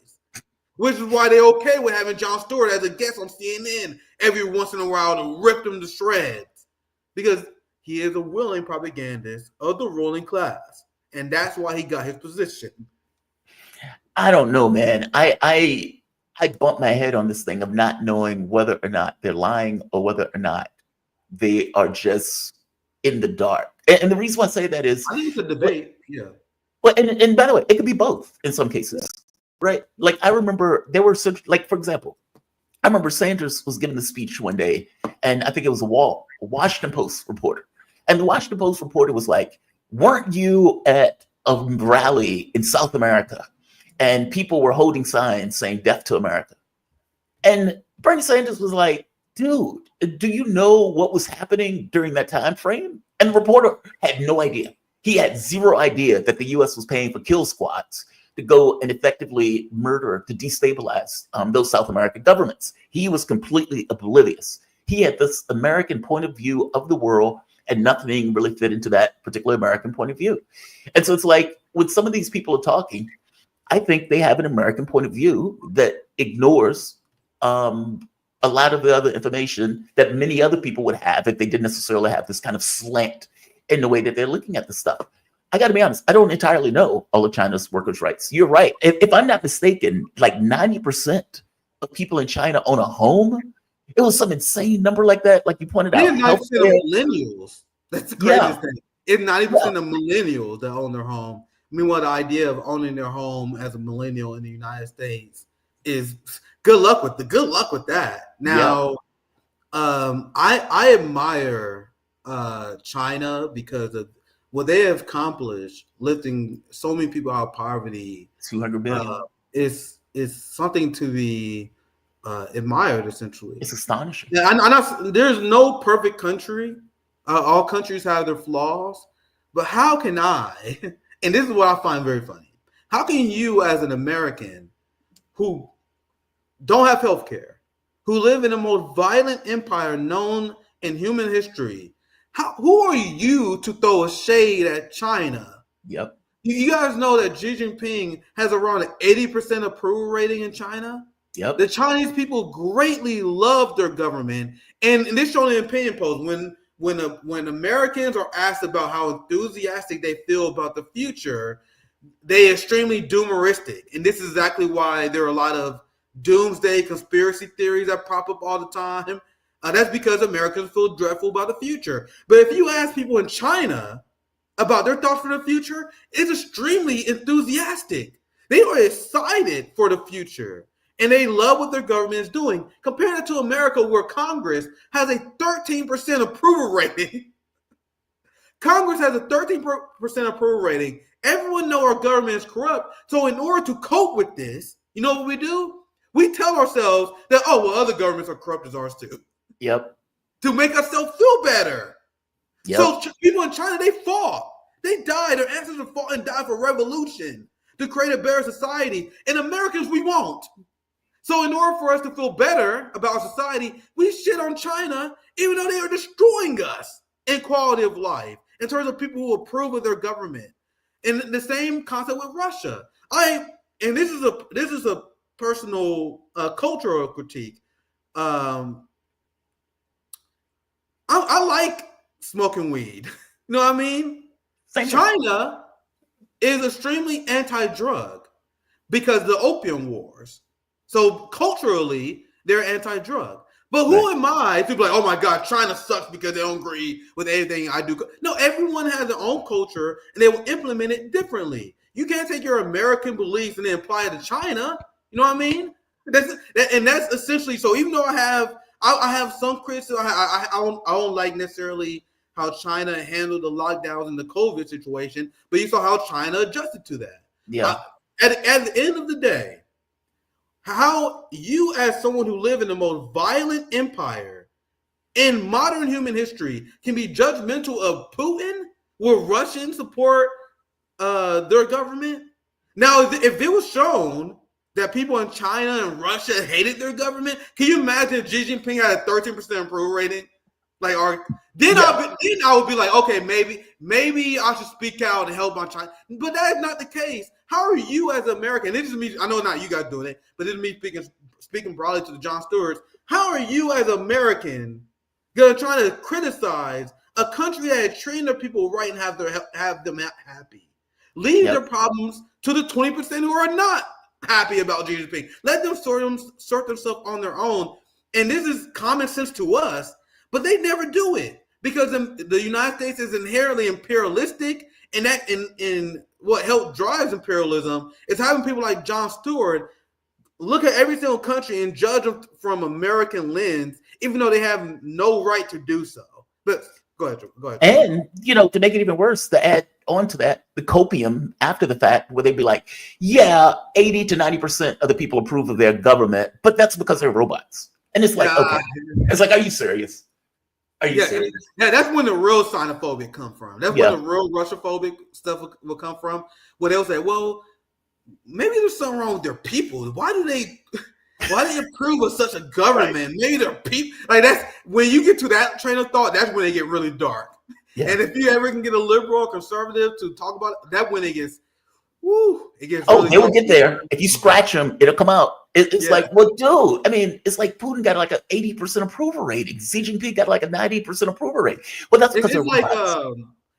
Which is why they're okay with having Jon Stewart as a guest on CNN every once in a while to rip them to shreds. Because he is a willing propagandist of the ruling class. And that's why he got his position. I don't know, man. I bump my head on this thing of not knowing whether or not they're lying or whether or not they are just in the dark. And the reason why I say that is, I think it's a debate. Well, and by the way, it could be both in some cases. Right. Like I remember there were such, like, for example, I remember Sanders was giving a speech one day, and I think it was a Washington Post reporter. And the Washington Post reporter was like, weren't you at a rally in South America and people were holding signs saying death to America? And Bernie Sanders was like, dude, do you know what was happening during that time frame? And the reporter had no idea. He had zero idea that the U.S. was paying for kill squads to go and effectively murder, to destabilize those South American governments. He was completely oblivious. He had this American point of view of the world, and nothing really fit into that particular American point of view. And so it's like, when some of these people are talking, I think they have an American point of view that ignores a lot of the other information that many other people would have if they didn't necessarily have this kind of slant in the way that they're looking at the stuff. I got to be honest, I don't entirely know all of China's workers' rights. You're right. If I'm not mistaken, like 90% of people in China own a home. It was some insane number like that, like you pointed out. 90% of millennials. That's the craziest thing. It's 90% of millennials that own their home. Meanwhile, the idea of owning their home as a millennial in the United States is good luck with that. Now, I admire China because of what they have accomplished, lifting so many people out of poverty. 200 billion is something to be admired. Essentially, it's astonishing. Yeah, there's no perfect country. All countries have their flaws, but how can I? And this is what I find very funny. How can you, as an American, who don't have health care, who live in the most violent empire known in human history, who are you to throw a shade at China? Yep. You guys know that Xi Jinping has around an 80% approval rating in China? Yep. The Chinese people greatly love their government. And this shown in the opinion polls. When Americans are asked about how enthusiastic they feel about the future, they're extremely doomeristic. And this is exactly why there are a lot of doomsday conspiracy theories that pop up all the time. That's because Americans feel dreadful about the future. But if you ask people in China about their thoughts for the future, it's extremely enthusiastic. They are excited for the future, and they love what their government is doing. Compare it to America, where Congress has a 13% approval rating. Congress has a 13% approval rating. Everyone knows our government is corrupt. So in order to cope with this, you know what we do? We tell ourselves that, other governments are corrupt as ours too. Yep. To make ourselves feel better. Yep. So people in China, they fought. They died. Their ancestors fought and died for revolution to create a better society. And Americans, we won't. So in order for us to feel better about our society, we shit on China, even though they are destroying us in quality of life, in terms of people who approve of their government. And the same concept with Russia. And this is a personal cultural critique. I like smoking weed. You know what I mean? China is extremely anti-drug, because of the opium wars. So culturally, they're anti-drug. But who am I to be like, oh my God, China sucks because they don't agree with anything I do? No, everyone has their own culture and they will implement it differently. You can't take your American beliefs and then apply it to China. You know what I mean? That's essentially, so even though I have some criticism, I don't like necessarily how China handled the lockdowns and the COVID situation, but you saw how China adjusted to that. Yeah. At the end of the day, how you, as someone who lived in the most violent empire in modern human history, can be judgmental of Putin? Will Russians support their government? Now, if it was shown that people in China and Russia hated their government, can you imagine if Xi Jinping had a 13% approval rating? Like, then I would be like, okay, maybe I should speak out and help on China. But that is not the case. How are you as an American? This is me. I know not you guys doing it, but this is me speaking broadly to the Jon Stewarts. How are you as an American gonna try to criticize a country that is treating their people right and have them happy? Leave their problems to the 20% who are not happy about Xi Jinping. Let them sort themselves on their own. And this is common sense to us, but they never do it because the United States is inherently imperialistic, and that in what helped drives imperialism is having people like Jon Stewart look at every single country and judge them from American lens, even though they have no right to do so. But go ahead. And, to make it even worse, to add on to that, the copium after the fact, where they'd be like, 80 to 90% of the people approve of their government, but that's because they're robots. And it's like, okay. It's like, are you serious? Are you serious? Yeah, that's when the real xenophobic come from. That's when the real Russophobic stuff will come from. Where they'll say, well, maybe there's something wrong with their people. Why do they approve of such a government? Right. Maybe their people, like, that's when you get to that train of thought, that's when they get really dark. Yeah. And if you ever can get a liberal or conservative to talk about it, that when it gets really they will get there. If you scratch them, it'll come out. It's like, well, dude, I mean, it's like Putin got like an 80% approval rating. Xi Jinping got like a 90% approval rating. Well, that's because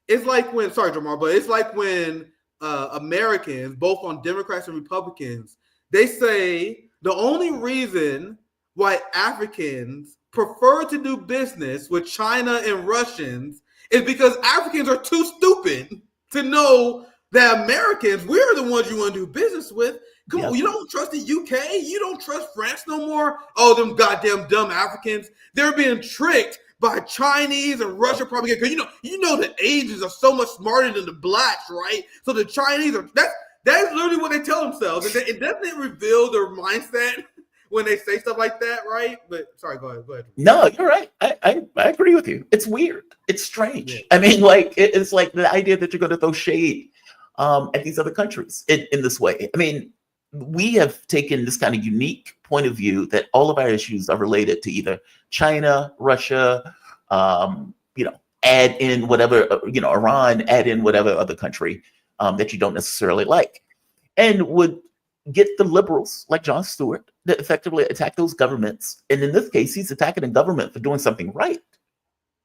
it's like when, sorry, Jamar, but it's like when Americans, both on Democrats and Republicans, they say the only reason why Africans prefer to do business with China and Russians is because Africans are too stupid to know that Americans, we're the ones you want to do business with. Come on, you don't trust the UK? You don't trust France no more? Oh, them goddamn dumb Africans. They're being tricked by Chinese and Russia propaganda. Because you know the Asians are so much smarter than the blacks, right? So the Chinese are that's literally what they tell themselves. It doesn't reveal their mindset when they say stuff like that, right? But sorry, go ahead. No, you're right. I agree with you. It's weird. It's strange. Yeah. I mean, like, it's like the idea that you're going to throw shade at these other countries in this way. I mean, we have taken this kind of unique point of view that all of our issues are related to either China, Russia, add in whatever, Iran, add in whatever other country that you don't necessarily like, and would get the liberals like Jon Stewart that effectively attack those governments. And in this case, he's attacking a government for doing something right.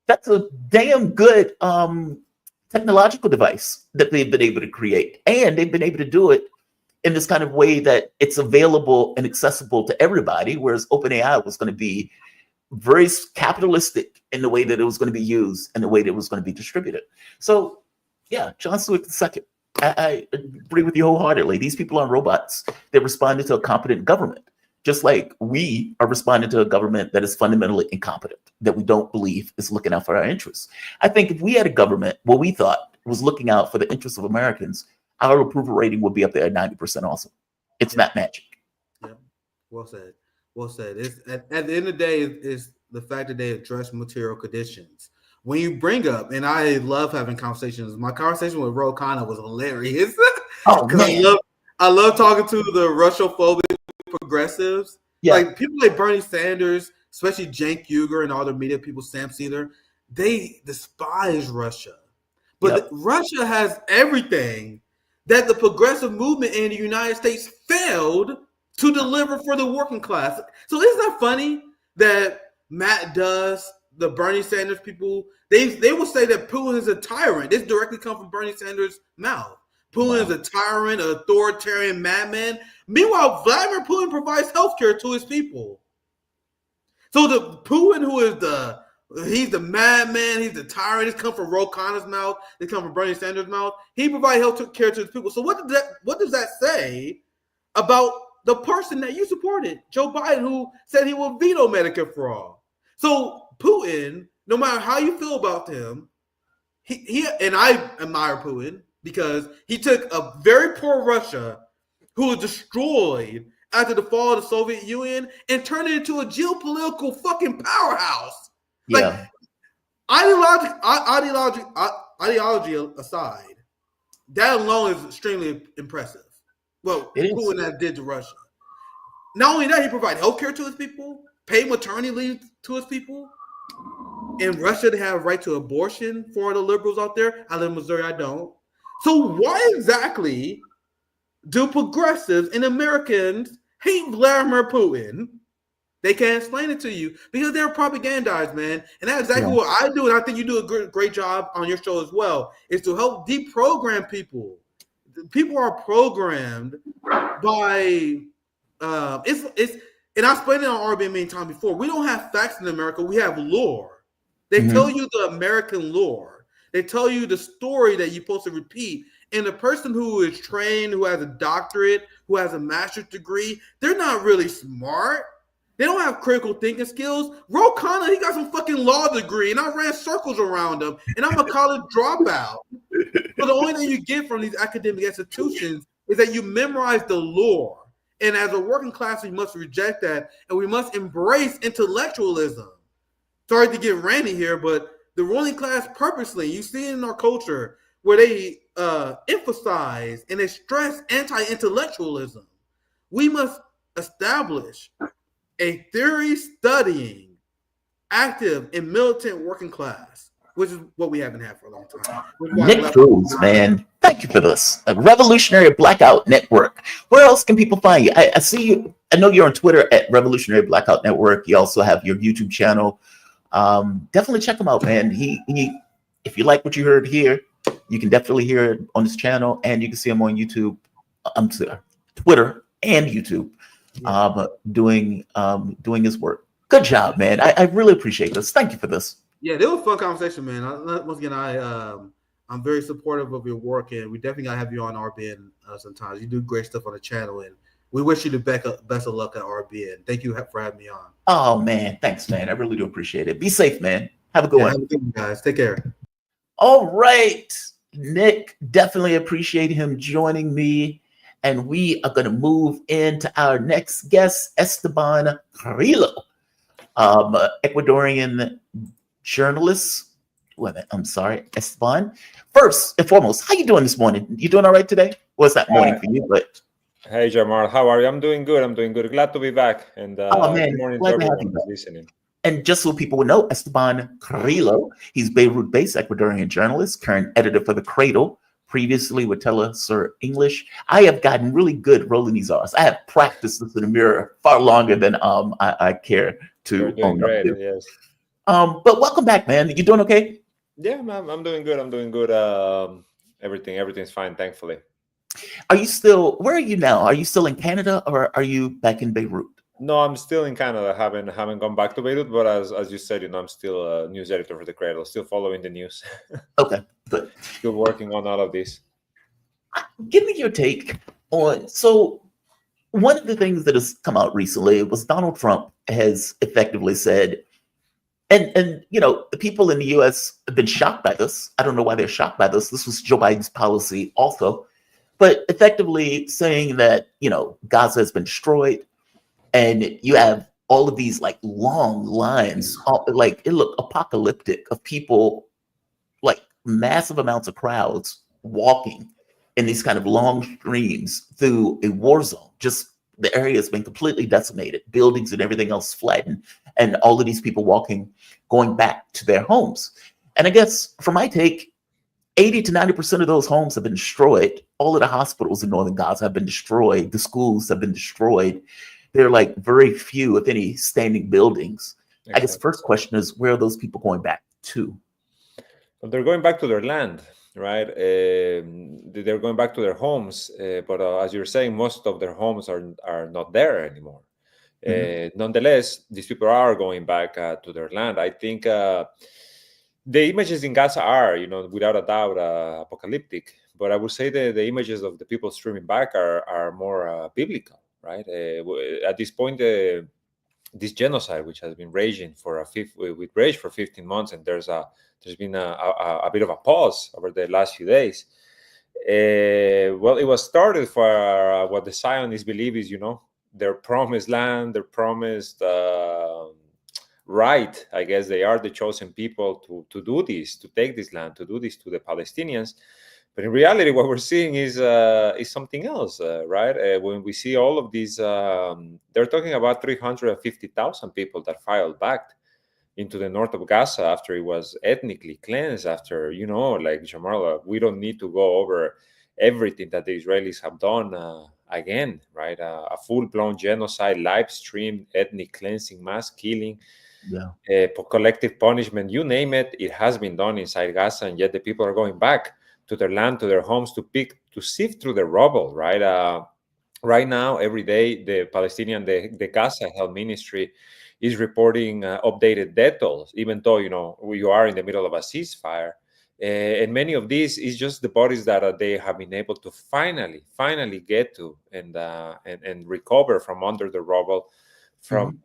That's a damn good technological device that they've been able to create. And they've been able to do it in this kind of way that it's available and accessible to everybody, whereas OpenAI was going to be very capitalistic in the way that it was going to be used and the way that it was going to be distributed. So, yeah, Jon Stewart II. I agree with you wholeheartedly. These people aren't robots. They responded to a competent government, just like we are responding to a government that is fundamentally incompetent, that we don't believe is looking out for our interests. I think if we had a government, what we thought was looking out for the interests of Americans, our approval rating would be up there at 90% also. It's not magic. Yeah, well said. Well said. It's, at the end of the day, it's the fact that they address material conditions. When you bring up, and I love having conversations, my conversation with Ro Khanna was hilarious. I love talking to the Russophobic progressives. Yeah. Like people like Bernie Sanders, especially Cenk Uygur and all the media people, Sam Seder, they despise Russia. But Russia has everything that the progressive movement in the United States failed to deliver for the working class. So isn't that funny that Matt does, the Bernie Sanders people, they will say that Putin is a tyrant. This directly comes from Bernie Sanders' mouth. Putin is Wow. a tyrant, an authoritarian madman. Meanwhile, Vladimir Putin provides healthcare to his people. So the Putin, who is he's the madman, he's the tyrant. This come from Ro Khanna's mouth. This come from Bernie Sanders' mouth. He provides health care to his people. So what does that say about the person that you supported, Joe Biden, who said he will veto Medicare for all? So Putin, no matter how you feel about him, he and I admire Putin because he took a very poor Russia, who was destroyed after the fall of the Soviet Union, and turned it into a geopolitical fucking powerhouse. Yeah. Like ideology aside, that alone is extremely impressive. Well, Putin did to Russia. Not only that, he provided healthcare to his people, paid maternity leave to his people. In Russia, they have a right to abortion for the liberals out there. I live in Missouri, I don't. So why exactly do progressives and Americans hate Vladimir Putin? They can't explain it to you because they're propagandized, man. And that's exactly what I do. And I think you do a great job on your show as well, is to help deprogram people. People are programmed by and I explained it on RBN many times before. We don't have facts in America. We have lore. They tell you the American lore. They tell you the story that you're supposed to repeat. And the person who is trained, who has a doctorate, who has a master's degree, they're not really smart. They don't have critical thinking skills. Ro Khanna, he got some fucking law degree, and I ran circles around him, and I'm a college dropout. So the only thing you get from these academic institutions is that you memorize the lore. And as a working class, we must reject that, and we must embrace intellectualism. Sorry to get ranty here, but the ruling class purposely, you see it in our culture, where they emphasize and they stress anti-intellectualism. We must establish a theory-studying, active, and militant working class, which is what we haven't had for a long time. Nick Cruz, man, thank you for this. A Revolutionary Blackout Network. Where else can people find you? I see you. I know you're on Twitter at Revolutionary Blackout Network. You also have your YouTube channel. Definitely check him out, man. He if you like what you heard here, you can definitely hear it on his channel, and you can see him on YouTube, Twitter, and YouTube, doing his work. Good job, man. I really appreciate this. Thank you for this. Yeah, it was a fun conversation, man. Once again, I'm very supportive of your work, and we definitely gotta have you on RBN sometimes. You do great stuff on the channel, and we wish you the best of luck at RBN. Thank you for having me on. Oh man, thanks, man. I really do appreciate it. Be safe, man. Have a good one. Have a good one, guys. Take care. All right, Nick, definitely appreciate him joining me. And we are going to move into our next guest, Esteban Carrillo, Ecuadorian journalist. Wait a minute, I'm sorry, Esteban. First and foremost, how you doing this morning? You doing all right today? Well, it's not morning for you, but... Hey, Jamal, how are you? I'm doing good. Glad to be back. And oh, man, good morning glad to to have everyone you who's listening. And just so people would know, Esteban Carrillo, he's Beirut-based Ecuadorian journalist, current editor for The Cradle, previously with Telesur English. I have gotten really good rolling these R's. I have practiced this in the mirror far longer than I care to. You're doing great, yes. But welcome back, man. You doing okay? Yeah, I'm doing good. I'm doing good. Everything's fine, thankfully. Are you still? Where are you now? Are you still in Canada, or are you back in Beirut? No, I'm still in Canada. Haven't gone back to Beirut, but as you said, I'm still a news editor for The Cradle, still following the news. Okay, good. Still working on all of this. Give me your take on. So, one of the things that has come out recently was Donald Trump has effectively said, and the people in the U.S. have been shocked by this. I don't know why they're shocked by this. This was Joe Biden's policy also, but effectively saying that Gaza has been destroyed. And you have all of these like long lines, like it looked apocalyptic, of people, like massive amounts of crowds walking in these kind of long streams through a war zone. Just the area has been completely decimated, buildings and everything else flattened, and all of these people walking, going back to their homes. And I guess from my take, 80 to 90% of those homes have been destroyed. All of the hospitals in northern Gaza have been destroyed. The schools have been destroyed. There are like very few, if any, standing buildings. Exactly. I guess the first question is, where are those people going back to? Well, they're going back to their land. right? They're going back to their homes, but as you're saying, most of their homes are not there anymore. Nonetheless, these people are going back to their land. I think the images in Gaza are, without a doubt, apocalyptic. But I would say the images of the people streaming back are more biblical, right? At this point, this genocide, which has been raging with rage for 15 months, and there's been a bit of a pause over the last few days. Well, it was started for what the Zionists believe is, their promised land, their promised right. I guess they are the chosen people to do this, to take this land, to do this to the Palestinians. But in reality, what we're seeing is something else, right? When we see all of these, they're talking about 350,000 people that filed back into the north of Gaza after it was ethnically cleansed. After, like Jamal, we don't need to go over everything that the Israelis have done again, right? A full-blown genocide, live-streamed ethnic cleansing, mass killing, collective punishment, you name it, it has been done inside Gaza, and yet the people are going back to their land, to their homes, to sift through the rubble, right? Right now, every day, the Gaza Health Ministry is reporting updated death tolls, even though, you are in the middle of a ceasefire. And many of these is just the bodies that they have been able to finally get to and recover from under the rubble, from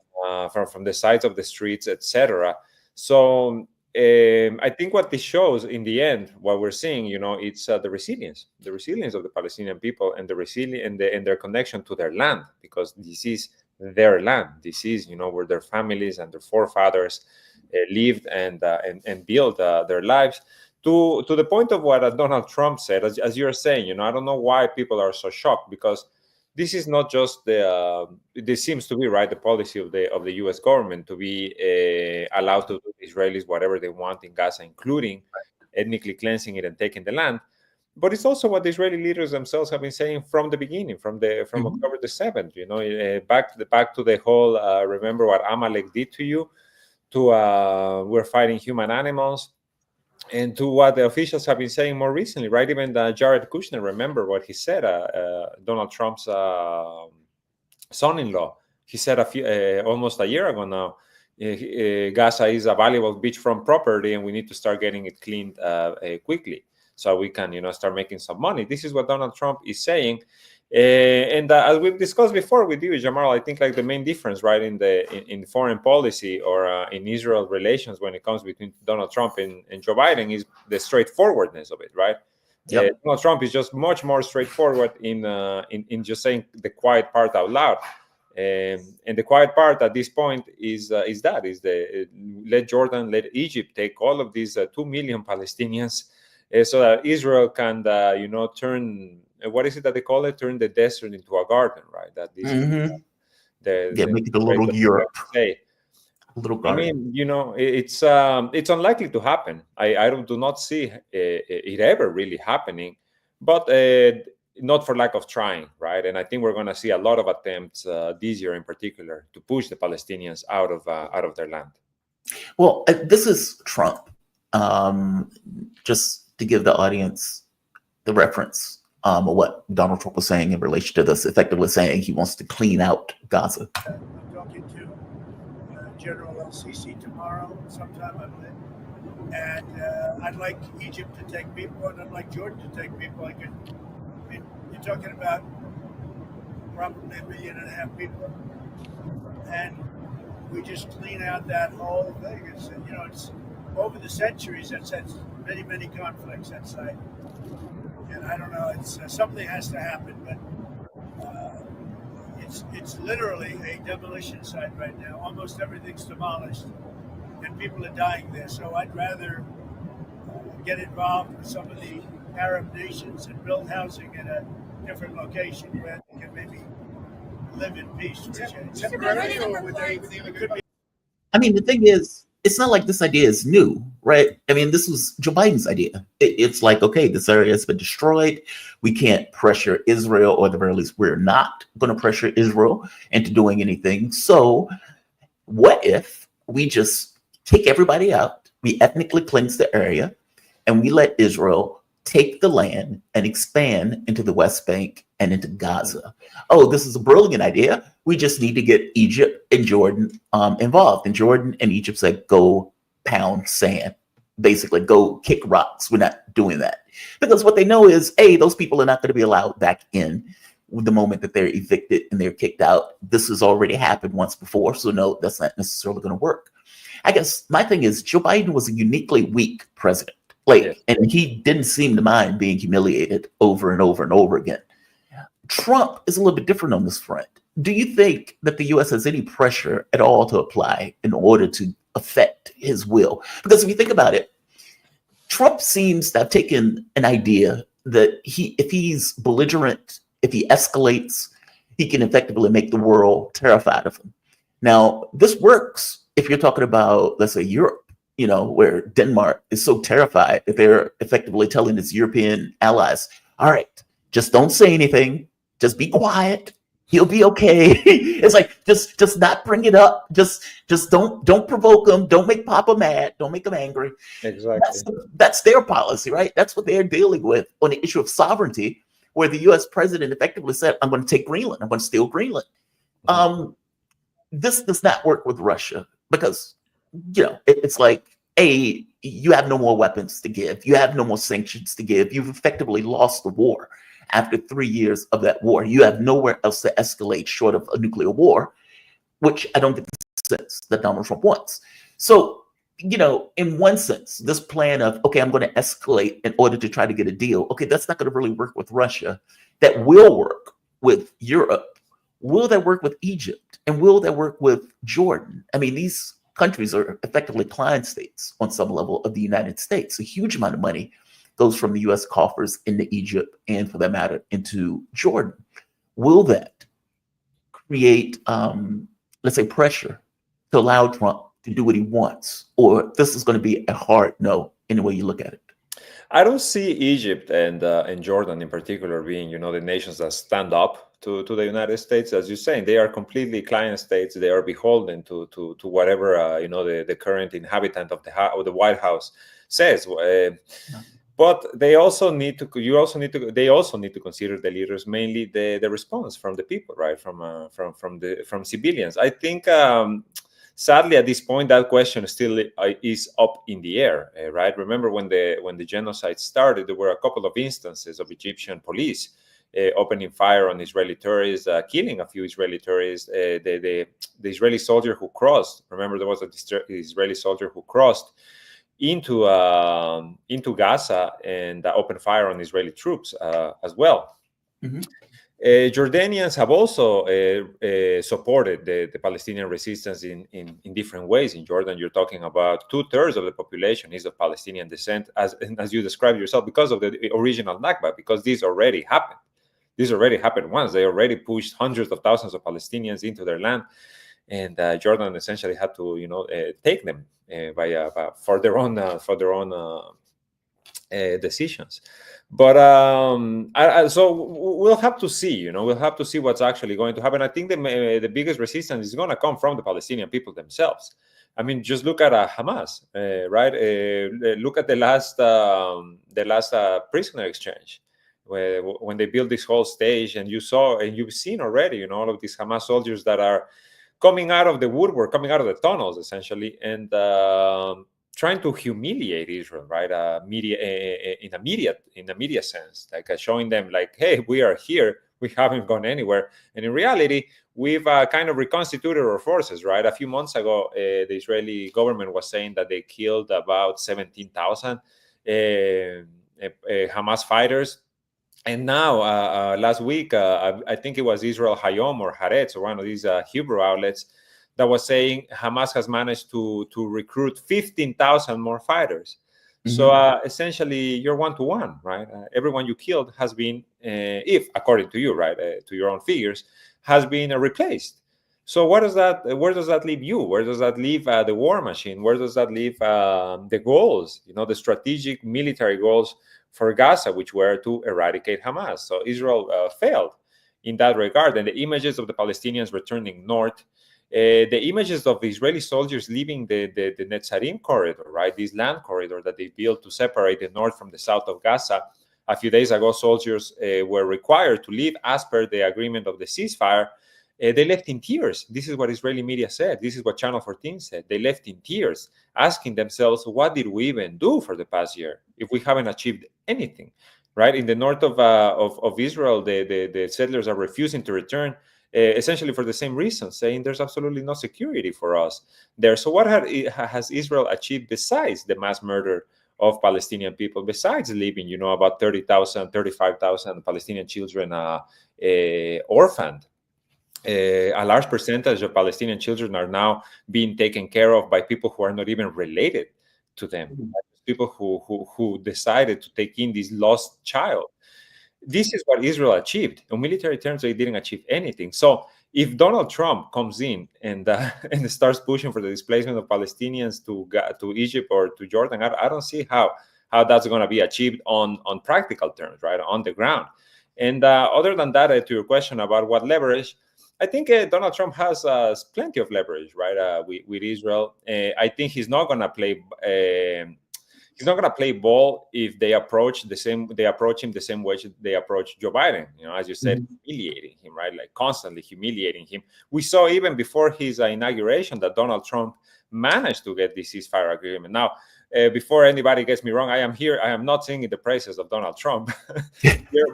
the sides of the streets, etc. So I think what this shows in the end, what we're seeing, it's the resilience of the Palestinian people, and the resilience and their connection to their land, because this is their land. This is, where their families and their forefathers lived and built their lives. To the point of what Donald Trump said, as you're saying, I don't know why people are so shocked, because this is not just this seems to be, right, the policy of the U.S. government to be allowed to do Israelis whatever they want in Gaza, including ethnically cleansing it and taking the land. But it's also what the Israeli leaders themselves have been saying from the beginning, from October the 7th. Back to the whole remember what Amalek did to you, to we're fighting human animals, and to what the officials have been saying more recently, right? Even Jared Kushner, remember what he said, Donald Trump's son-in-law. He said almost a year ago now, Gaza is a valuable beachfront property, and we need to start getting it cleaned quickly, so we can, start making some money. This is what Donald Trump is saying. And as we've discussed before with you, Jamal, I think like the main difference, right, in foreign policy or in Israel relations when it comes between Donald Trump and Joe Biden is the straightforwardness of it, right? Donald Trump is just much more straightforward in just saying the quiet part out loud. And the quiet part at this point is let Jordan, let Egypt take all of these 2 million Palestinians, so that Israel can, turn. What is it that they call it? Turn the desert into a garden, right? That this make it a little Europe. A little garden. I mean, it's unlikely to happen. I do not see it ever really happening, but not for lack of trying, right? And I think we're going to see a lot of attempts this year, in particular, to push the Palestinians out of their land. Well, this is Trump. Just to give the audience the reference of what Donald Trump was saying in relation to this, effectively saying he wants to clean out Gaza. I'm talking to General El-Sisi tomorrow, sometime, I believe. And I'd like Egypt to take people, and I'd like Jordan to take people. You're talking about probably 1.5 million people, and we just clean out that whole thing. It's over the centuries that's many conflicts that site. And I don't know, it's something has to happen, but it's literally a demolition site right now. Almost everything's demolished, and people are dying there. So I'd rather get involved with some of the Arab nations and build housing in a different location where they can maybe live in peace. I mean, the thing is, it's not like this idea is new, right? I mean, this was Joe Biden's idea. It's like, okay, this area has been destroyed. We can't pressure Israel, or at the very least, we're not going to pressure Israel into doing anything. So what if we just take everybody out, we ethnically cleanse the area, and we let Israel take the land and expand into the West Bank and into Gaza. Oh, this is a brilliant idea. We just need to get Egypt and Jordan involved. And Jordan and Egypt said, go pound sand, basically go kick rocks. We're not doing that. Because what they know is, A, those people are not going to be allowed back in the moment that they're evicted and they're kicked out. This has already happened once before. So no, that's not necessarily going to work. I guess my thing is Joe Biden was a uniquely weak president. And he didn't seem to mind being humiliated over and over and over again. Trump is a little bit different on this front. Do you think that the U.S. has any pressure at all to apply in order to affect his will? Because if you think about it, Trump seems to have taken an idea that if he's belligerent, if he escalates, he can effectively make the world terrified of him. Now, this works if you're talking about, let's say, Europe. Where Denmark is so terrified that they're effectively telling its European allies, all right, just don't say anything. Just be quiet. He'll be okay. It's like, just not bring it up. Just don't provoke him. Don't make Papa mad. Don't make him angry. Exactly. That's their policy, right? That's what they're dealing with on the issue of sovereignty, where the U.S. president effectively said, I'm going to take Greenland. I'm going to steal Greenland. This does not work with Russia because, it's like, A, you have no more weapons to give. You have no more sanctions to give. You've effectively lost the war after 3 years of that war. You have nowhere else to escalate short of a nuclear war, which I don't get the sense that Donald Trump wants. So, in one sense, this plan of, okay, I'm going to escalate in order to try to get a deal. Okay, that's not going to really work with Russia. That will work with Europe. Will that work with Egypt? And will that work with Jordan? I mean, these countries are effectively client states on some level of the United States. A huge amount of money goes from the U.S. coffers into Egypt and, for that matter, into Jordan. Will that create, let's say, pressure to allow Trump to do what he wants? Or this is going to be a hard no, any way you look at it? I don't see Egypt and Jordan in particular being, the nations that stand up to the United States. As you're saying, they are completely client states. They are beholden to whatever the current inhabitant of the White House says. But they also need to. They also need to consider the leaders, mainly the response from the people, right? From civilians. I think. Sadly, at this point, that question still is up in the air, right? Remember when the genocide started, there were a couple of instances of Egyptian police opening fire on Israeli tourists, killing a few Israeli tourists. The Israeli soldier who crossed, remember there was an Israeli soldier who crossed into Gaza and opened fire on Israeli troops as well. Mm-hmm. Jordanians have also supported the Palestinian resistance in different ways. In Jordan, you're talking about 2/3 of the population is of Palestinian descent, as you described yourself, because of the original Nakba, because this already happened. This already happened once. They already pushed hundreds of thousands of Palestinians into their land, and Jordan essentially had to, take them for their own decisions. But so we'll have to see. We'll have to see what's actually going to happen. I think the biggest resistance is going to come from the Palestinian people themselves. I mean, just look at Hamas, right? Look at the last prisoner exchange, when they built this whole stage, and you've seen already, all of these Hamas soldiers that are coming out of the woodwork, coming out of the tunnels, essentially, and trying to humiliate Israel, right? In a media sense, like showing them, like, hey, we are here, we haven't gone anywhere, and in reality, we've kind of reconstituted our forces, right? A few months ago, the Israeli government was saying that they killed about 17,000 Hamas fighters. And now, last week, I think it was Israel Hayom or Haaretz, or one of these Hebrew outlets, that was saying Hamas has managed to recruit 15,000 more fighters. Mm-hmm. So essentially, you're 1-to-1, right? Everyone you killed has been, if according to you, right, to your own figures, has been replaced. So where does that leave you? Where does that leave the war machine? Where does that leave the goals? The strategic military goals for Gaza, which were to eradicate Hamas. So Israel failed in that regard, and the images of the Palestinians returning north the images of the Israeli soldiers leaving the Netzarim corridor, right? This land corridor that they built to separate the north from the south of Gaza. A few days ago, soldiers were required to leave as per the agreement of the ceasefire. They left in tears. This is what Israeli media said. This is what Channel 14 said. They left in tears, asking themselves, what did we even do for the past year if we haven't achieved anything, right? In the north of Israel, the settlers are refusing to return, essentially for the same reason, saying there's absolutely no security for us there. So what has Israel achieved besides the mass murder of Palestinian people, besides leaving, about 30,000, 35,000 Palestinian children orphaned? A large percentage of Palestinian children are now being taken care of by people who are not even related to them, people who decided to take in this lost child. This is what Israel achieved. In military terms, they didn't achieve anything. So if Donald Trump comes in and starts pushing for the displacement of Palestinians to Egypt or to Jordan, I don't see how that's going to be achieved on practical terms, right, on the ground. And other than that, to your question about what leverage, I think Donald Trump has plenty of leverage, right, with Israel. I think he's not going to play. He's not going to play ball if they approach him the same way they approach Joe Biden. As you said, humiliating him, right? Like constantly humiliating him. We saw even before his inauguration that Donald Trump managed to get this ceasefire agreement. Now, before anybody gets me wrong, I am not singing the praises of Donald Trump,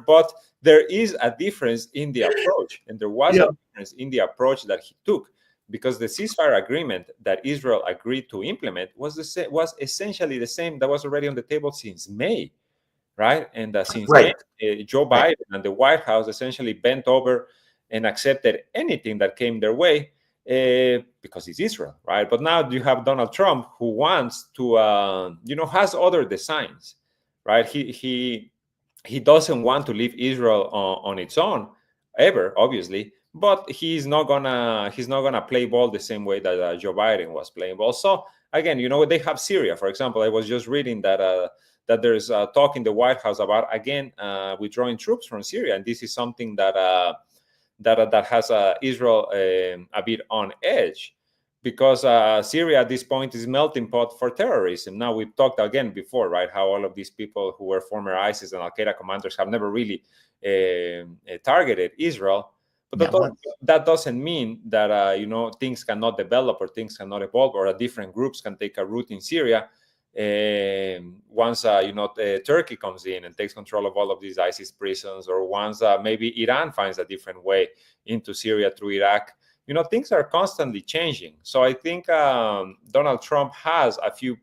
but there is a difference in the approach, and there was a difference in the approach that he took, because the ceasefire agreement that Israel agreed to implement was essentially the same that was already on the table since May, right? And since May, Joe Biden and the White House essentially bent over and accepted anything that came their way, because it's Israel, right? But now you have Donald Trump, who wants to, has other designs, right? He doesn't want to leave Israel on its own ever, obviously, but he's not gonna play ball the same way that Joe Biden was playing ball. So again, they have Syria, for example. I was just reading that there's talk in the White House about again withdrawing troops from Syria, and this is something that has Israel a bit on edge, because Syria at this point is melting pot for terrorism. Now, we've talked again before, right, how all of these people who were former ISIS and Al-Qaeda commanders have never really targeted Israel. But that doesn't mean that things cannot develop or things cannot evolve, or different groups can take a root in Syria once Turkey comes in and takes control of all of these ISIS prisons, or once maybe Iran finds a different way into Syria through Iraq. Things are constantly changing. So I think Donald Trump has a few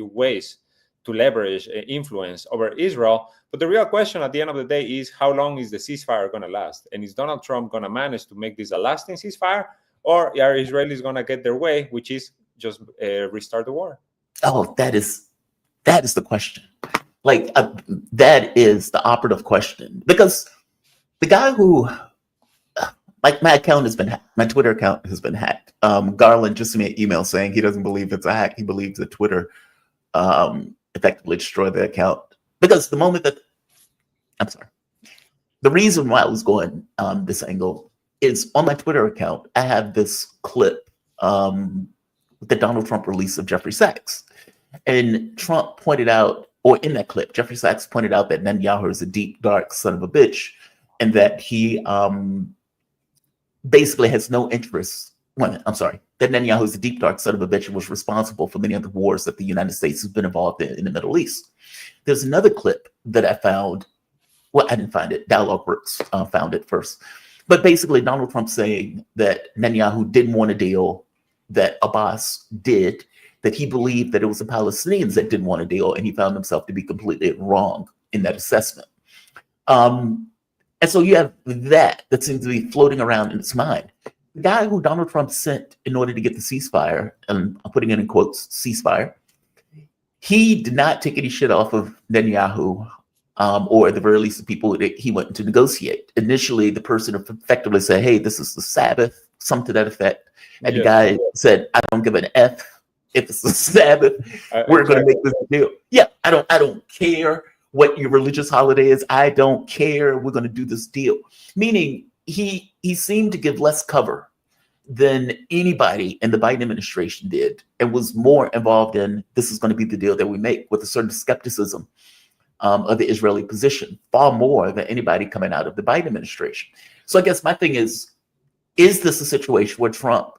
ways to leverage influence over Israel. But the real question at the end of the day is, how long is the ceasefire going to last? And is Donald Trump going to manage to make this a lasting ceasefire, or are Israelis going to get their way, which is just restart the war? Oh, that is the question. Like, that is the operative question, because the guy who, like, my account has been hacked. My Twitter account has been hacked. Garland just sent me an email saying he doesn't believe it's a hack. He believes that Twitter effectively destroyed the account. Because the moment that, the reason why I was going this angle is on my Twitter account, I have this clip that Donald Trump released of Jeffrey Sachs. And Trump pointed out, or in that clip, Jeffrey Sachs pointed out that Netanyahu is a deep, dark son of a bitch, and that he basically has no interest. That Netanyahu is a deep, dark son of a bitch and was responsible for many of the wars that the United States has been involved in the Middle East. There's another clip that I found. Well, I didn't find it. DialogueWorks found it first. But basically, Donald Trump saying that Netanyahu didn't want a deal, that Abbas did, that he believed that it was the Palestinians that didn't want a deal, and he found himself to be completely wrong in that assessment. And so you have that seems to be floating around in his mind. The guy who Donald Trump sent in order to get the ceasefire, and I'm putting it in quotes, ceasefire, he did not take any shit off of Netanyahu, or at the very least the people that he went to negotiate. Initially, the person effectively said, hey, this is the Sabbath, something to that effect. And the guy said, I don't give an F if it's the Sabbath. We're going to make this deal. Yeah, I don't care what your religious holiday is. I don't care. We're going to do this deal. Meaning he seemed to give less cover than anybody in the Biden administration did, and was more involved in this is going to be the deal that we make, with a certain skepticism of the Israeli position, far more than anybody coming out of the Biden administration. So I guess my thing is this a situation where Trump,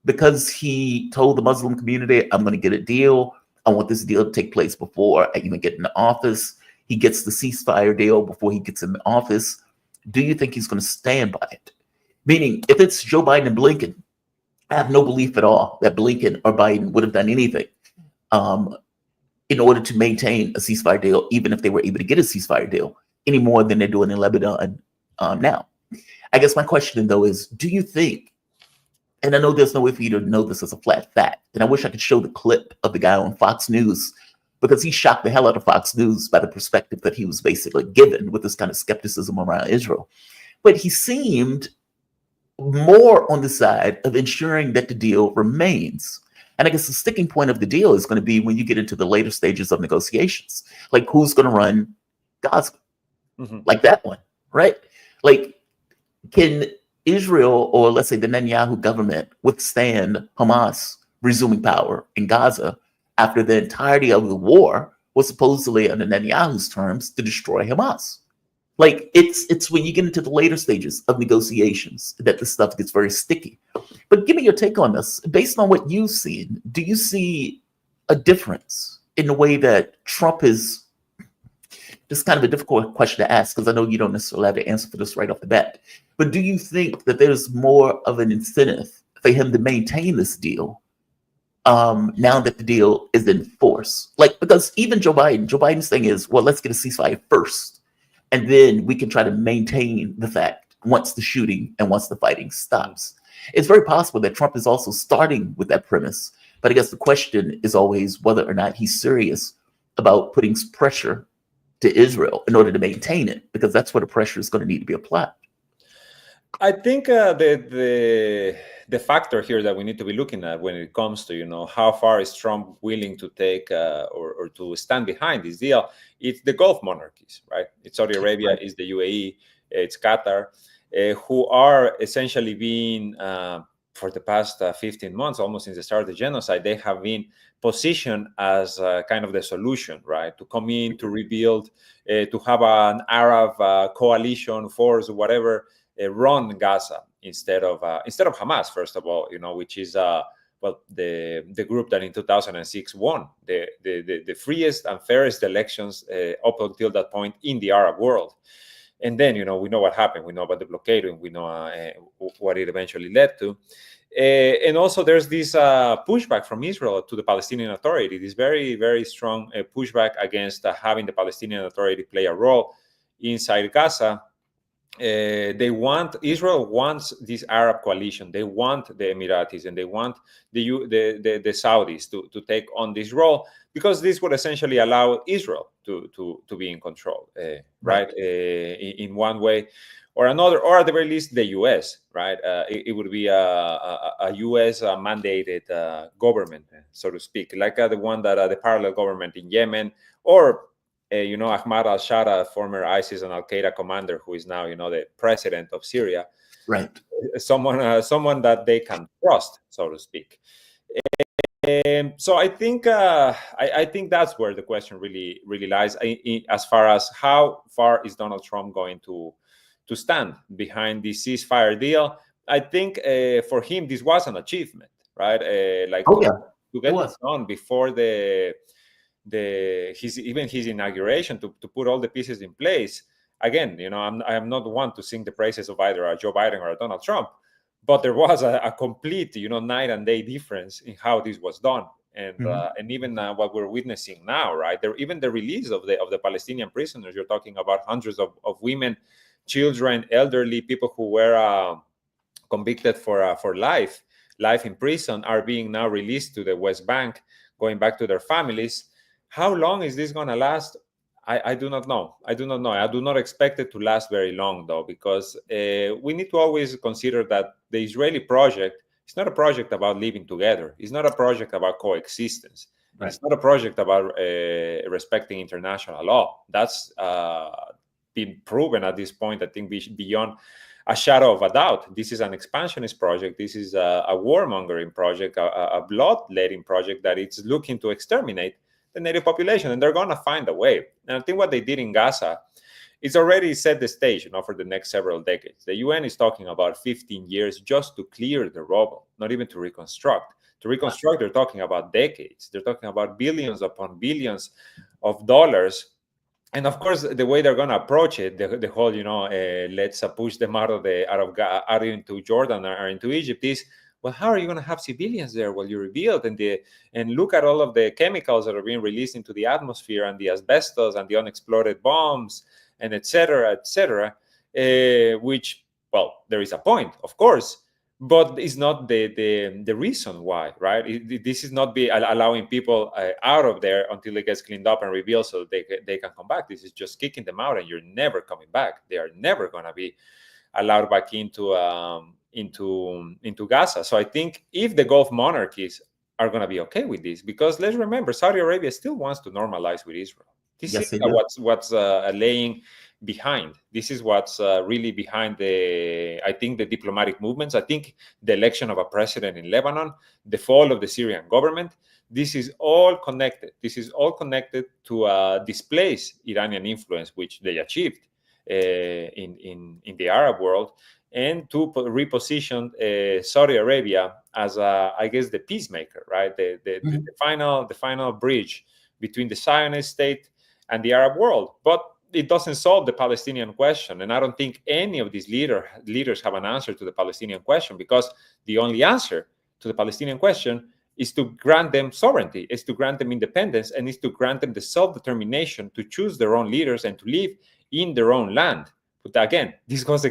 because he told the Muslim community, I'm going to get a deal, I want this deal to take place before I even get in office, he gets the ceasefire deal before he gets in office, do you think he's going to stand by it? Meaning, if it's Joe Biden and Blinken, I have no belief at all that Blinken or Biden would have done anything in order to maintain a ceasefire deal, even if they were able to get a ceasefire deal, any more than they're doing in Lebanon now. I guess my question, though, is, do you think, and I know there's no way for you to know this as a flat fact, and I wish I could show the clip of the guy on Fox News, because he shocked the hell out of Fox News by the perspective that he was basically given with this kind of skepticism around Israel. But he seemed more on the side of ensuring that the deal remains. And I guess the sticking point of the deal is going to be when you get into the later stages of negotiations. Like, who's going to run Gaza? Like that one, right? Like, can Israel, or let's say the Netanyahu government, withstand Hamas resuming power in Gaza after the entirety of the war was supposedly, under Netanyahu's terms, to destroy Hamas? Like, it's when you get into the later stages of negotiations that this stuff gets very sticky. But give me your take on this. Based on what you've seen, do you see a difference in the way that Trump is? This is kind of a difficult question to ask, because I know you don't necessarily have the answer for this right off the bat. But do you think that there's more of an incentive for him to maintain this deal now that the deal is in force? Like, because even Joe Biden's thing is, well, let's get a ceasefire first, and then we can try to maintain the fact once the shooting and once the fighting stops. It's very possible that Trump is also starting with that premise. But I guess the question is always whether or not he's serious about putting pressure to Israel in order to maintain it, because that's where the pressure is going to need to be applied. I think the factor here that we need to be looking at when it comes to, how far is Trump willing to take or to stand behind this deal, it's the Gulf monarchies, right? It's Saudi Arabia, it's the UAE, it's Qatar, who are essentially being, for the past 15 months, almost since the start of the genocide, they have been positioned as kind of the solution, right? To come in, to rebuild, to have an Arab coalition force, whatever, run Gaza instead of Hamas, first of all, which is the group that in 2006 won the freest and fairest elections up until that point in the Arab world. And then, we know what happened. We know about the blockade, and we know what it eventually led to. And also, there's this pushback from Israel to the Palestinian Authority, this very, very strong pushback against having the Palestinian Authority play a role inside Gaza. Israel wants this Arab coalition. They want the Emiratis, and they want the Saudis to take on this role, because this would essentially allow Israel to be in control, right? In one way or another, or at the very least, the U.S., right? It would be a U.S. Mandated government, so to speak, like the one that the parallel government in Yemen, or Ahmad al-Shara, former ISIS and Al-Qaeda commander, who is now, the president of Syria, right? Someone that they can trust, so to speak. So I think that's where the question really lies, as far as how far is Donald Trump going to stand behind the ceasefire deal. I think for him this was an achievement, right? To get this done before his inauguration, to put all the pieces in place. Again, I am not one to sing the praises of either a Joe Biden or a Donald Trump, but there was a complete, night and day difference in how this was done, and even what we're witnessing now, right? Even the release of the Palestinian prisoners. You're talking about hundreds of women, children, elderly people who were convicted for life in prison, are being now released to the West Bank, going back to their families. How long is this going to last? I do not know. I do not expect it to last very long, though, because we need to always consider that the Israeli project is not a project about living together. It's not a project about coexistence. Right. It's not a project about respecting international law. That's been proven at this point, I think, beyond a shadow of a doubt. This is an expansionist project. This is a warmongering project, a bloodletting project that it's looking to exterminate the native population, and they're going to find a way. And I think what they did in Gaza, it's already set the stage, for the next several decades. The UN is talking about 15 years just to clear the rubble, not even to reconstruct. To reconstruct, they're talking about decades. They're talking about billions upon billions of dollars. And of course, the way they're going to approach it, the whole, let's push them out into Jordan or into Egypt is, well, how are you going to have civilians there while you rebuild? And look at all of the chemicals that are being released into the atmosphere, and the asbestos and the unexploded bombs, and et cetera, which, well, there is a point, of course, but it's not the reason why, right? This is not allowing people out of there until it gets cleaned up and rebuilt so they can come back. This is just kicking them out, and you're never coming back. They are never going to be allowed back into Gaza. So I think if the Gulf monarchies are going to be okay with this, because let's remember, Saudi Arabia still wants to normalize with Israel. This is what's laying behind. This is what's really behind the diplomatic movements. I think the election of a president in Lebanon, the fall of the Syrian government, this is all connected. This is all connected to displace Iranian influence, which they achieved in the Arab world, and to reposition Saudi Arabia as, I guess, the peacemaker, right? The final bridge between the Zionist state and the Arab world. But it doesn't solve the Palestinian question. And I don't think any of these leaders have an answer to the Palestinian question, because the only answer to the Palestinian question is to grant them sovereignty, is to grant them independence, and is to grant them the self-determination to choose their own leaders and to live in their own land. But again, this goes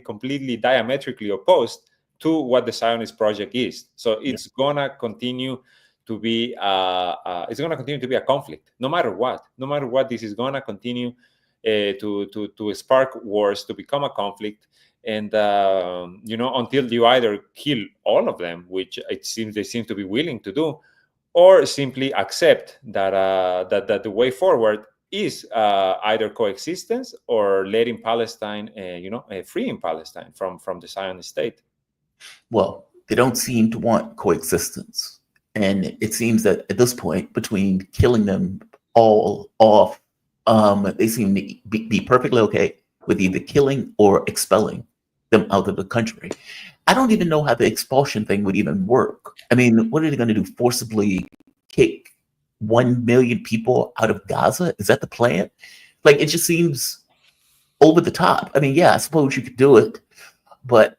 completely diametrically opposed to what the Zionist project is. So it's gonna continue to be a conflict, no matter what. No matter what, this is gonna continue to spark wars, to become a conflict, and until you either kill all of them, which it seems they seem to be willing to do, or simply accept that the way forward is either coexistence or letting Palestine, freeing Palestine from the Zionist state. Well, they don't seem to want coexistence. And it seems that at this point, between killing them all off, they seem to be perfectly okay with either killing or expelling them out of the country. I don't even know how the expulsion thing would even work. I mean, what are they going to do? Forcibly kick 1 million people out of Gaza? Is that the plan? Like, it just seems over the top. I mean, yeah, I suppose you could do it, but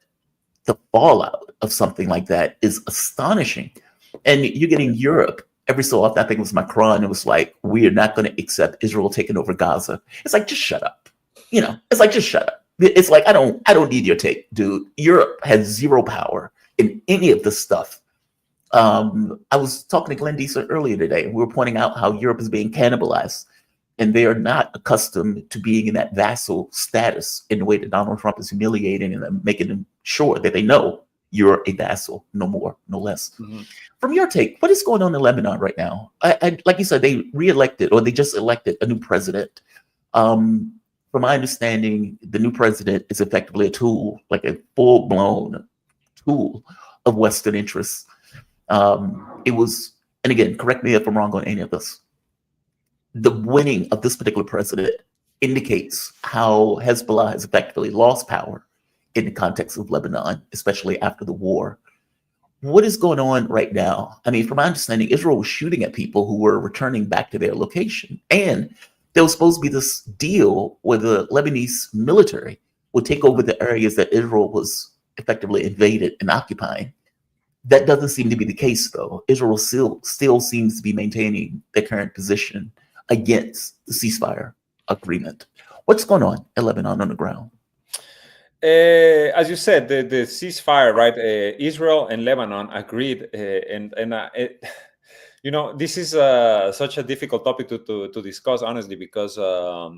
the fallout of something like that is astonishing. And you're getting Europe every so often. I think it was Macron. It was like, we are not going to accept Israel taking over Gaza. It's like, just shut up. It's like, just shut up. It's like, I don't need your take, dude. Europe has zero power in any of this stuff. I was talking to Glenn Deeser earlier today, and we were pointing out how Europe is being cannibalized, and they are not accustomed to being in that vassal status in the way that Donald Trump is humiliating and making them sure that they know you're a vassal, no more, no less. Mm-hmm. From your take, what is going on in Lebanon right now? I like you said, they re-elected, or they just elected a new president. From my understanding, the new president is effectively a tool, like a full-blown tool of Western interests. It was, and again, correct me if I'm wrong on any of this, the winning of this particular president indicates how Hezbollah has effectively lost power in the context of Lebanon, especially after the war. What is going on right now? I mean, from my understanding, Israel was shooting at people who were returning back to their location. And there was supposed to be this deal where the Lebanese military would take over the areas that Israel was effectively invaded and occupying. That doesn't seem to be the case, though. Israel still seems to be maintaining their current position against the ceasefire agreement. What's going on in Lebanon on the ground? As you said, the ceasefire, right? Israel and Lebanon agreed, this is such a difficult topic to discuss, honestly, because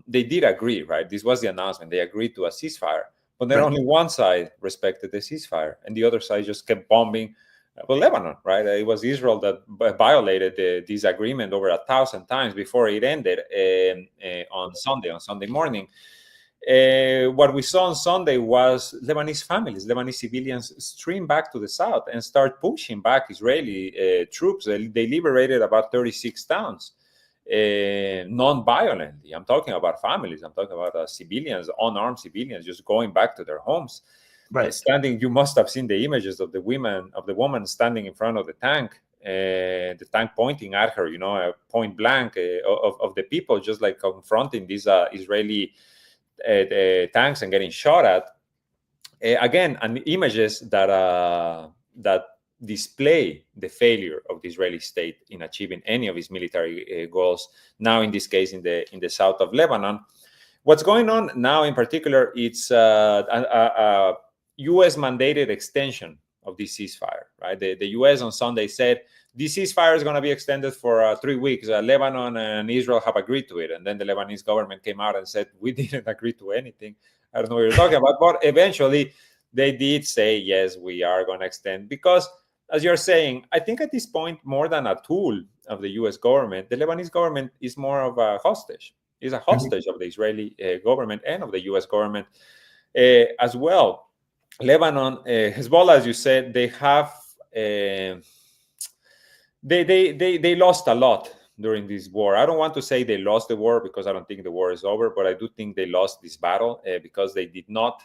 they did agree, right? This was the announcement. They agreed to a ceasefire, but then only one side respected the ceasefire, and the other side just kept bombing Lebanon, right? It was Israel that violated this agreement over 1,000 times before it ended on Sunday morning. what we saw on Sunday was Lebanese families, Lebanese civilians stream back to the south and start pushing back Israeli troops. They liberated about 36 towns non-violently. I'm talking about families. I'm talking about civilians, unarmed civilians, just going back to their homes. Right. Standing, you must have seen the images of the woman standing in front of the tank pointing at her, point blank, of the people just like confronting these Israeli tanks and getting shot at. Again, and images that display the failure of the Israeli state in achieving any of its military goals. Now, in this case, in the south of Lebanon, what's going on now, in particular, it's a U.S. mandated extension of this ceasefire. Right, the U.S. on Sunday said this ceasefire is going to be extended for 3 weeks. Lebanon and Israel have agreed to it, and then the Lebanese government came out and said we didn't agree to anything. I don't know what you're talking about, but eventually they did say yes, we are going to extend because, as you're saying, I think at this point, more than a tool of the U.S. government, the Lebanese government is more of a hostage. Is a hostage of the Israeli government and of the U.S. government as well. Lebanon, Hezbollah, as you said, they have they lost a lot during this war. I don't want to say they lost the war because I don't think the war is over, but I do think they lost this battle because they did not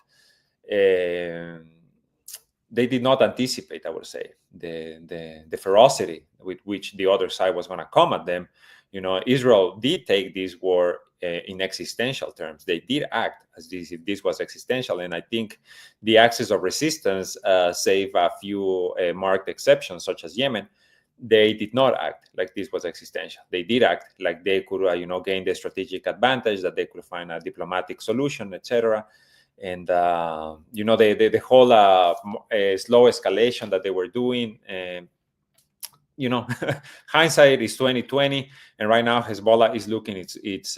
anticipate, I would say, the ferocity with which the other side was going to come at them. Israel did take this war in existential terms. They did act as if this was existential, and I think the axis of resistance, save a few marked exceptions such as Yemen, they did not act like this was existential. They did act like they could, gain the strategic advantage, that they could find a diplomatic solution, etc. And the whole slow escalation that they were doing. Hindsight is 2020, and right now Hezbollah is looking its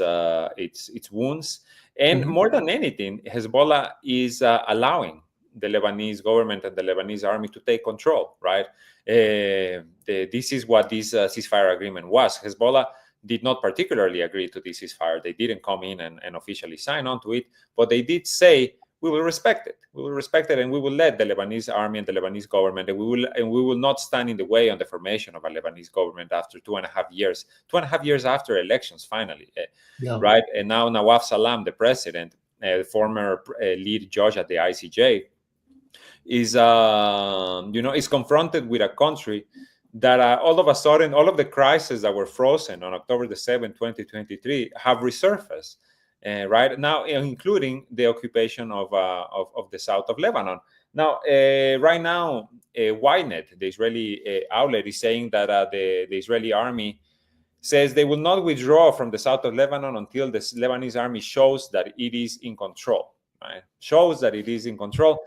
wounds. And more than anything, Hezbollah is allowing the Lebanese government and the Lebanese army to take control. Right. This is what this ceasefire agreement was. Hezbollah did not particularly agree to this ceasefire. They didn't come in and officially sign on to it, but they did say, we will respect it. We will respect it, and we will let the Lebanese army and the Lebanese government, and we will not stand in the way on the formation of a Lebanese government after 2.5 years. 2.5 years after elections, finally, right? And now Nawaf Salam, the president, the former lead judge at the ICJ, is confronted with a country that all of a sudden, all of the crises that were frozen on October the 7th, 2023, have resurfaced. Right now, including the occupation of the south of Lebanon. Now, right now, Ynet, the Israeli outlet, is saying that the Israeli army says they will not withdraw from the south of Lebanon until the Lebanese army shows that it is in control. Right? Shows that it is in control.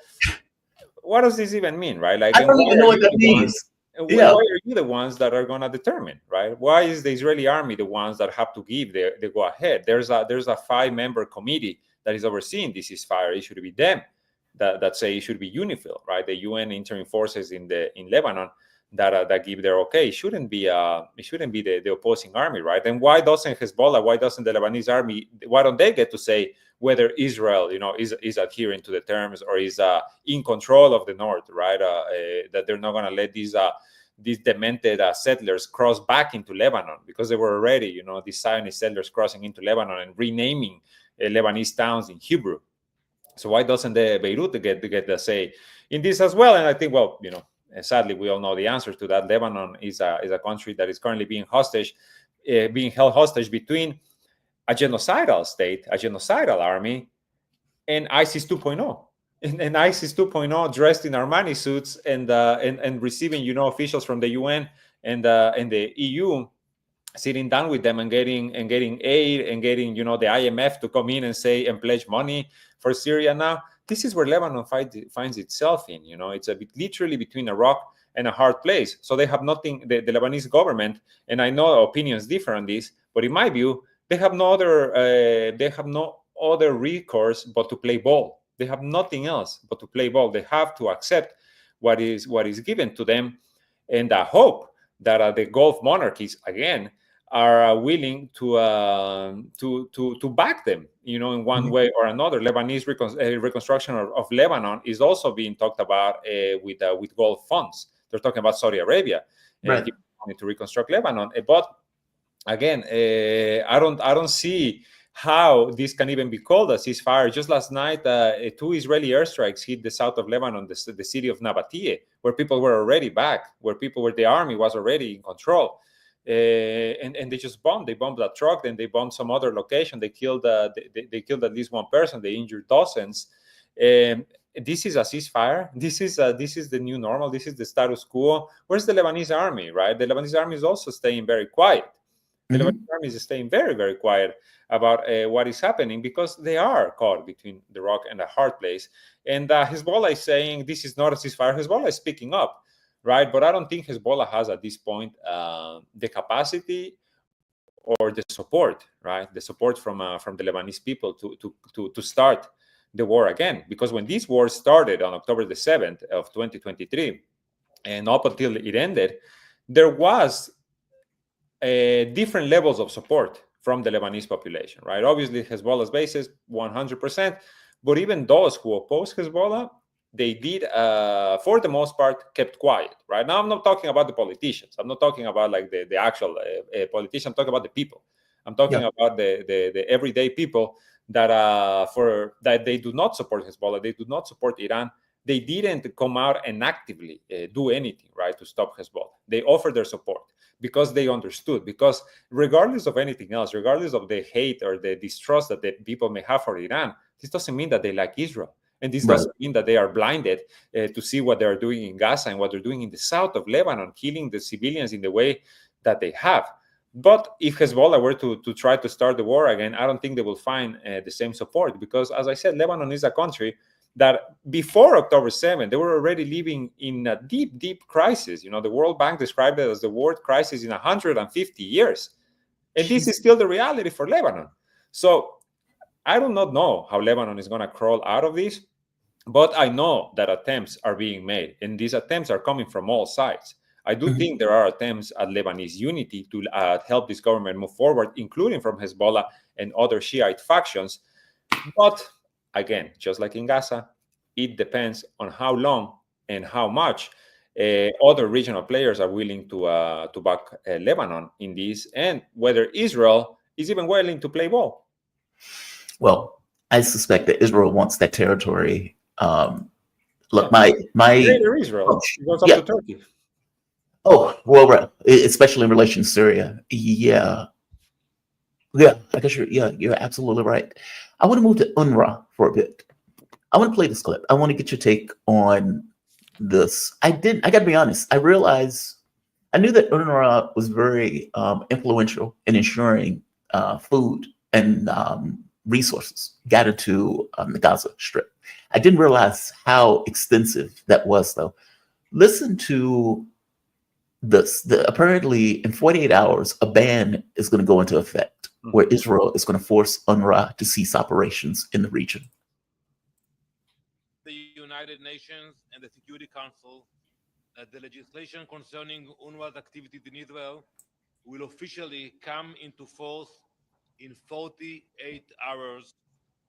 What does this even mean, right? Like, I don't even know what that means. Why are you the ones that are going to determine, right? Why is the Israeli army the ones that have to give the go ahead? There's a 5-member committee that is overseeing this ceasefire. It should be them that say it should be UNIFIL, right? The UN interim forces in Lebanon that give their okay. It shouldn't be the opposing army, right? And why doesn't Hezbollah? Why doesn't the Lebanese army? Why don't they get to say whether Israel, is adhering to the terms or is in control of the north, right? That they're not going to let these demented settlers cross back into Lebanon, because they were already, these Zionist settlers crossing into Lebanon and renaming Lebanese towns in Hebrew. So why doesn't the Beirut get the say in this as well? And I think, well, sadly, we all know the answer to that. Lebanon is a country that is currently being held hostage between a genocidal state, a genocidal army, and ISIS 2.0. And ISIS 2.0 dressed in Armani suits and receiving, officials from the UN and the EU, sitting down with them and getting aid and getting, the IMF to come in and say and pledge money for Syria. Now, this is where Lebanon finds itself in. It's literally between a rock and a hard place. So they have nothing. The Lebanese government, and I know opinions differ on this, but in my view, they have no other recourse but to play ball. They have nothing else but to play ball. They have to accept what is given to them, and I hope that the Gulf monarchies again are willing to back them, in one way or another. Lebanese reconstruction of Lebanon is also being talked about with Gulf funds. They're talking about Saudi Arabia Right. giving money to reconstruct Lebanon. But again, I don't see how this can even be called a ceasefire. Just last night, 2 Israeli airstrikes hit the south of Lebanon, the city of Nabatea, where people were already back, where the army was already in control. And they just bombed. They bombed that truck, then they bombed some other location. They killed they killed at least one person. They injured dozens. This is a ceasefire. This is the new normal. This is the status quo. Where's the Lebanese army? Right? The Lebanese army is also staying very quiet. The Lebanese army is staying very, very quiet about what is happening, because they are caught between the rock and a hard place. And Hezbollah is saying this is not a ceasefire. Hezbollah is speaking up. Right, but I don't think Hezbollah has at this point the capacity or the support, right? The support from the Lebanese people to start the war again. Because when this war started on October the 7th of 2023, and up until it ended, there was different levels of support from the Lebanese population, right? Obviously, Hezbollah's bases 100%, but even those who oppose Hezbollah, they did, for the most part, kept quiet. Right now, I'm not talking about the politicians. I'm not talking about like the actual politicians. I'm talking about the people. I'm talking about the everyday people that that they do not support Hezbollah. They do not support Iran. They didn't come out and actively do anything, right, to stop Hezbollah. They offered their support because they understood. Because regardless of anything else, regardless of the hate or the distrust that the people may have for Iran, this doesn't mean that they like Israel. And this doesn't mean that they are blinded to see what they are doing in Gaza and what they're doing in the south of Lebanon, killing the civilians in the way that they have. But if Hezbollah were to try to start the war again, I don't think they will find the same support. Because, as I said, Lebanon is a country that before October 7th, they were already living in a deep, deep crisis. The World Bank described it as the worst crisis in 150 years. And this is still the reality for Lebanon. So I do not know how Lebanon is going to crawl out of this. But I know that attempts are being made, and these attempts are coming from all sides. I do think there are attempts at Lebanese unity to help this government move forward, including from Hezbollah and other Shiite factions. But again, just like in Gaza, it depends on how long and how much other regional players are willing to back Lebanon in this, and whether Israel is even willing to play ball. Well, I suspect that Israel wants that territory. Look, my Greater Israel goes up to Turkey. Oh, well, right. Especially in relation to Syria. Yeah, I guess you're absolutely right. I want to move to UNRWA for a bit. I want to play this clip. I want to get your take on this. I got to be honest. I knew that UNRWA was very influential in ensuring food and resources got into the Gaza Strip. I didn't realize how extensive that was, though. Listen to this. Apparently, in 48 hours, a ban is going to go into effect where Israel is going to force UNRWA to cease operations in the region. The United Nations and the Security Council that the legislation concerning UNRWA's activities in Israel will officially come into force in 48 hours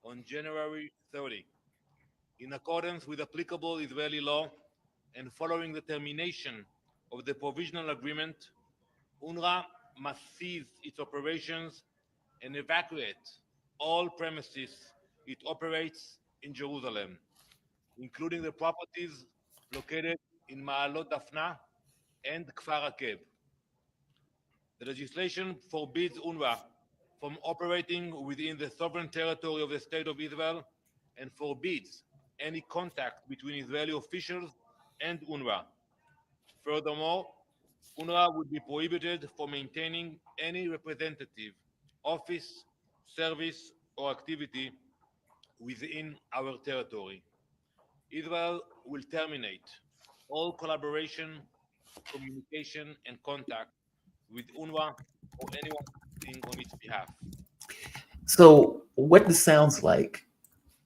on January 30. In accordance with applicable Israeli law and following the termination of the provisional agreement, UNRWA must cease its operations and evacuate all premises it operates in Jerusalem, including the properties located in Ma'alot Dafna and Kfar Akeb. The legislation forbids UNRWA from operating within the sovereign territory of the State of Israel and forbids any contact between Israeli officials and UNRWA. Furthermore, UNRWA would be prohibited from maintaining any representative, office, service, or activity within our territory. Israel will terminate all collaboration, communication, and contact with UNRWA or anyone acting on its behalf. So what this sounds like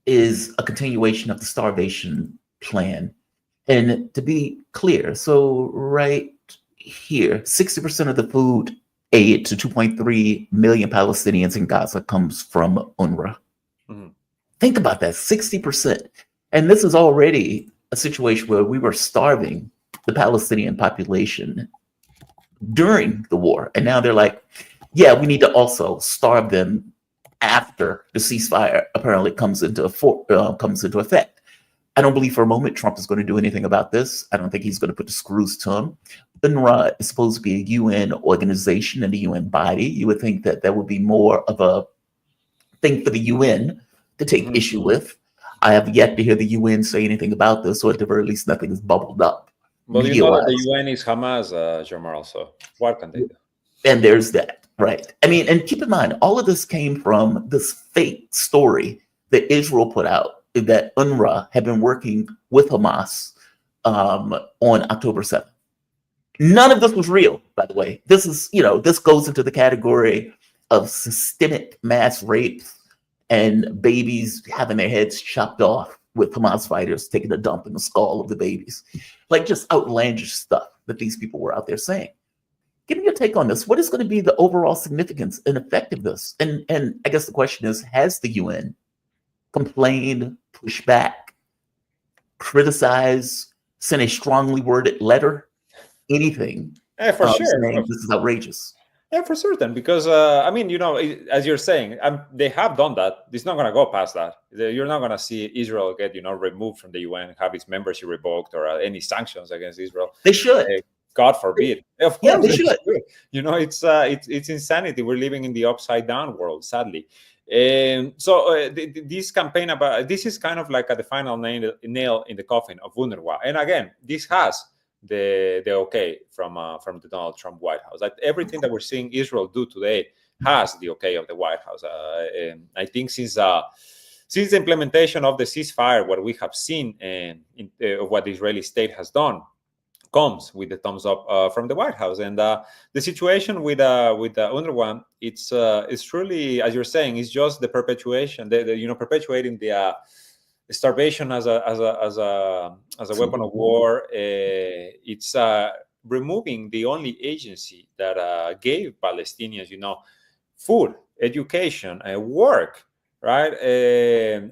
is a continuation of the starvation plan. And to be clear, so right here, 60% of the food aid to 2.3 million Palestinians in Gaza comes from UNRWA. Mhm. Think about that, 60%. And this is already a situation where we were starving the Palestinian population during the war. And now they're like, yeah, we need to also starve them after the ceasefire apparently comes into effect. I don't believe for a moment Trump is going to do anything about this. I don't think he's going to put the screws to him. UNRWA is supposed to be a UN organization and a UN body. You would think that that would be more of a thing for the UN to take issue with. I have yet to hear the UN say anything about this, or at the very least, nothing is bubbled up. Well, you know that the media-wise. UN is Hamas, Jamal, so what can they do? And there's that, right? I mean, and keep in mind, all of this came from this fake story that Israel put out that UNRWA had been working with Hamas on October 7th. None of this was real, by the way. This is, this goes into the category of systemic mass rape and babies having their heads chopped off with Hamas fighters taking a dump in the skull of the babies. Like just outlandish stuff that these people were out there saying. Give me your take on this. What is going to be the overall significance and effectiveness? And I guess the question is, has the UN complained, pushed back, criticized, sent a strongly worded letter, anything? Yeah, for sure. Saying this is outrageous. Yeah, for certain. Because, I mean, as you're saying, they have done that. It's not going to go past that. You're not going to see Israel get, removed from the UN, have its membership revoked, or any sanctions against Israel. They should. God forbid. Of course, Yeah, they should. It's insanity. We're living in the upside down world, sadly. So this campaign this is kind of like the final nail in the coffin of UNRWA. And again, this has the okay from the Donald Trump White House. Like everything that we're seeing Israel do today has the okay of the White House. I think since the implementation of the ceasefire, what we have seen of what the Israeli state has done comes with the thumbs up from the White House. And the situation with UNRWA, it's truly, as you're saying, it's just the perpetuation, perpetuating the starvation as a weapon of war. It's removing the only agency that gave Palestinians, food, education, work. Right,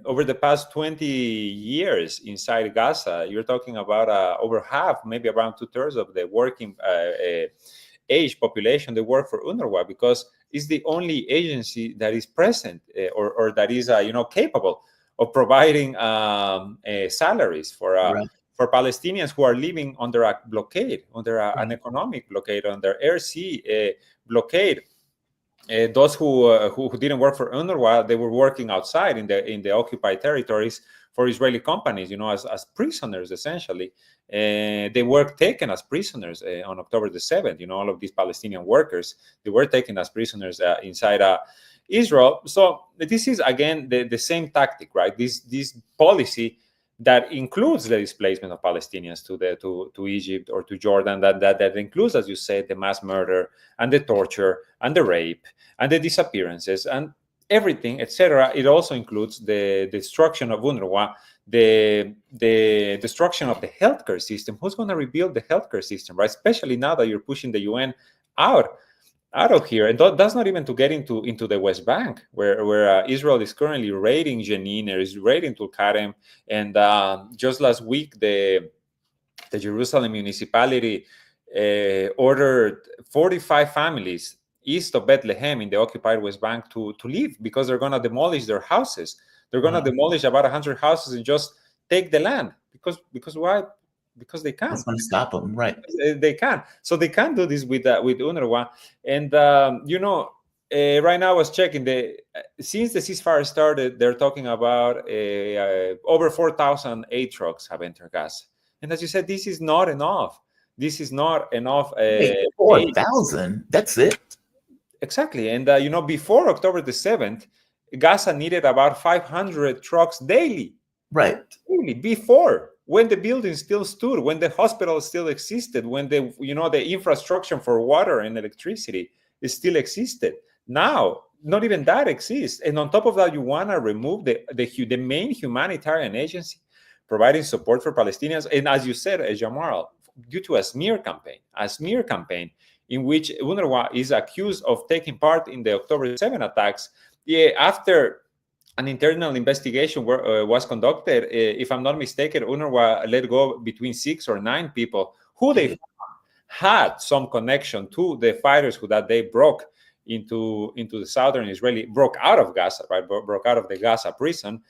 over the past 20 years inside Gaza, you're talking about over half, maybe around 2/3 of the working age population. They work for UNRWA because it's the only agency that is present or that is capable of providing salaries for Palestinians who are living under a blockade, under an economic blockade, under air-sea blockade. Those who didn't work for UNRWA, they were working outside in the occupied territories for Israeli companies, as prisoners essentially. They were taken as prisoners on October the 7th. All of these Palestinian workers, they were taken as prisoners inside Israel. So this is again the same tactic, right? This policy that includes the displacement of Palestinians to Egypt or to Jordan, that includes, as you said, the mass murder and the torture and the rape and the disappearances and everything, etc. It also includes the destruction of UNRWA, the destruction of the healthcare system. Who's going to rebuild the healthcare system, right? Especially now that you're pushing the UN out of here, and that's not even to get into the West Bank, where Israel is currently raiding Jenin, is raiding Tulkarem, and just last week the Jerusalem municipality ordered 45 families east of Bethlehem in the occupied West Bank to leave because they're going to demolish their houses. They're going to demolish about 100 houses and just take the land because why? Because they can. That's going to stop them, right? They can. So they can do this with UNRWA. And, right now I was checking, since the ceasefire started, they're talking about over 4,000 aid trucks have entered Gaza. And as you said, this is not enough. This is not enough. 4,000? That's it? Exactly. And, before October the 7th, Gaza needed about 500 trucks daily. Right. Daily, before. When the building still stood, when the hospital still existed, when the infrastructure for water and electricity still existed. Now, not even that exists. And on top of that, you want to remove the main humanitarian agency providing support for Palestinians. And as you said, Jamal, due to a smear campaign, in which UNRWA is accused of taking part in the October 7 attacks. After an internal investigation was conducted, if I'm not mistaken, UNRWA let go between 6 or 9 people who they had some connection to the fighters who that they broke into the southern Israeli, broke out of Gaza, right? Broke out of the Gaza prison,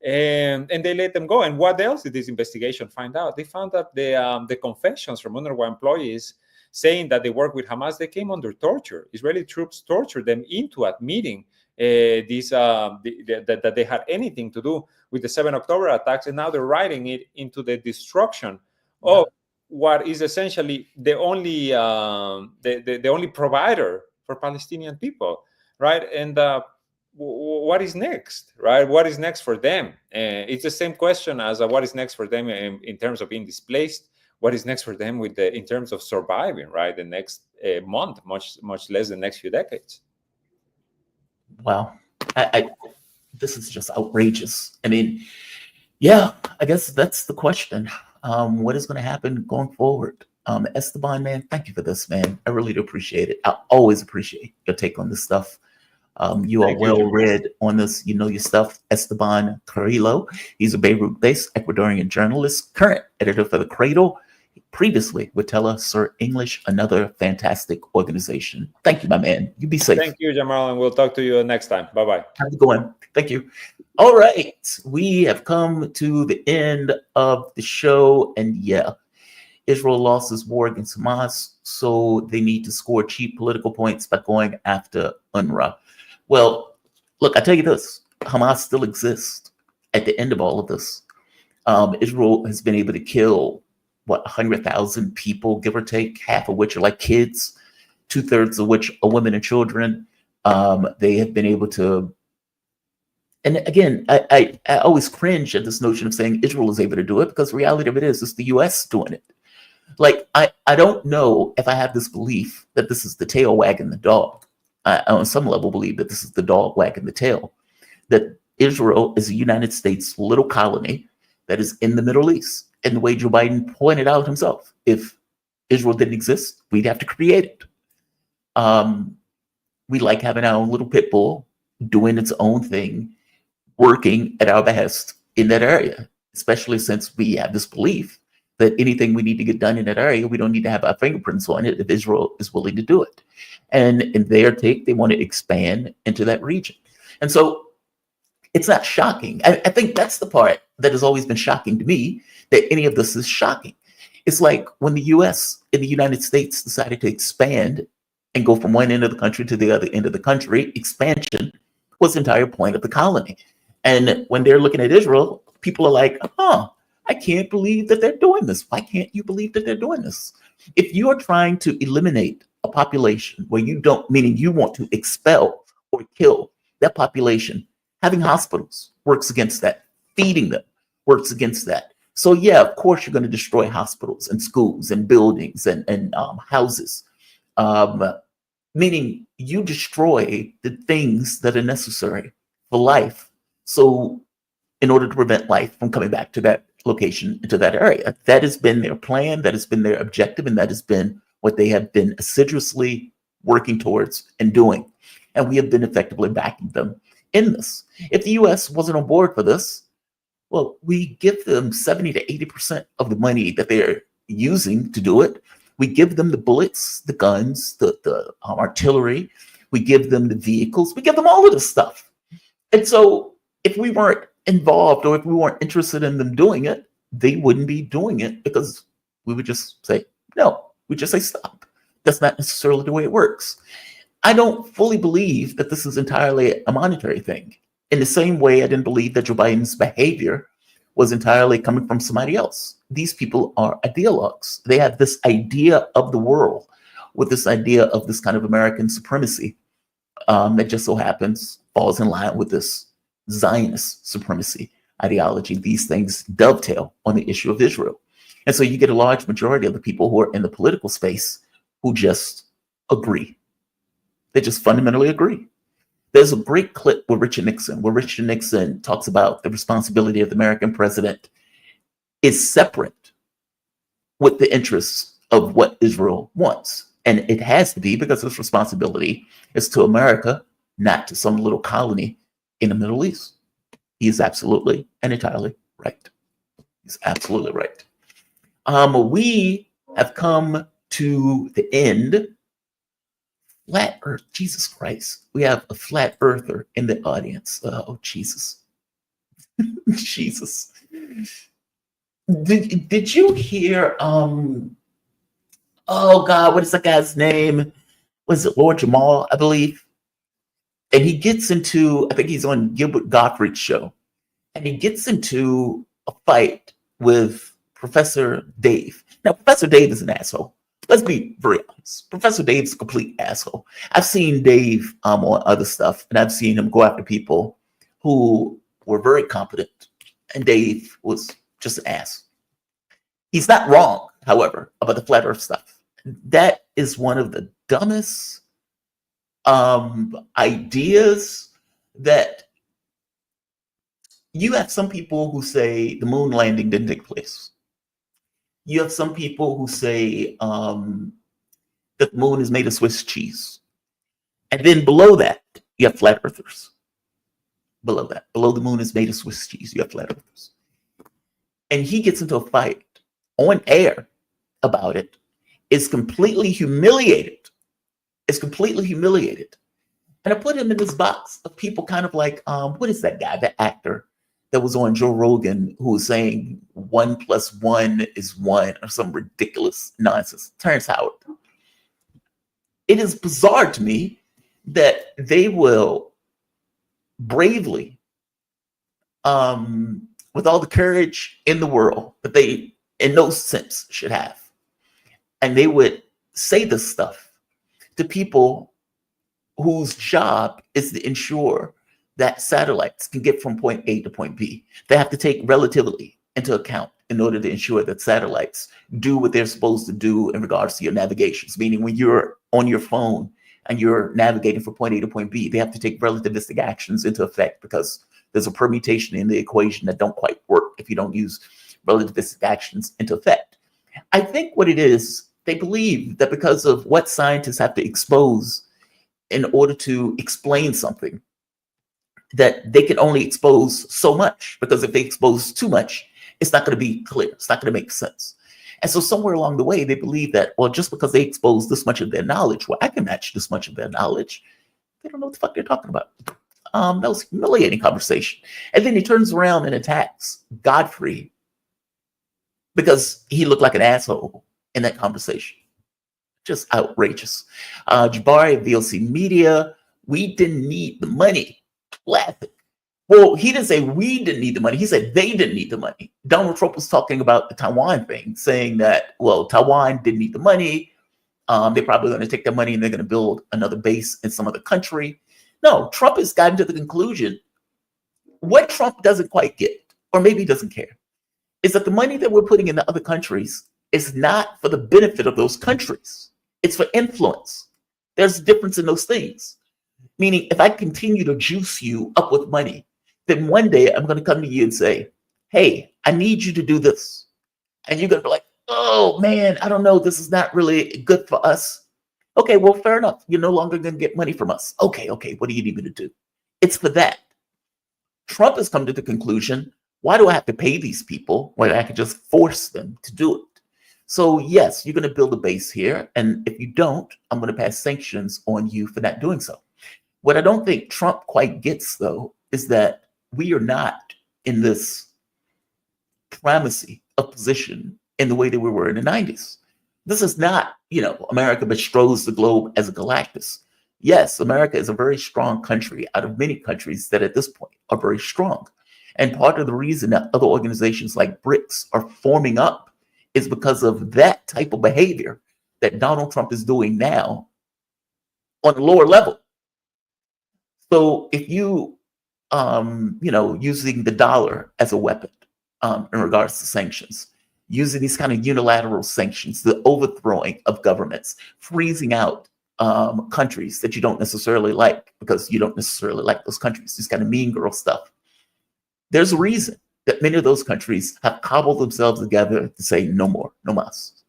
and they let them go. And what else did this investigation find out? They found that the confessions from UNRWA employees saying that they work with Hamas, they came under torture. Israeli troops tortured them into admitting that they had anything to do with the 7 October attacks, and now they're writing it into the destruction of what is essentially the only provider for Palestinian people, right? And what is next, right? What is next for them? It's the same question as what is next for them in terms of being displaced. What is next for them in terms of surviving, right? The next month, much less the next few decades. Wow, this is just outrageous. I mean, yeah, I guess that's the question. What is going to happen going forward? Esteban, man, thank you for this, man. I really do appreciate it. I always appreciate your take on this stuff. You are well read on this. You know your stuff. Esteban Carrillo. He's a Beirut-based Ecuadorian journalist, current editor for The Cradle. Previously with Sir English, another fantastic organization. Thank you, my man. You be safe. Thank you, Jamal, and we'll talk to you next time. Bye-bye. How's it going? Thank you. All right. We have come to the end of the show. And yeah, Israel lost this war against Hamas, so they need to score cheap political points by going after UNRWA. Well, look, I tell you this, Hamas still exists at the end of all of this. Israel has been able to kill, 100,000 people, give or take, half of which are like kids, 2/3 of which are women and children. They have been able to, and again, I always cringe at this notion of saying Israel is able to do it, because the reality of it is it's the US doing it. Like, I don't know if I have this belief that this is the tail wagging the dog. I on some level believe that this is the dog wagging the tail, that Israel is a United States little colony that is in the Middle East. And the way Joe Biden pointed out himself, if Israel didn't exist, we'd have to create it. We like having our own little pit bull doing its own thing, working at our behest in that area, especially since we have this belief that anything we need to get done in that area, we don't need to have our fingerprints on it if Israel is willing to do it. And in their take, they want to expand into that region. And so it's not shocking. I think that's the part that has always been shocking to me, that any of this is shocking. It's like when the US and the United States decided to expand and go from one end of the country to the other end of the country. Expansion was the entire point of the colony. And when they're looking at Israel, people are like, I can't believe that they're doing this. Why can't you believe that they're doing this? If you are trying to eliminate a population where you don't, meaning you want to expel or kill that population, having hospitals works against that. Feeding them works against that. So yeah, of course you're going to destroy hospitals and schools and buildings and houses, meaning you destroy the things that are necessary for life. So in order to prevent life from coming back to that location, into that area, that has been their plan, that has been their objective, and that has been what they have been assiduously working towards and doing. And we have been effectively backing them in this. If the US wasn't on board for this, well, we give them 70 to 80% of the money that they're using to do it. We give them the bullets, the guns, the artillery. We give them the vehicles. We give them all of this stuff. And so if we weren't involved, or if we weren't interested in them doing it, they wouldn't be doing it, because we would just say, no, we just say stop. That's not necessarily the way it works. I don't fully believe that this is entirely a monetary thing. In the same way, I didn't believe that Joe Biden's behavior was entirely coming from somebody else. These people are ideologues. They have this idea of the world, with this idea of this kind of American supremacy that just so happens falls in line with this Zionist supremacy ideology. These things dovetail on the issue of Israel. And so you get a large majority of the people who are in the political space who just agree. They just fundamentally agree. There's a great clip with Richard Nixon, where Richard Nixon talks about the responsibility of the American president is separate with the interests of what Israel wants. and it has to be because its responsibility is to America, not to some little colony in the Middle East. He is absolutely and entirely right. He's absolutely right. We have come to the end. Flat Earth, Jesus Christ. We have a flat earther in the audience. Oh, Jesus. Jesus. Did you hear, oh God, what is that guy's name? Was it Lord Jamal, I believe? And he gets into, I think he's on Gilbert Gottfried's show, and he gets into a fight with Professor Dave. Now, Professor Dave is an asshole. Let's be very honest. Professor Dave's a complete asshole. I've seen Dave on other stuff, and I've seen him go after people who were very competent, and Dave was just an ass. He's not wrong, however, about the flat earth stuff. That is one of the dumbest ideas that you have some people who say the moon landing didn't take place. You have some people who say that the moon is made of Swiss cheese. And then below that, you have flat earthers. Below that, below the moon is made of Swiss cheese, you have flat earthers. And he gets into a fight on air about it, is completely humiliated. Is completely humiliated. And I put him in this box of people kind of like, what is that guy, the actor that was on Joe Rogan who was saying 1 + 1 is 1 or some ridiculous nonsense. Terrence Howard. It is bizarre to me that they will bravely, with all the courage in the world that they, in no sense, should have, and they would say this stuff to people whose job is to ensure that satellites can get from point A to point B. They have to take relativity into account in order to ensure that satellites do what they're supposed to do in regards to your navigations, meaning when you're on your phone and you're navigating from point A to point B, they have to take relativistic actions into effect because there's a permutation in the equation that don't quite work if you don't use relativistic actions into effect. I think what it is, they believe that because of what scientists have to expose in order to explain something, that they can only expose so much, because if they expose too much, it's not going to be clear. It's not going to make sense. And so somewhere along the way, they believe that, well, just because they expose this much of their knowledge, well, I can match this much of their knowledge. They don't know what the fuck they're talking about. That was a humiliating conversation. And then he turns around and attacks Godfrey because he looked like an asshole in that conversation. Just outrageous. Jabari, VLC Media, we didn't need the money. Laughing. Well, he didn't say we didn't need the money. He said they didn't need the money. Donald Trump was talking about the Taiwan thing, saying that, well, Taiwan didn't need the money. They're probably going to take their money and they're going to build another base in some other country. No, Trump has gotten to the conclusion, what Trump doesn't quite get, or maybe doesn't care, is that the money that we're putting into other countries is not for the benefit of those countries. It's for influence. There's a difference in those things. Meaning, if I continue to juice you up with money, then one day I'm going to come to you and say, hey, I need you to do this. And you're going to be like, oh, man, I don't know. This is not really good for us. Okay, well, fair enough. You're no longer going to get money from us. Okay, what do you need me to do? It's for that. Trump has come to the conclusion, why do I have to pay these people when I can just force them to do it? So, yes, you're going to build a base here. And if you don't, I'm going to pass sanctions on you for not doing so. What I don't think Trump quite gets, though, is that we are not in this primacy of position in the way that we were in the 90s. This is not, America bestows the globe as a Galactus. Yes, America is a very strong country out of many countries that at this point are very strong. And part of the reason that other organizations like BRICS are forming up is because of that type of behavior that Donald Trump is doing now on a lower level. So if you, using the dollar as a weapon in regards to sanctions, using these kind of unilateral sanctions, the overthrowing of governments, freezing out countries that you don't necessarily like because you don't necessarily like those countries, this kind of mean girl stuff. There's a reason that many of those countries have cobbled themselves together to say no more, no mas.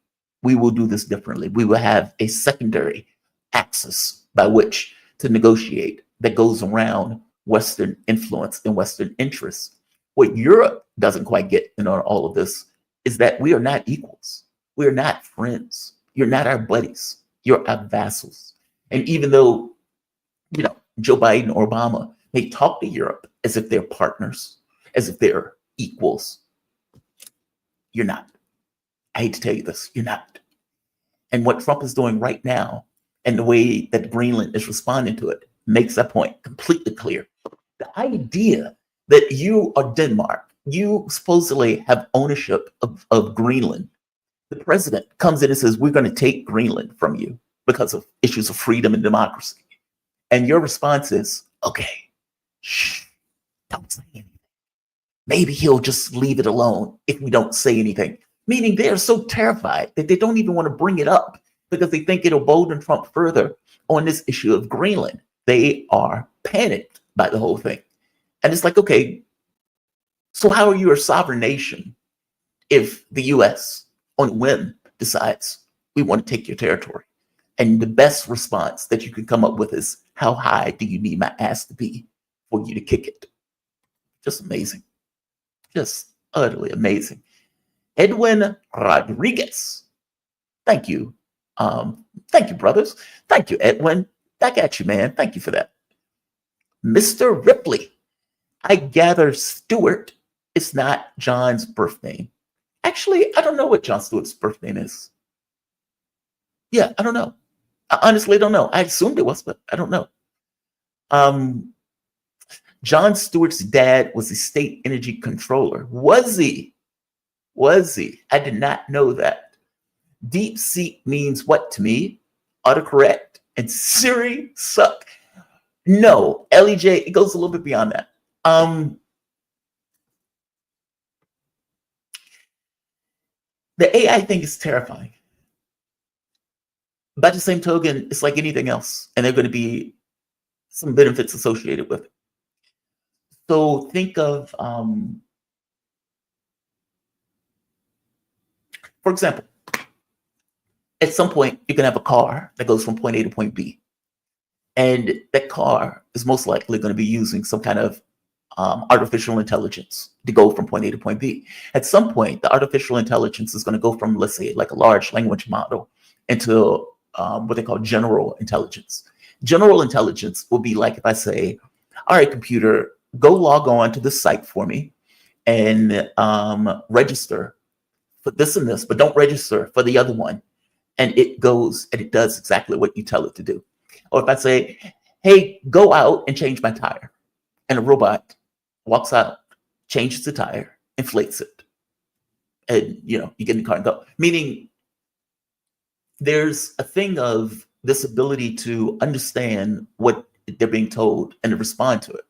we will do this differently. We will have a secondary axis by which to negotiate that goes around Western influence and Western interests. What Europe doesn't quite get in all of this is that we are not equals. We are not friends. You're not our buddies. You're our vassals. And even though, Joe Biden or Obama may talk to Europe as if they're partners, as if they're equals, you're not. I hate to tell you this, you're not. And what Trump is doing right now and the way that Greenland is responding to it makes that point completely clear. The idea that you are Denmark, you supposedly have ownership of Greenland. The president comes in and says, we're going to take Greenland from you because of issues of freedom and democracy. And your response is, okay, shh, don't say anything. Maybe he'll just leave it alone if we don't say anything. Meaning they are so terrified that they don't even want to bring it up because they think it'll bolden Trump further on this issue of Greenland. They are panicked by the whole thing. And it's like, okay, so how are you a sovereign nation if the US on a whim decides we want to take your territory? And the best response that you can come up with is, how high do you need my ass to be for you to kick it? Just amazing. Just utterly amazing. Edwin Rodriguez. Thank you. Thank you, brothers. Thank you, Edwin. Back at you, man. Thank you for that. Mr. Ripley. I gather Stewart is not John's birth name. Actually, I don't know what John Stewart's birth name is. Yeah, I don't know. I honestly don't know. I assumed it was, but I don't know. John Stewart's dad was the state energy controller. Was he? Was he? I did not know that. DeepSeek means what to me? Autocorrect and Siri suck. No, LEJ, it goes a little bit beyond that. The AI thing is terrifying. By the same token, it's like anything else, and there are going to be some benefits associated with it. So think of, for example, at some point, you can have a car that goes from point A to point B. And that car is most likely going to be using some kind of artificial intelligence to go from point A to point B. At some point, the artificial intelligence is going to go from, let's say, like a large language model into what they call general intelligence. General intelligence will be like if I say, all right, computer, go log on to this site for me and register for this and this, but don't register for the other one. And it goes and it does exactly what you tell it to do. Or if I say, hey, go out and change my tire, and a robot walks out, changes the tire, inflates it, and you get in the car and go. Meaning there's a thing of this ability to understand what they're being told and to respond to it.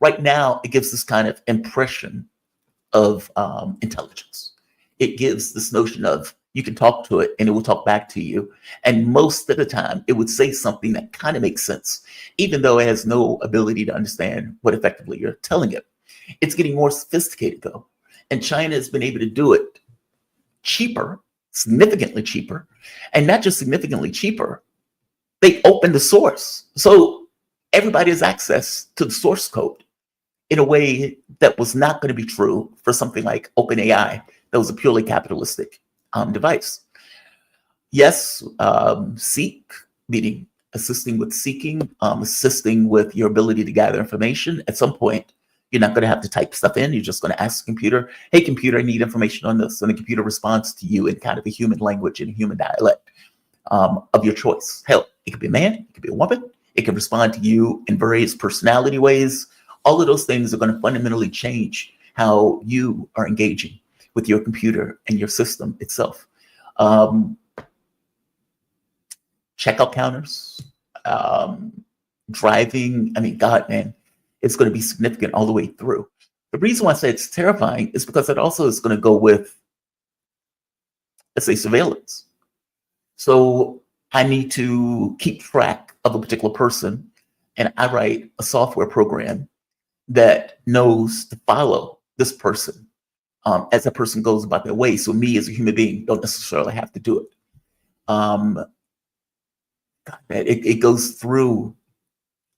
Right now, it gives this kind of impression of intelligence. It gives this notion of you can talk to it and it will talk back to you. And most of the time, it would say something that kind of makes sense, even though it has no ability to understand what effectively you're telling it. It's getting more sophisticated, though. And China has been able to do it cheaper, significantly cheaper, and not just significantly cheaper. They open the source. So everybody has access to the source code in a way that was not going to be true for something like OpenAI, that was a purely capitalistic device. Yes, seek, meaning assisting with seeking, assisting with your ability to gather information. At some point, you're not going to have to type stuff in. You're just going to ask the computer, hey, computer, I need information on this. And the computer responds to you in kind of a human language and a human dialect of your choice. Hell, it could be a man, it could be a woman. It can respond to you in various personality ways. All of those things are going to fundamentally change how you are engaging with your computer and your system itself. Checkout counters, driving. I mean, God, man, it's going to be significant all the way through. The reason why I say it's terrifying is because it also is going to go with, let's say, surveillance. So I need to keep track of a particular person, and I write a software program that knows to follow this person as that person goes about their way. So me as a human being don't necessarily have to do it. it goes through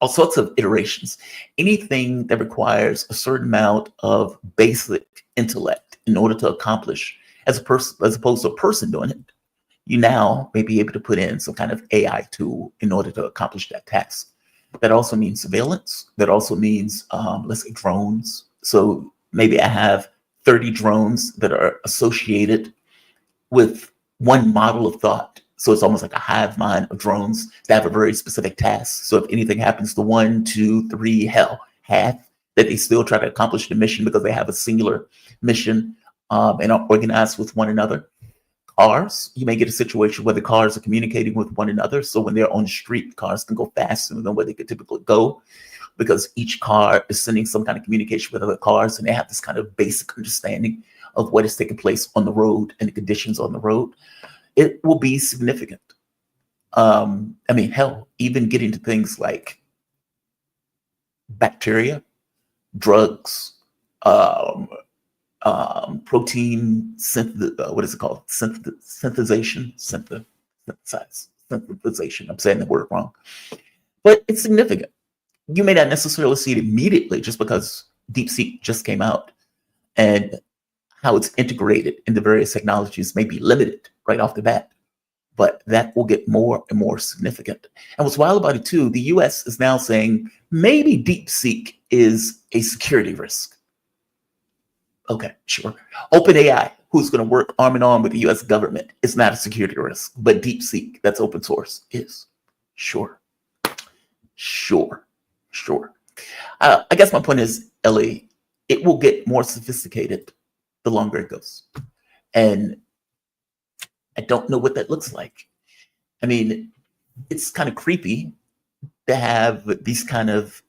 all sorts of iterations. Anything that requires a certain amount of basic intellect in order to accomplish, as opposed to a person doing it, you now may be able to put in some kind of AI tool in order to accomplish that task. That also means surveillance. That also means, let's say, drones. So maybe I have 30 drones that are associated with one model of thought. So it's almost like a hive mind of drones that have a very specific task. So if anything happens to 1, 2, 3, hell, half, that they still try to accomplish the mission because they have a singular mission and are organized with one another. Cars, you may get a situation where the cars are communicating with one another. So when they're on the street, cars can go faster than where they could typically go because each car is sending some kind of communication with other cars, and they have this kind of basic understanding of what is taking place on the road and the conditions on the road. It will be significant. I mean, hell, even getting to things like bacteria, drugs, protein synthesization. I'm saying the word wrong, but it's significant. You may not necessarily see it immediately just because DeepSeek just came out, and how it's integrated into various technologies may be limited right off the bat, but that will get more and more significant. And what's wild about it too, the US is now saying maybe DeepSeek is a security risk. Okay, sure. OpenAI, who's going to work arm in arm with the US government, is not a security risk, but DeepSeek, that's open source, is. Sure. I guess my point is, Ellie, it will get more sophisticated the longer it goes. And I don't know what that looks like. I mean, it's kind of creepy to have these kind of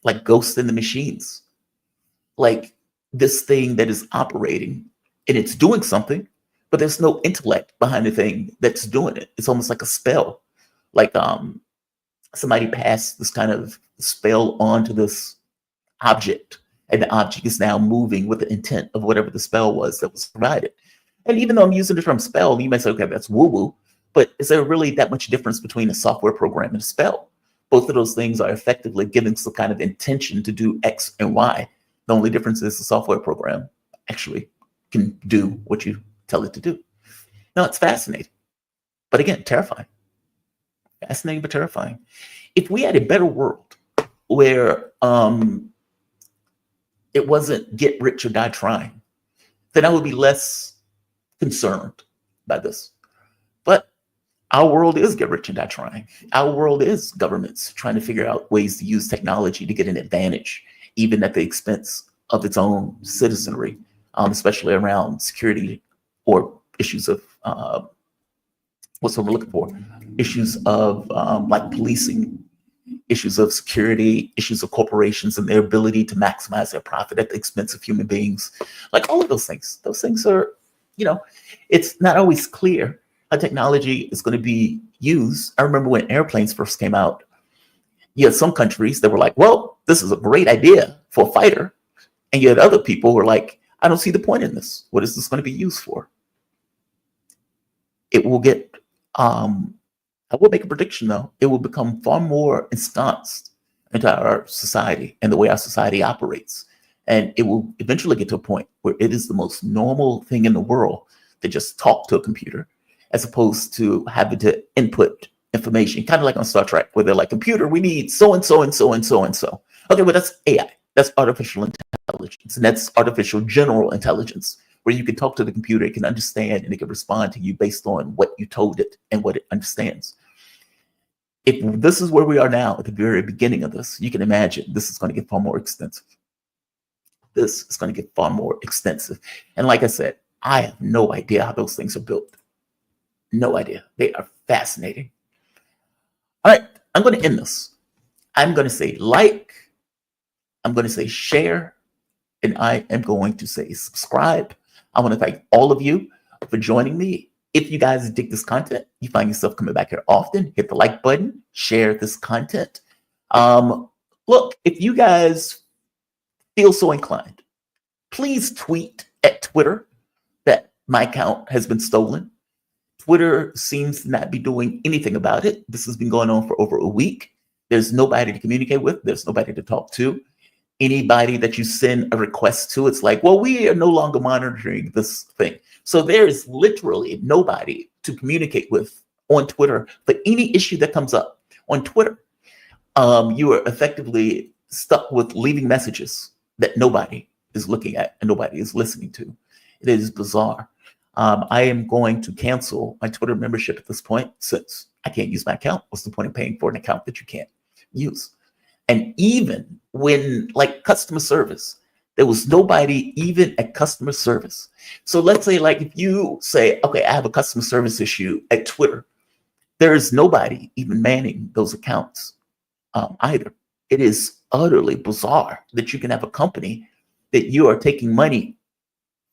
like ghosts in the machines, like this thing that is operating and it's doing something, but there's no intellect behind the thing that's doing it. It's almost like a spell, like somebody passed this kind of spell onto this object, and the object is now moving with the intent of whatever the spell was that was provided. And even though I'm using the term spell, you may say, okay, that's woo-woo, but is there really that much difference between a software program and a spell? Both of those things are effectively giving some kind of intention to do X and Y. The only difference is the software program actually can do what you tell it to do. Now, it's fascinating, but again, terrifying. Fascinating, but terrifying. If we had a better world where it wasn't get rich or die trying, then I would be less concerned by this. But our world is get rich and die trying. Our world is governments trying to figure out ways to use technology to get an advantage, even at the expense of its own citizenry, especially around security or issues of what's what we're looking for, issues of like policing, issues of security, issues of corporations and their ability to maximize their profit at the expense of human beings. Like all of those things are, it's not always clear how technology is going to be used. I remember when airplanes first came out, you had some countries that were like, well, this is a great idea for a fighter. And you had other people who were like, I don't see the point in this. What is this going to be used for? It will get, I will make a prediction though, it will become far more ensconced into our society and the way our society operates. And it will eventually get to a point where it is the most normal thing in the world to just talk to a computer, as opposed to having to input information, kind of like on Star Trek, where they're like, computer, we need so and so and so and so and so. Okay, well, that's AI. That's artificial intelligence. And that's artificial general intelligence, where you can talk to the computer, it can understand, and it can respond to you based on what you told it and what it understands. If this is where we are now at the very beginning of this, you can imagine this is going to get far more extensive. This is going to get far more extensive. And like I said, I have no idea how those things are built. No idea. They are fascinating. All right, I'm going to end this. I'm going to say like, I'm going to say share, and I am going to say subscribe. I want to thank all of you for joining me. If you guys dig this content, you find yourself coming back here often, hit the like button, share this content. Look, if you guys feel so inclined, please tweet at Twitter that My account has been stolen. Twitter seems to not be doing anything about it. This has been going on for over a week. There's nobody to communicate with. There's nobody to talk to. Anybody that you send a request to, it's like, well, we are no longer monitoring this thing. So there is literally nobody to communicate with on Twitter for any issue that comes up on Twitter. You are effectively stuck with leaving messages that nobody is looking at and nobody is listening to. It is bizarre. I am going to cancel my Twitter membership at this point since I can't use my account. What's the point of paying for an account that you can't use? And even when, like, customer service, there was nobody even at customer service. So let's say, like, if you say, okay, I have a customer service issue at Twitter, there is nobody even manning those accounts either. It is utterly bizarre that you can have a company that you are taking money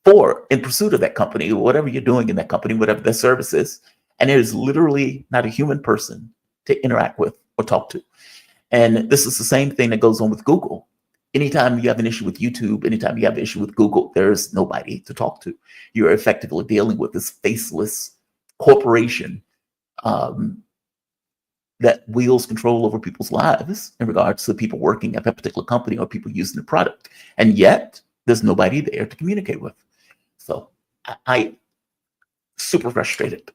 for in pursuit of that company, whatever you're doing in that company, whatever their service is, and there is literally not a human person to interact with or talk to. And this is the same thing that goes on with Google. Anytime you have an issue with YouTube, anytime you have an issue with Google, there's nobody to talk to. You're effectively dealing with this faceless corporation that wields control over people's lives in regards to people working at that particular company or people using the product. And yet there's nobody there to communicate with. So I super frustrated.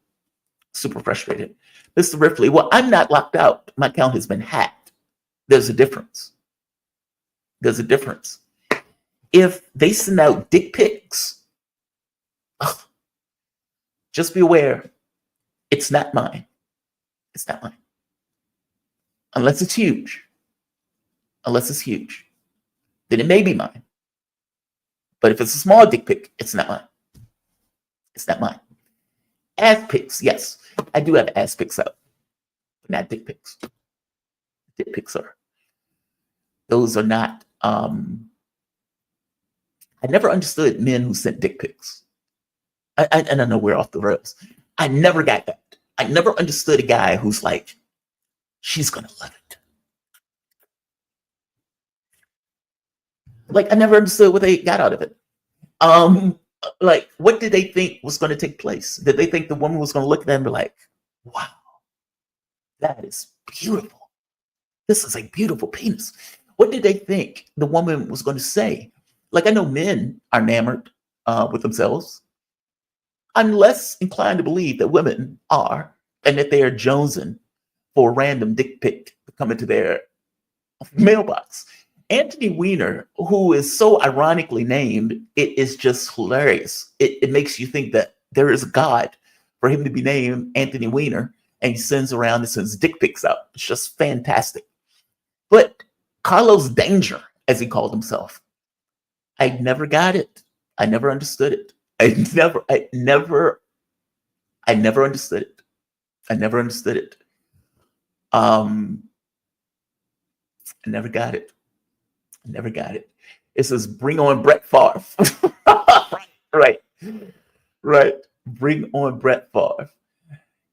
Mr. Ripley, well, I'm not locked out. My account has been hacked. There's a difference. If they send out dick pics, just be aware, it's not mine. Unless it's huge. Then it may be mine. But if it's a small dick pic, it's not mine. Ass pics, yes. I do have ass pics out, but not dick pics. Dick pics are. Those are not. I never understood men who sent dick pics. I know we're off the rails. I never got that. I never understood a guy who's like, she's gonna love it. Like, I never understood what they got out of it. Like, what did they think was going to take place? Did they think the woman was going to look at them and be like, wow, that is beautiful. This is a beautiful penis. What did they think the woman was going to say? Like, I know men are enamored with themselves. I'm less inclined to believe that women are, and that they are jonesing for a random dick pic to come into their mailbox. Anthony Weiner, who is so ironically named, it is just hilarious. It makes you think that there is a God for him to be named Anthony Weiner, and he sends around and sends dick pics out. It's just fantastic. But Carlos Danger, as he called himself, I never got it. I never understood it. I never understood it. I never got it. It says, bring on Brett Favre. Right. Bring on Brett Favre.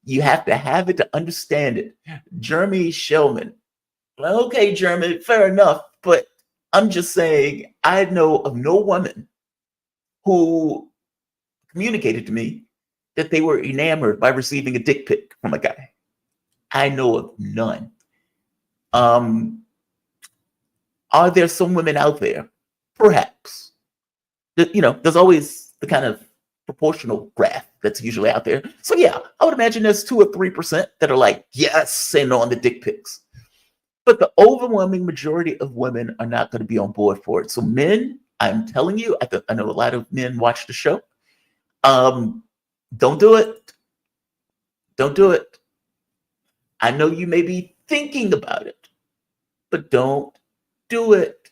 You have to have it to understand it. Jeremy Shellman. Well, okay, Jeremy, fair enough. But I'm just saying, I know of no woman who communicated to me that they were enamored by receiving a dick pic from a guy. I know of none. Are there some women out there? Perhaps. There's always the kind of proportional graph that's usually out there. So yeah, I would imagine there's 2 or 3% that are like, yes, send on the dick pics. But the overwhelming majority of women are not going to be on board for it. So men, I'm telling you, I know a lot of men watch the show. Don't do it. I know you may be thinking about it, but don't do it.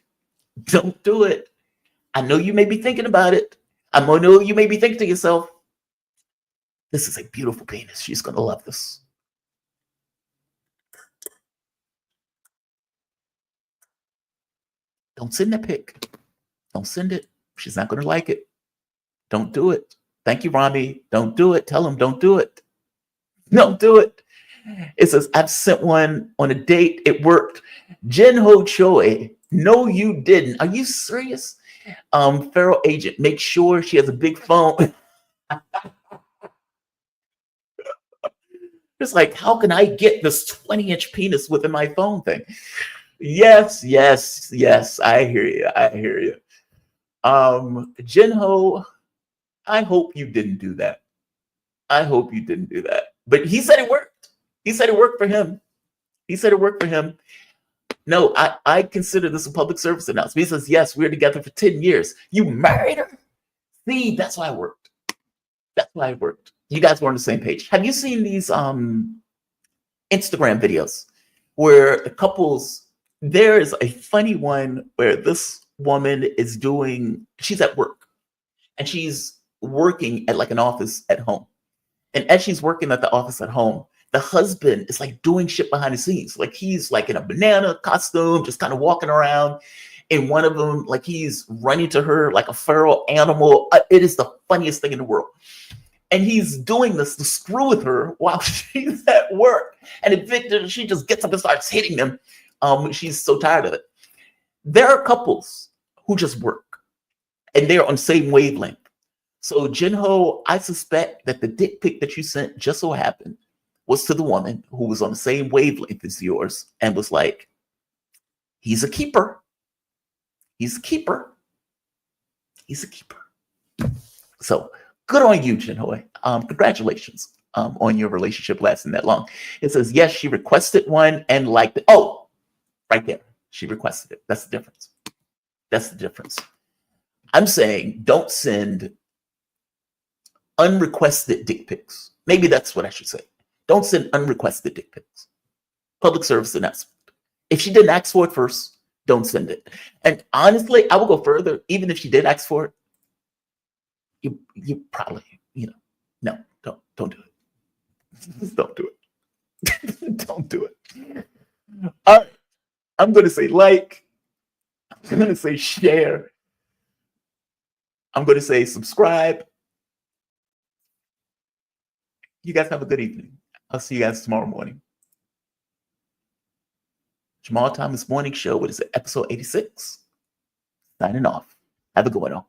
I know you may be thinking about it. I know you may be thinking to yourself, this is a beautiful penis. She's going to love this. Don't send that pic. Don't send it. She's not going to like it. Don't do it. Thank you, Rami. Don't do it. Tell him don't do it. Don't do it. It says, I've sent one on a date. It worked. Jin Ho Choi. No, you didn't. Are you serious? Feral agent, make sure she has a big phone. It's like, how can I get this 20-inch penis within my phone thing? Yes, yes, yes. I hear you. I hear you. Jinho, I hope you didn't do that. I hope you didn't do that. But he said it worked. He said it worked for him. He said it worked for him. No, I consider this a public service announcement. He says, yes, we're together for 10 years. You married her? See, that's why it worked. That's why it worked. You guys were on the same page. Have you seen these Instagram videos where the couples, there is a funny one where this woman is she's at work and she's working at like an office at home. And as she's working at the office at home, the husband is like doing shit behind the scenes. Like he's like in a banana costume, just kind of walking around. And one of them, like he's running to her like a feral animal. It is the funniest thing in the world. And he's doing this to screw with her while she's at work. And eventually she just gets up and starts hitting them. She's so tired of it. There are couples who just work and they're on the same wavelength. So Jinho, I suspect that the dick pic that you sent just so happened was to the woman who was on the same wavelength as yours and was like, he's a keeper. He's a keeper. He's a keeper. So good on you, Jinho. Congratulations on your relationship lasting that long. It says, yes, she requested one and liked it. Oh, right there. She requested it. That's the difference. That's the difference. I'm saying don't send unrequested dick pics. Maybe that's what I should say. Don't send unrequested dick pics. Public service announcement. If she didn't ask for it first, don't send it. And honestly, I will go further. Even if she did ask for it, you probably, no, don't do it. Just don't do it. Don't do it. All right. I'm going to say like. I'm going to say share. I'm going to say subscribe. You guys have a good evening. I'll see you guys tomorrow morning. Jamal Thomas Morning Show. What is it? Episode 86. Signing off. Have a good one, all.